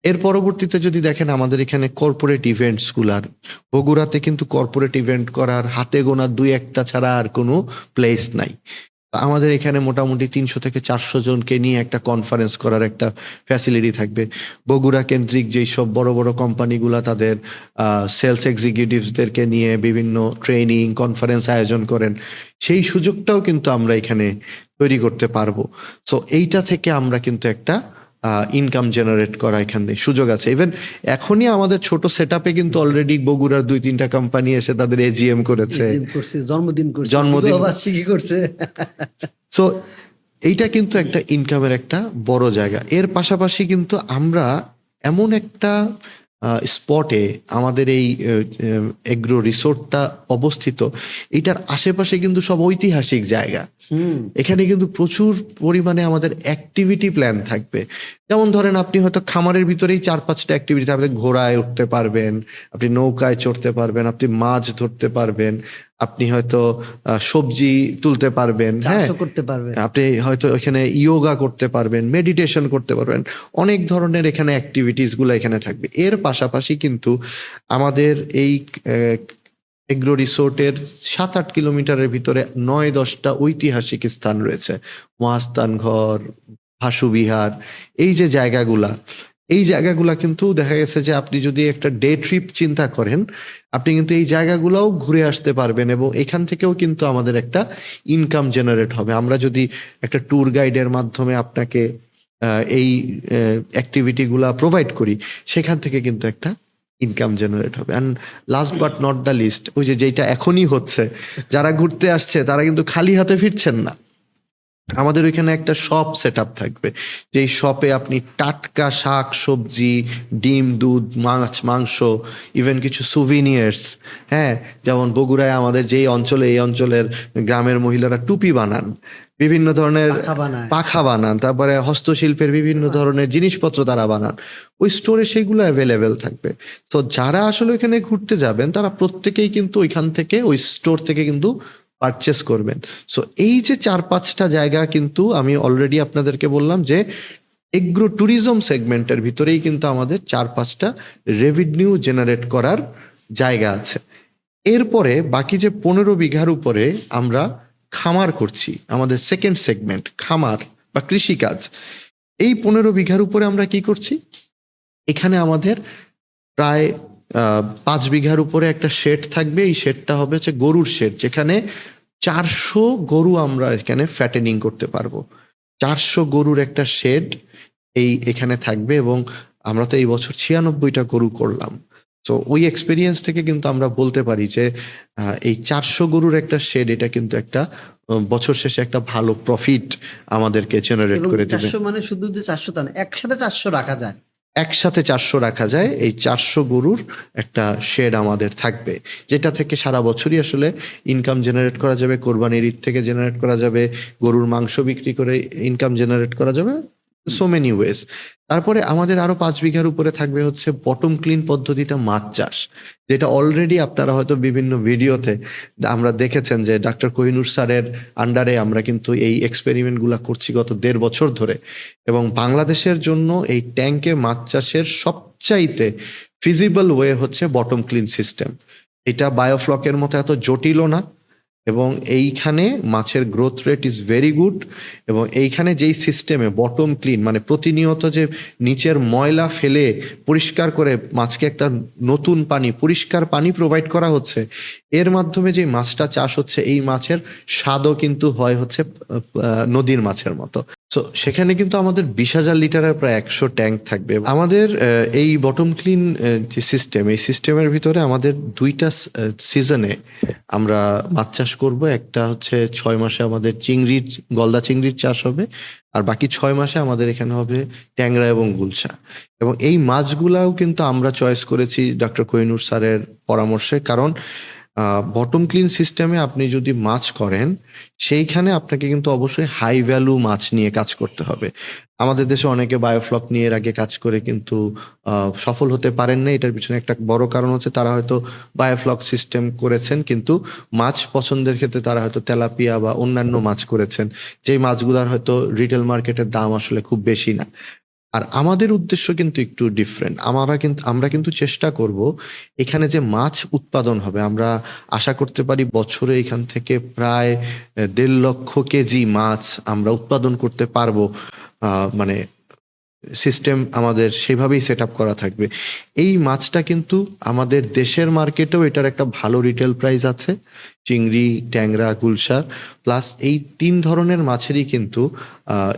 এর পরবর্তীতে যদি দেখেন আমাদের এখানে কর্পোরেট ইভেন্টসগুলার, বগুড়াতে কিন্তু কর্পোরেট ইভেন্ট করার হাতে গোনা 2-1টা ছাড়া আর কোনো প্লেস নাই। আমাদের এখানে মোটামুটি 300 থেকে 400 জনকে নিয়ে একটা কনফারেন্স করার একটা ফ্যাসিলিটি থাকবে। বগুড়া কেন্দ্রিক যেই সব বড় বড় কোম্পানিগুলা তাদের সেলস এক্সিকিউটিভসদেরকে নিয়ে বিভিন্ন ট্রেনিং কনফারেন্স আয়োজন করেন, সেই সুযোগটাও কিন্তু আমরা এখানে তৈরি করতে পারবো। সো এইটা থেকে আমরা কিন্তু একটা ইনকাম জেনারেট করা এখানে সুযোগ আছে। ইভেন এখনই আমাদের ছোট সেটআপে কিন্তু অলরেডি বগুড়ার 2-3টা কোম্পানি এসে তাদের এজিএম করেছে, জন্মদিন করছে, জন্মদিন বার্ষিকী করছে। সো এইটা কিন্তু একটা ইনকামের একটা বড় জায়গা। এর পাশাপাশি কিন্তু আমরা এমন একটা স্পটে আমাদের এই এগ্রো রিসোর্টটা অবস্থিত, এটার আশেপাশে কিন্তু সব ঐতিহাসিক জায়গা। এখানে কিন্তু প্রচুর পরিমাণে আমাদের অ্যাক্টিভিটি প্ল্যান থাকবে। যেমন ধরেন আপনি হয়তো খামারের ভিতরেই 4-5টা অ্যাক্টিভিটি থাকবে। ঘোড়ায় উঠতে পারবেন, আপনি নৌকায় চড়তে পারবেন, আপনি মাছ ধরতে পারবেন, আপনি হয়তো সবজি তুলতে পারবেন, হ্যাঁ, চাষও করতে পারবে। আপনি হয়তো এখানে ইয়োগা করতে পারবেন, মেডিটেশন করতে পারবেন, অনেক ধরনের এখানে অ্যাক্টিভিটিস গুলো এখানে থাকবে। এর পাশাপাশি কিন্তু আমাদের এই এগ্রো রিসোর্টের 7-8 কিলোমিটারের ভিতরে 9-10টা ঐতিহাসিক স্থান রয়েছে। মহাস্থান ঘর, ভাসু বিহার, এই যে জায়গাগুলা, এই জায়গাগুলা কিন্তু দেখা গেছে যে আপনি যদি একটা ডে ট্রিপ চিন্তা করেন, আপনি কিন্তু এই জায়গাগুলোও ঘুরে আসতে পারবেন এবং এখান থেকেও কিন্তু আমাদের একটা ইনকাম জেনারেট হবে। আমরা যদি একটা ট্যুর গাইডের মাধ্যমে আপনাকে এই অ্যাক্টিভিটি গুলা প্রোভাইড করি, সেখান থেকে কিন্তু একটা ইনকাম জেনারেট হবে। And last but not the least, ওই যে যেটা এখনই হচ্ছে, যারা ঘুরতে আসছে তারা কিন্তু খালি হাতে ফিরছেন না। আমাদের ওইখানে একটা শপ সেট আপ থাকবে, যেই শপে আপনি টাটকা শাক সবজি, ডিম, দুধ, মাছ, মাংস, ইভেন কিছু সুভিনিয়ার্স, হ্যাঁ, যেমন বগুড়ায় আমাদের যেই অঞ্চলে, এই অঞ্চলের গ্রামের মহিলারা টুপি বানান, বিভিন্ন ধরনের পাখা বানায়। পাখা বানান, তারপরে হস্তশিল্পের বিভিন্ন ধরনের জিনিসপত্র তারা বানান, ওই স্টোরে সেইগুলো অ্যাভেলেবেল থাকবে। তো যারা আসলে ওইখানে ঘুরতে যাবেন তারা প্রত্যেকেই কিন্তু ওইখান থেকে, ওই স্টোর থেকে কিন্তু পারচেস করবেন। সো এই যে 4-5টা জায়গা কিন্তু আমি অলরেডি আপনাদেরকে বললাম যে এগ্রো ট্যুরিজম সেগমেন্টের ভিতরেই কিন্তু আমাদের 4-5টা রেভিনিউ জেনারেট করার জায়গা আছে। এরপরে বাকি যে 15 বিঘার উপরে আমরা খামার করছি, আমাদের সেকেন্ড সেগমেন্ট খামার বা কৃষিকাজ। এই 15 বিঘার উপরে আমরা কি করছি, এখানে আমাদের প্রায় 5 বিঘার উপরে একটা শেড থাকবে। এই শেডটা হবে হচ্ছে গরুর শেড, যেখানে 400 গরু আমরা এখানে ফ্যাটেনিং করতে পারবো। 400 গরুর একটা শেড এখানে থাকবে এবং আমরা তো এই বছর 96টা গরু করলাম। তো ওই এক্সপিরিয়েন্স থেকে কিন্তু আমরা বলতে পারি যে এই 400 গরুর একটা শেড, এটা কিন্তু একটা বছর শেষে একটা ভালো প্রফিট আমাদেরকে জেনারেট এবং করে দেবে। 400 মানে শুধু যে 400 তা না, একসাথে 400 রাখা যায়। একসাথে 400 রাখা যায়। এই 400 গরুর একটা শেড আমাদের থাকবে, যেটা থেকে সারা বছরই আসলে ইনকাম জেনারেট করা যাবে। কোরবানির ঈদ থেকে জেনারেট করা যাবে, গরুর মাংস বিক্রি করে ইনকাম জেনারেট করা যাবে, সো মেনি ওয়েজ। তারপরে আমাদের আরো 5 বিঘার উপরে থাকবে হচ্ছে বটম ক্লিন পদ্ধতিতে মাছ চাষ, যেটা অলরেডি আপনারা হয়তো বিভিন্ন ভিডিওতে আমরা দেখেছেন যে ডাক্তার কোহিনুর স্যারের আন্ডারে আমরা কিন্তু এই এক্সপেরিমেন্ট গুলা করছি গত 1.5 বছর ধরে। এবং বাংলাদেশের জন্য এই ট্যাঙ্কে মাছ চাষের সবচাইতে ফিজিবল ওয়ে হচ্ছে বটম ক্লিন সিস্টেম। এটা বায়োফ্লকের মতো এত জটিলও না এবং এইখানে মাছের growth rate is very good. এবং এইখানে যেই সিস্টেমে বটম ক্লিন, মানে প্রতিনিয়ত যে নিচের ময়লা ফেলে পরিষ্কার করে মাছকে একটা নতুন পানি, পরিষ্কার পানি প্রোভাইড করা হচ্ছে, এর মাধ্যমে যে মাছটা চাষ হচ্ছে, এই মাছের স্বাদও কিন্তু হয় হচ্ছে নদীর মাছের মতো। সো সেখানে কিন্তু আমাদের 20,000 লিটারের প্রায় 100 ট্যাঙ্ক থাকবে। আমাদের এই বটম ক্লিন যে সিস্টেম, এই সিস্টেমের ভিতরে আমাদের 2টা সিজনে আমরা মাছ চাষ করব। একটা হচ্ছে 6 মাসে আমাদের চিংড়ির, গলদা চিংড়ির চাষ হবে, আর বাকি 6 মাসে আমাদের এখানে হবে ট্যাংরা এবং গুলশা। এবং এই মাছগুলাও কিন্তু আমরা চয়েস করেছি ডক্টর কোহিনুর স্যারের পরামর্শে, কারণ বটম ক্লিন সিস্টেমে আপনি যদি মাছ করেন, সেইখানে আপনাকে কিন্তু অবশ্যই হাই ভ্যালু মাছ নিয়ে কাজ করতে হবে। আমাদের দেশে অনেকে বায়োফ্লক নিয়ে এর আগে কাজ করে কিন্তু সফল হতে পারেন না। এটার পিছনে একটা বড় কারণ হচ্ছে তারা হয়তো বায়োফ্লক সিস্টেম করেছেন, কিন্তু মাছ পছন্দের ক্ষেত্রে তারা হয়তো তেলাপিয়া বা অন্যান্য মাছ করেছেন, যেই মাছগুলার হয়তো রিটেল মার্কেটের দাম আসলে খুব বেশি না। আর আমাদের উদ্দেশ্য কিন্তু একটু ডিফারেন্ট। আমরা কিন্তু চেষ্টা করব এখানে যে মাছ উৎপাদন হবে, আমরা আশা করতে পারি বছরে এখান থেকে প্রায় 1.5 লক্ষ কেজি মাছ আমরা উৎপাদন করতে পারবো। মানে সিস্টেম আমাদের সেভাবেই সেট আপ করা থাকবে। এই মাছটা কিন্তু আমাদের দেশের মার্কেটেও এটার একটা ভালো রিটেল প্রাইস আছে, চিংড়ি, ট্যাংরা, গুলশার, প্লাস এই 3 ধরনের মাছেরই কিন্তু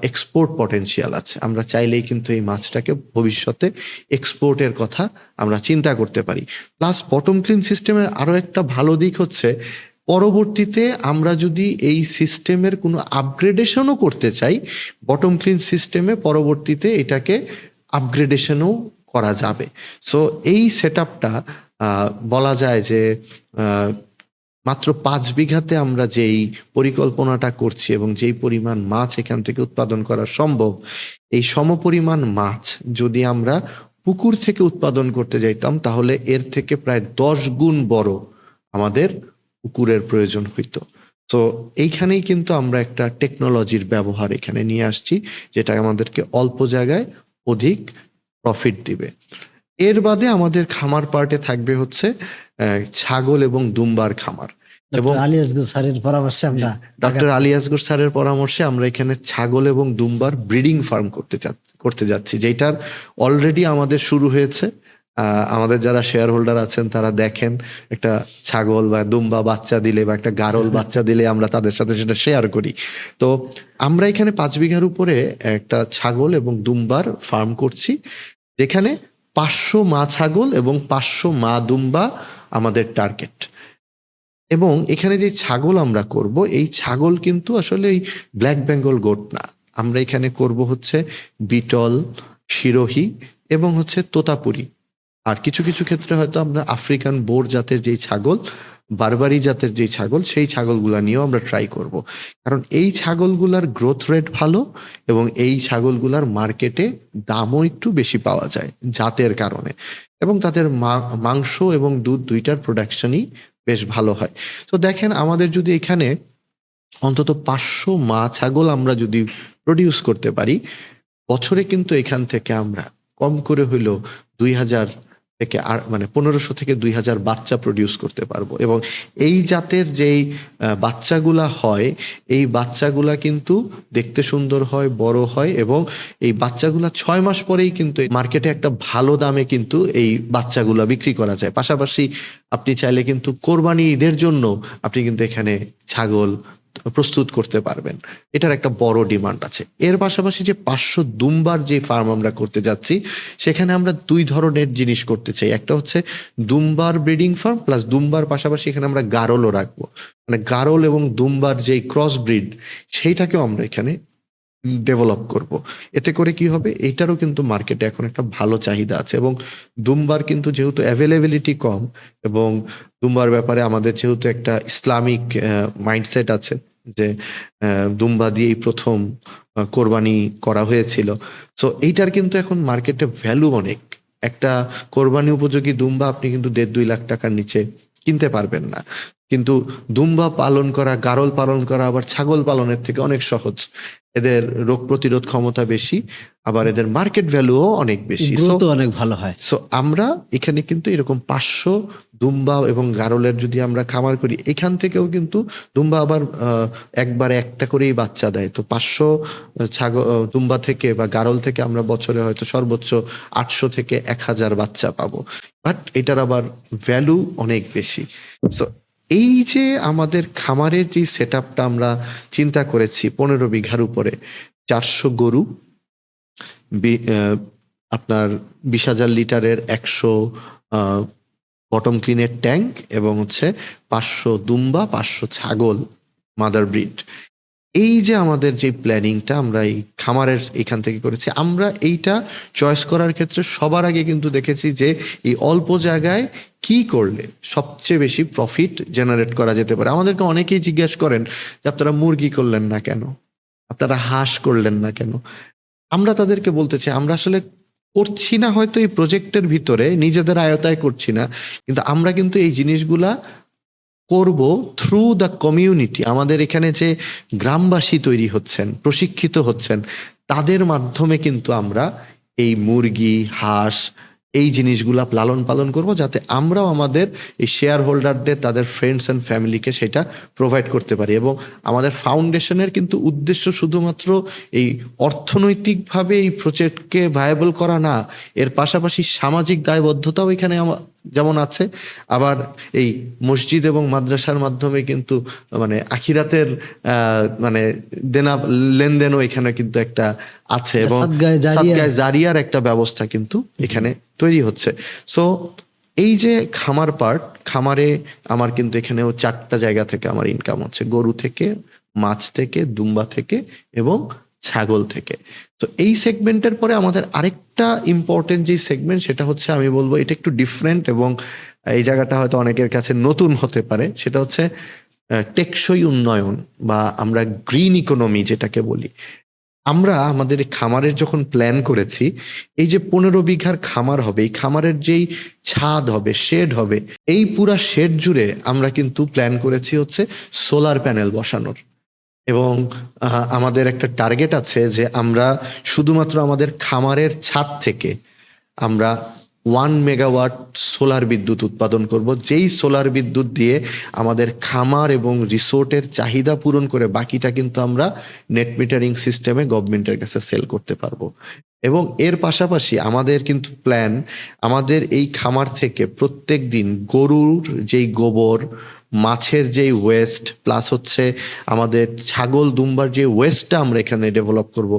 এক্সপোর্ট পটেনশিয়াল আছে। আমরা চাইলেই কিন্তু এই মাছটাকে ভবিষ্যতে এক্সপোর্টের কথা আমরা চিন্তা করতে পারি। প্লাস বটম ক্লিন সিস্টেমের আরো একটা ভালো দিক হচ্ছে, পরবর্তীতে আমরা যদি এই সিস্টেমের কোনো আপগ্রেডেশনও করতে চাই, বটম ক্লিন সিস্টেমে পরবর্তীতে এটাকে আপগ্রেডেশনও করা যাবে। সো এই সেট আপটা বলা যায় যে মাত্র 5 বিঘাতে আমরা যেই পরিকল্পনাটা করছি এবং যেই পরিমাণ মাছ এখান থেকে উৎপাদন করা সম্ভব, এই সমপরিমাণ মাছ যদি আমরা পুকুর থেকে উৎপাদন করতে যাইতাম, তাহলে এর থেকে প্রায় 10 গুণ বড় আমাদের পুকুরের প্রয়োজন হইতো। তো এইখানেই কিন্তু আমরা একটা টেকনোলজির ব্যবহার এখানে নিয়ে আসছি, যেটা আমাদেরকে অল্প জায়গায় অধিক প্রফিট দিবে। এর বাদে আমাদের খামার পার্টে থাকবে হচ্ছে ছাগল এবং দুম্বার খামার। এবং ডক্টর আলী আসগর স্যারের পরামর্শে আমরা ডক্টর আলী আসগর স্যারের পরামর্শে আমরা এখানে ছাগল এবং দুম্বার ব্রিডিং ফার্ম করতে যাচ্ছি, যেটার অলরেডি আমাদের শুরু হয়েছে। আমাদের যারা শেয়ার হোল্ডার আছেন তারা দেখেন, একটা ছাগল বা দুম্বা বাচ্চা দিলে বা একটা গারল বাচ্চা দিলে আমরা তাদের সাথে সেটা শেয়ার করি। তো আমরা এখানে 5 বিঘার উপরে একটা ছাগল এবং দুম্বার ফার্ম করছি, যেখানে 500 মা ছাগল এবং 500 মা দুম্বা আমাদের টার্গেট। এবং এখানে যে ছাগল আমরা করব, এই ছাগল কিন্তু আসলে এই ব্ল্যাক বেঙ্গল গোট না। আমরা এখানে করব হচ্ছে বিটল, সিরোহি এবং হচ্ছে তোতাপুরি। আর কিছু কিছু ক্ষেত্রে হয়তো আমরা আফ্রিকান বোর জাতের যেই ছাগল, বারবারি জাতের যেই ছাগল, সেই ছাগলগুলা নিয়েও আমরা ট্রাই করব। কারণ এই ছাগলগুলার গ্রোথ রেট ভালো এবং এই ছাগলগুলার মার্কেটে দামও একটু বেশি পাওয়া যায় জাতের কারণে, এবং তাদের মাংস এবং দুধ দুইটার প্রোডাকশনই বেশ ভালো হয়। তো দেখেন, আমাদের যদি এখানে অন্তত 500 মা ছাগল আমরা যদি প্রডিউস করতে পারি, বছরে কিন্তু এখান থেকে আমরা কম করে হইলেও 2000 থেকে মানে 1500 থেকে 2000 বাচ্চা প্রডিউস করতে পারবো। এবং এই জাতের যেই বাচ্চাগুলা হয়, এই বাচ্চাগুলা কিন্তু দেখতে সুন্দর হয়, বড় হয়, এবং এই বাচ্চাগুলা 6 মাস পরেই কিন্তু মার্কেটে একটা ভালো দামে কিন্তু এই বাচ্চাগুলা বিক্রি করা যায়। পাশাপাশি আপনি চাইলে কিন্তু কোরবানি ঈদের জন্য আপনি কিন্তু এখানে ছাগল প্রস্তুত করতে পারবেন, এটার একটা বড় ডিমান্ড আছে। এর পাশাপাশি যে 500 দুম্বার যে ফার্ম আমরা করতে যাচ্ছি, সেখানে আমরা 2 ধরনের জিনিস করতে চাই। একটা হচ্ছে দুম্বার ব্রিডিং ফার্ম, প্লাস দুম্বার পাশাপাশি এখানে আমরা গারলও রাখবো। মানে গারল এবং দুম্বার যে ক্রস ব্রিড, সেইটাকেও আমরা এখানে ডেভেলপ করব। এতে করে কি হবে, এইটারও কিন্তু মার্কেটে এখন একটা ভালো চাহিদা আছে। এবং দুম্বার কিন্তু যেহেতু অ্যাভেলেবিলিটি কম, এবং দুম্বার ব্যাপারে আমাদের যেহেতু একটা ইসলামিক মাইন্ডসেট আছে, যে দুম্বা দিয়েই প্রথম কোরবানি করা হয়েছিল, সো এইটার কিন্তু এখন মার্কেটে ভ্যালু অনেক। একটা কোরবানি উপযোগী দুম্বা আপনি কিন্তু 1.5-2 লাখ টাকার নিচে কিনতে পারবেন না। কিন্তু দুম্বা পালন করা, গারল পালন করা আবার ছাগল পালনের থেকে অনেক সহজ। এদের রোগ প্রতিরোধ ক্ষমতা বেশি, আবার এদের মার্কেট ভ্যালুও অনেক বেশি, গ্রোথ অনেক ভালো হয়। সো আমরা এখানে কিন্তু এরকম 500 দুম্বা এবং গারলের যদি আমরা খামার করি, এখান থেকেও কিন্তু দুম্বা আবার একবারে একটা করেই বাচ্চা দেয়। তো 500 ছাগল দুম্বা থেকে বা গারল থেকে আমরা বছরে হয়তো সর্বোচ্চ 800 থেকে 1000 বাচ্চা পাবো, বাট এটার আবার ভ্যালু অনেক বেশি। সো এই যে আমাদের খামারের যে সেট আপটা আমরা চিন্তা করেছি, 15 বিঘার উপরে 400 গরু, আপনার 20,000 লিটারের 100 বটম ক্লিনের ট্যাঙ্ক, এবং হচ্ছে 500 দুম্বা, 500 ছাগল মাদার ব্রিড। এই যে আমাদের যে প্ল্যানিংটা আমরা এই খামারের এখান থেকে করেছি, আমরা এইটা চয়েস করার ক্ষেত্রে সবার আগে কিন্তু দেখেছি যে এই অল্প জায়গায় কি করলে সবচেয়ে বেশি প্রফিট জেনারেট করা যেতে পারে। আমাদেরকে অনেকেই জিজ্ঞেস করেন যে আপনারা মুরগি করলেন না কেন, আপনারা হাঁস করলেন না কেন। আমরা তাদেরকে বলতে চাই, আমরা আসলে করছি না হয়তো এই প্রজেক্টের ভিতরে, নিজেদের আয়তায় করছি না, কিন্তু আমরা কিন্তু এই জিনিসগুলা করব থ্রু দ্য কমিউনিটি। আমাদের এখানে যে গ্রামবাসী তৈরি হচ্ছেন, প্রশিক্ষিত হচ্ছেন, তাদের মাধ্যমে কিন্তু আমরা এই মুরগি, হাঁস, এই জিনিসগুলা লালন পালন করব, যাতে আমরাও আমাদের এই শেয়ার হোল্ডারদের, তাদের ফ্রেন্ডস অ্যান্ড ফ্যামিলিকে সেটা প্রোভাইড করতে পারি। এবং আমাদের ফাউন্ডেশনের কিন্তু উদ্দেশ্য শুধুমাত্র এই অর্থনৈতিকভাবে এই প্রজেক্টকে ভায়াবল করা না, এর পাশাপাশি সামাজিক দায়বদ্ধতাও এখানে যেমন আছে, আবার এই মসজিদ এবং মাদ্রাসার মাধ্যমে কিন্তু মানে আখিরাতের মানে লেনদেনও এখানে কিন্তু একটা আছে, এবং সাদগায়ে জারিয়ার একটা ব্যবস্থা কিন্তু এখানে তৈরি হচ্ছে। সো এই যে খামার পার্ট, খামারে আমার কিন্তু এখানেও 4টা জায়গা থেকে আমার ইনকাম হচ্ছে, গরু থেকে, মাছ থেকে, দুম্বা থেকে এবং ছাগল থেকে। তো এই সেগমেন্টের পরে আমাদের আরেকটা ইম্পর্টেন্ট যে সেগমেন্ট, সেটা হচ্ছে আমি বলবো এটা একটু ডিফারেন্ট, এবং এই জায়গাটা হয়তো অনেকের কাছে নতুন হতে পারে। সেটা হচ্ছে টেকসই উন্নয়ন, বা আমরা গ্রিন ইকোনমি যেটাকে বলি। আমরা আমাদের এই খামারের যখন প্ল্যান করেছি, এই যে 15 বিঘার খামার হবে, এই খামারের যেই ছাদ হবে, শেড হবে, এই পুরা শেড জুড়ে আমরা কিন্তু প্ল্যান করেছি হচ্ছে সোলার প্যানেল বসানোর। এবং আমাদের একটা টার্গেট আছে যে আমরা শুধুমাত্র আমাদের খামারের ছাদ থেকে আমরা 1 মেগাওয়াট সোলার বিদ্যুৎ উৎপাদন করব, যেই সোলার বিদ্যুৎ দিয়ে আমাদের খামার এবং রিসোর্টের চাহিদা পূরণ করে বাকিটা কিন্তু আমরা নেট মিটারিং সিস্টেমে গভর্নমেন্টের কাছে সেল করতে পারবো। এবং এর পাশাপাশি আমাদের কিন্তু প্ল্যান, আমাদের এই খামার থেকে প্রত্যেক দিন গরুর যেই গোবর, মাছের যেই ওয়েস্ট, প্লাস হচ্ছে আমাদের ছাগল দুম্বার যে ওয়েস্টটা আমরা এখানে ডেভেলপ করব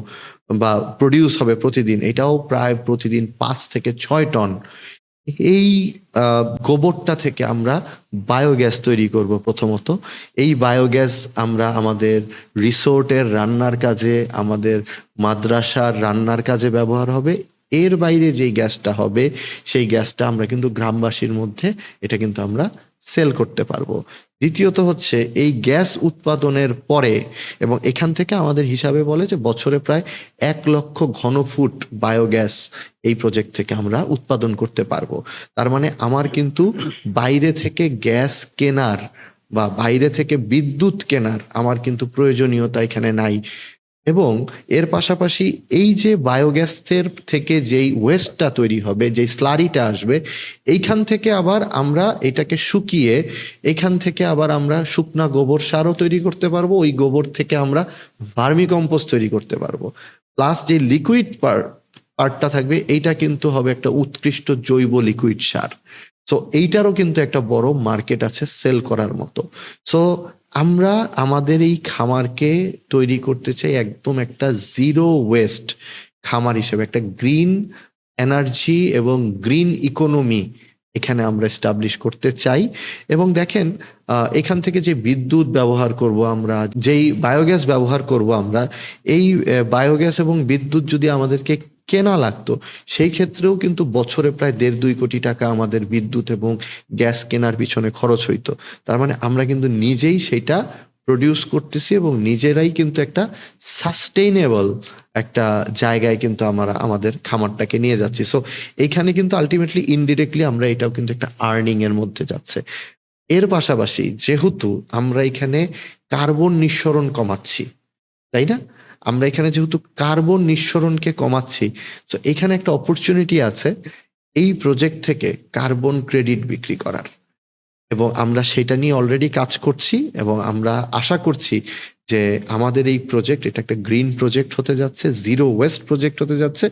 বা প্রডিউস হবে প্রতিদিন, এটাও প্রায় প্রতিদিন 5 থেকে 6 টন। এই গোবরটা থেকে আমরা বায়োগ্যাস তৈরি করব প্রথমত। এই বায়োগ্যাস আমরা আমাদের রিসোর্টের রান্নার কাজে, আমাদের মাদ্রাসার রান্নার কাজে ব্যবহার হবে। এর বাইরে যেই গ্যাসটা হবে সেই গ্যাসটা আমরা কিন্তু গ্রামবাসীর মধ্যে এটা কিন্তু আমরা সেল করতে পারবো। দ্বিতীয়ত হচ্ছে এই গ্যাস উৎপাদনের পরে, এবং এখান থেকে আমাদের হিসাবে বলে যে বছরে প্রায় 1 লক্ষ ঘনফুট বায়োগ্যাস এই প্রজেক্ট থেকে আমরা উৎপাদন করতে পারবো। তার মানে আমার কিন্তু বাইরে থেকে গ্যাস কেনার বা বাইরে থেকে বিদ্যুৎ কেনার আমার কিন্তু প্রয়োজনীয়তা এখানে নাই। এবং এর পাশাপাশি এই যে বায়োগ্যাসের থেকে যেই ওয়েস্টটা তৈরি হবে, যেই স্লারিটা আসবে, এইখান থেকে আবার আমরা এটাকে শুকিয়ে এখান থেকে আবার আমরা শুকনা গোবর সারও তৈরি করতে পারবো। ওই গোবর থেকে আমরা ভার্মি কম্পোস্ট তৈরি করতে পারবো। প্লাস যে লিকুইড পার্টটা থাকবে, এইটা কিন্তু হবে একটা উৎকৃষ্ট জৈব লিকুইড সার। সো এইটারও কিন্তু একটা বড় মার্কেট আছে সেল করার মতো। সো আমরা আমাদের এই খামারকে তৈরি করতে চাই একদম একটা জিরো ওয়েস্ট খামার হিসেবে, একটা গ্রিন এনার্জি এবং গ্রিন ইকোনমি এখানে আমরা এস্টাবলিশ করতে চাই। এবং দেখেন এখান থেকে যে বিদ্যুৎ ব্যবহার করব আমরা, যেই বায়োগ্যাস ব্যবহার করব আমরা, এই বায়োগ্যাস এবং বিদ্যুৎ যদি আমাদেরকে কেনা লাগতো, সেই ক্ষেত্রেও কিন্তু বছরে প্রায় 1.5-2 কোটি টাকা আমাদের বিদ্যুৎ এবং গ্যাস কেনার পিছনে খরচ হইতো। তার মানে আমরা কিন্তু নিজেই সেটা প্রডিউস করতেছি এবং নিজেরাই কিন্তু একটা সাস্টেইনেবল একটা জায়গায় কিন্তু আমরা আমাদের খামারটাকে নিয়ে যাচ্ছি। সো এইখানে কিন্তু আলটিমেটলি ইনডিরেক্টলি আমরা এটাও কিন্তু একটা আর্নিং এর মধ্যে যাচ্ছে। এর পাশাপাশি যেহেতু আমরা এখানে কার্বন নিঃসরণ কমাচ্ছি, তাই না? আমরা এখানে যেহেতু কার্বন নিঃসরণকে কমাচ্ছি, তো এখানে একটা অপরচুনিটি আছে এই প্রজেক্ট থেকে কার্বন ক্রেডিট বিক্রি করার। এবং আমরা সেটা নিয়ে অলরেডি কাজ করছি এবং আমরা আশা করছি যে আমাদের এই প্রজেক্ট, এটা একটা গ্রিন প্রজেক্ট হতে যাচ্ছে, জিরো ওয়েস্ট প্রজেক্ট হতে যাচ্ছে।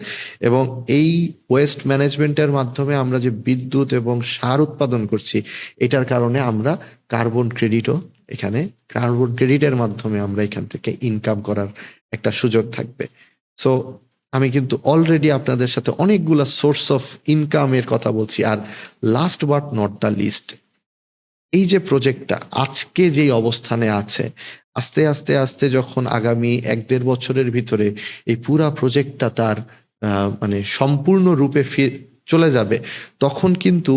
এবং এই ওয়েস্ট ম্যানেজমেন্টের মাধ্যমে আমরা যে বিদ্যুৎ এবং সার উৎপাদন করছি, এটার কারণে আমরা কার্বন ক্রেডিটও, এখানে কার্বন ক্রেডিটের মাধ্যমে আমরা এখান থেকে ইনকাম করার একটা সুযোগ থাকবে। সো আমি কিন্তু অলরেডি আপনাদের সাথে অনেকগুলা সোর্স অফ ইনকামের কথা বলছি। আর last but not the least, এই যে প্রজেক্টটা আজকে যেই অবস্থানে আছে, আস্তে আস্তে আস্তে যখন আগামী 1-1.5 বছরের ভিতরে এই পুরা প্রজেক্টটা তার মানে সম্পূর্ণ রূপে চলে যাবে, তখন কিন্তু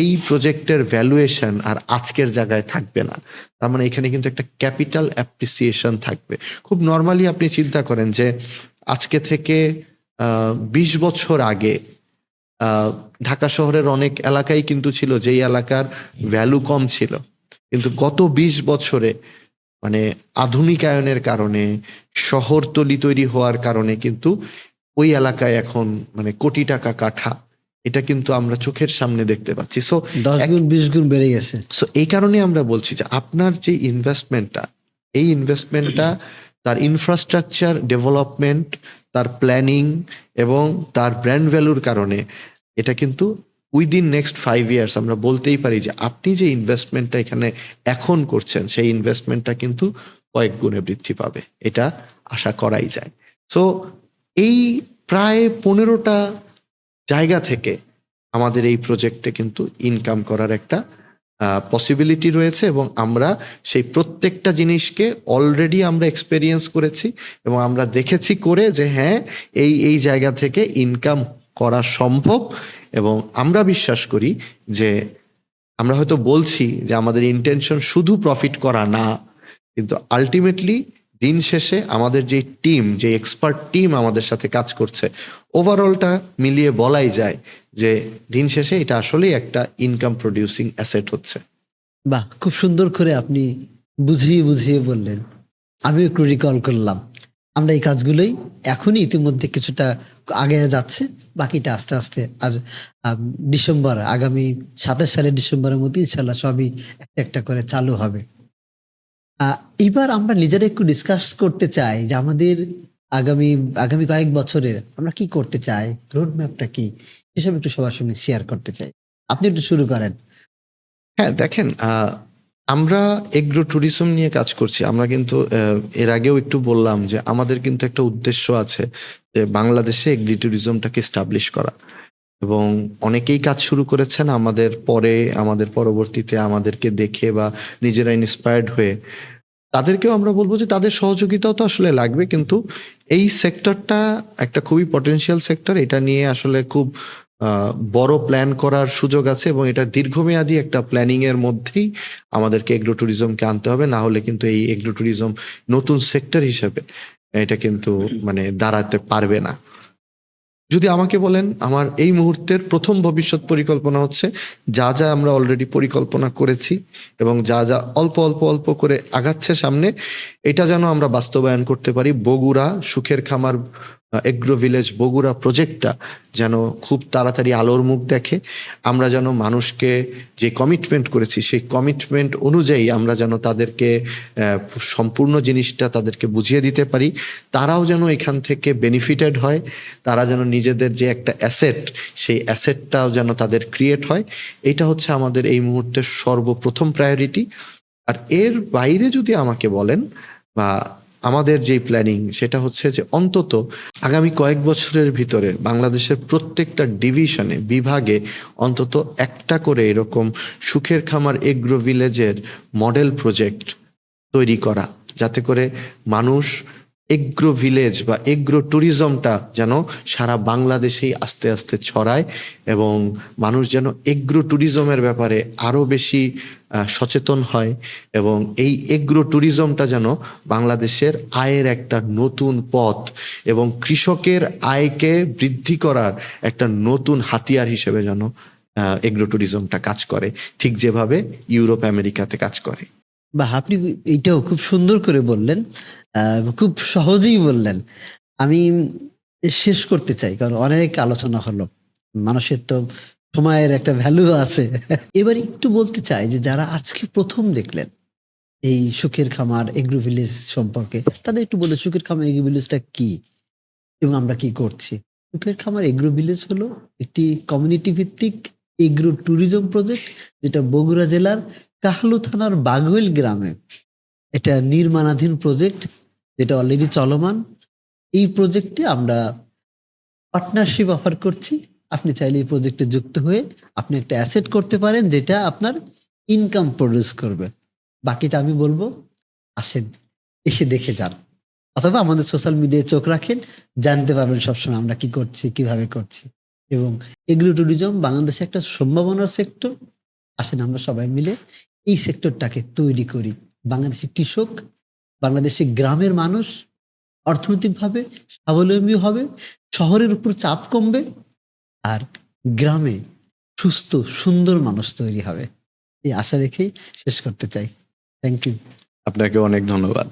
এই প্রজেক্টের ভ্যালুয়েশন আর আজকের জায়গায় থাকবে না। তার মানে এখানে কিন্তু একটা ক্যাপিটাল অ্যাপ্রিসিয়েশন থাকবে। খুব নর্মালি আপনি চিন্তা করেন যে আজকে থেকে 20 বছর আগে ঢাকা শহরের অনেক এলাকাই কিন্তু ছিল যেই এলাকার ভ্যালু কম ছিল, কিন্তু গত 20 বছরে মানে আধুনিকায়নের কারণে, শহরতলি তৈরি হওয়ার কারণে কিন্তু ওই এলাকায় এখন মানে কোটি টাকা কাঠা, এটা কিন্তু আমরা চোখের সামনে দেখতে পাচ্ছি। সো 10 গুণ 20 গুণ বেড়ে গেছে। সো এই কারণে আমরা বলছি যে আপনার যে ইনভেস্টমেন্টটা, এই ইনভেস্টমেন্টটা তার ইনফ্রাস্ট্রাকচার ডেভেলপমেন্ট, তার প্ল্যানিং এবং তার ব্র্যান্ড ভ্যালুর কারণে এটা কিন্তু উইদিন নেক্সট 5 ইয়ার্স আমরা বলতেই পারি যে আপনি যে ইনভেস্টমেন্টটা এখানে এখন করছেন, সেই ইনভেস্টমেন্টটা কিন্তু কয়েক গুণে বৃদ্ধি পাবে, এটা আশা করাই যায়। সো এই প্রায় 15টা জায়গা থেকে আমাদের এই প্রজেক্টে কিন্তু ইনকাম করার একটা পসিবিলিটি রয়েছে। এবং আমরা সেই প্রত্যেকটা জিনিসকে অলরেডি আমরা এক্সপেরিয়েন্স করেছি এবং আমরা দেখেছি করে যে হ্যাঁ, এই জায়গা থেকে ইনকাম করা সম্ভব। এবং আমরা বিশ্বাস করি যে আমরা হয়তো বলছি যে আমাদের ইন্টেনশন শুধু প্রফিট করা না, কিন্তু আলটিমেটলি দিন শেষে আমাদের যে টিম, যে এক্সপার্ট টিম আমাদের সাথে কাজ করছে, ওভারঅলটা মিলিয়ে বলাই যায় যে দিন শেষে এটা আসলেই একটা ইনকাম প্রডিউসিং অ্যাসেট হচ্ছে। বাহ, খুব সুন্দর করে আপনি বুঝিয়ে বুঝিয়ে বললেন। আমি একটু রিকল করলাম, আমরা এই কাজগুলোই এখনই ইতিমধ্যে কিছুটা আগে যাচ্ছে, বাকিটা আস্তে আস্তে। আর ডিসেম্বর, আগামী 27 সালের ডিসেম্বরের মধ্যে ইনশাল্লাহ সবই একটা একটা করে চালু হবে। এবার আমরা নিজেরা একটু ডিসকাস করতে চাই যে আমাদের আগামী আগামী কয়েক বছরের আমরা কি করতে চাই, রোড ম্যাপটা কি, এসব একটু সবার সঙ্গে শেয়ার করতে চাই। আপনি একটু শুরু করেন। হ্যাঁ, দেখেন, আমরা এগ্রো ট্যুরিজম নিয়ে কাজ করছি। আমরা কিন্তু এর আগেও একটু বললাম যে আমাদের কিন্তু একটা উদ্দেশ্য আছে যে বাংলাদেশে এগ্রি ট্যুরিজমটাকে এস্টাবলিশ করা, এবং অনেকেই কাজ শুরু করেছেন আমাদের পরে, আমাদের পরবর্তীতে আমাদেরকে দেখে বা নিজেরা ইন্সপায়ার্ড হয়ে। তাদেরকেও আমরা বলবো যে তাদের সহযোগিতাও তো আসলে লাগবে, কিন্তু এই সেক্টরটা একটা খুবই পটেনশিয়াল সেক্টর। এটা নিয়ে আসলে খুব বড় প্ল্যান করার সুযোগ আছে, এবং এটা দীর্ঘমেয়াদী একটা প্ল্যানিং এর মধ্যেই আমাদেরকে এগ্রো ট্যুরিজমকে আনতে হবে। না হলে কিন্তু এই এগ্রো ট্যুরিজম নতুন সেক্টর হিসেবে এটা কিন্তু মানে দাঁড়াতে পারবে না। যদি আমাকে বলেন, আমার এই মুহূর্তের প্রথম ভবিষ্যৎ পরিকল্পনা হচ্ছে যা যা আমরা অলরেডি পরিকল্পনা করেছি এবং যা যা অল্প অল্প অল্প করে আগাচ্ছে সামনে, এটা যেন আমরা বাস্তবায়ন করতে পারি। বগুড়া সুখের খামার এগ্রো ভিলেজ বগুড়া প্রজেক্টটা যেন খুব তাড়াতাড়ি আলোর মুখ দেখে। আমরা যেন মানুষকে যে কমিটমেন্ট করেছি সেই কমিটমেন্ট অনুযায়ী আমরা যেন তাদেরকে সম্পূর্ণ জিনিসটা তাদেরকে বুঝিয়ে দিতে পারি। তারাও যেন এখান থেকে বেনিফিটেড হয়, তারা যেন নিজেদের যে একটা অ্যাসেট, সেই অ্যাসেটটাও যেন তাদের ক্রিয়েট হয়। এটা হচ্ছে আমাদের এই মুহূর্তের সর্বপ্রথম প্রায়োরিটি। আর এর বাইরে যদি আমাকে বলেন, বা আমাদের যে প্ল্যানিং, সেটা হচ্ছে যে অন্তত আগামী কয়েক বছরের ভিতরে বাংলাদেশের প্রত্যেকটা ডিভিশনে, বিভাগে অন্তত একটা করে এরকম সুখের খামার এগ্রো ভিলেজের মডেল প্রজেক্ট তৈরি করা, যাতে করে মানুষ এগ্রো ভিলেজ বা এগ্রো ট্যুরিজমটা যেন সারা বাংলাদেশেই আস্তে আস্তে ছড়ায়, এবং মানুষ যেন এগ্রো ট্যুরিজমের ব্যাপারে আরো বেশি সচেতন হয়, এবং এই এগ্রো ট্যুরিজমটা যেন বাংলাদেশের আয়ের একটা নতুন পথ এবং কৃষকের আয়কে বৃদ্ধি করার একটা নতুন হাতিয়ার হিসেবে যেন এগ্রো ট্যুরিজমটা কাজ করে, ঠিক যেভাবে ইউরোপ আমেরিকাতে কাজ করে। বাহ, আপনি এইটাও খুব সুন্দর করে বললেন, খুব সহজেই বললেন। আমি শেষ করতে চাই, কারণ অনেক আলোচনা হলো। মানুষের তো সময়ের একটা ভ্যালু আছে। এবার একটু বলতে চাই যে যারা আজকে প্রথম দেখলেন এই সুখের খামার এগ্রো ভিলেজ সম্পর্কে, তাদের একটু বলে সুখের খামার এগ্রো ভিলেজটা কি এবং আমরা কি করছি। সুখের খামার এগ্রো ভিলেজ হলো একটি কমিউনিটি ভিত্তিক এগ্রো ট্যুরিজম প্রজেক্ট, যেটা বগুড়া জেলার কাহলু থানার বাগুইল গ্রামে এটা নির্মাণাধীন প্রজেক্ট, যেটা অলরেডি চলমান। এই প্রজেক্টে আমরা পার্টনারশিপ অফার করছি। আপনি চাইলে এই প্রজেক্টে যুক্ত হয়ে আপনি একটা অ্যাসেট করতে পারেন, যেটা আপনার ইনকাম প্রডিউস করবে। বাকিটা আমি বলবো, আসেন, এসে দেখে যান, অথবা আমাদের সোশ্যাল মিডিয়ায় চোখ রাখেন, জানতে পারবেন সবসময় আমরা কি করছি, কিভাবে করছি। এবং এগ্রো ট্যুরিজম বাংলাদেশে একটা সম্ভাবনার সেক্টর। আসেন আমরা সবাই মিলে এই সেক্টরটাকে তৈরি করি। বাংলাদেশের কৃষক, বাংলাদেশের গ্রামের মানুষ অর্থনৈতিকভাবে স্বাবলম্বী হবে, শহরের উপর চাপ কমবে, আর গ্রামে সুস্থ সুন্দর মানুষ তৈরি হবে। এই আশা রেখেই শেষ করতে চাই। Thank you. আপনাকে অনেক ধন্যবাদ।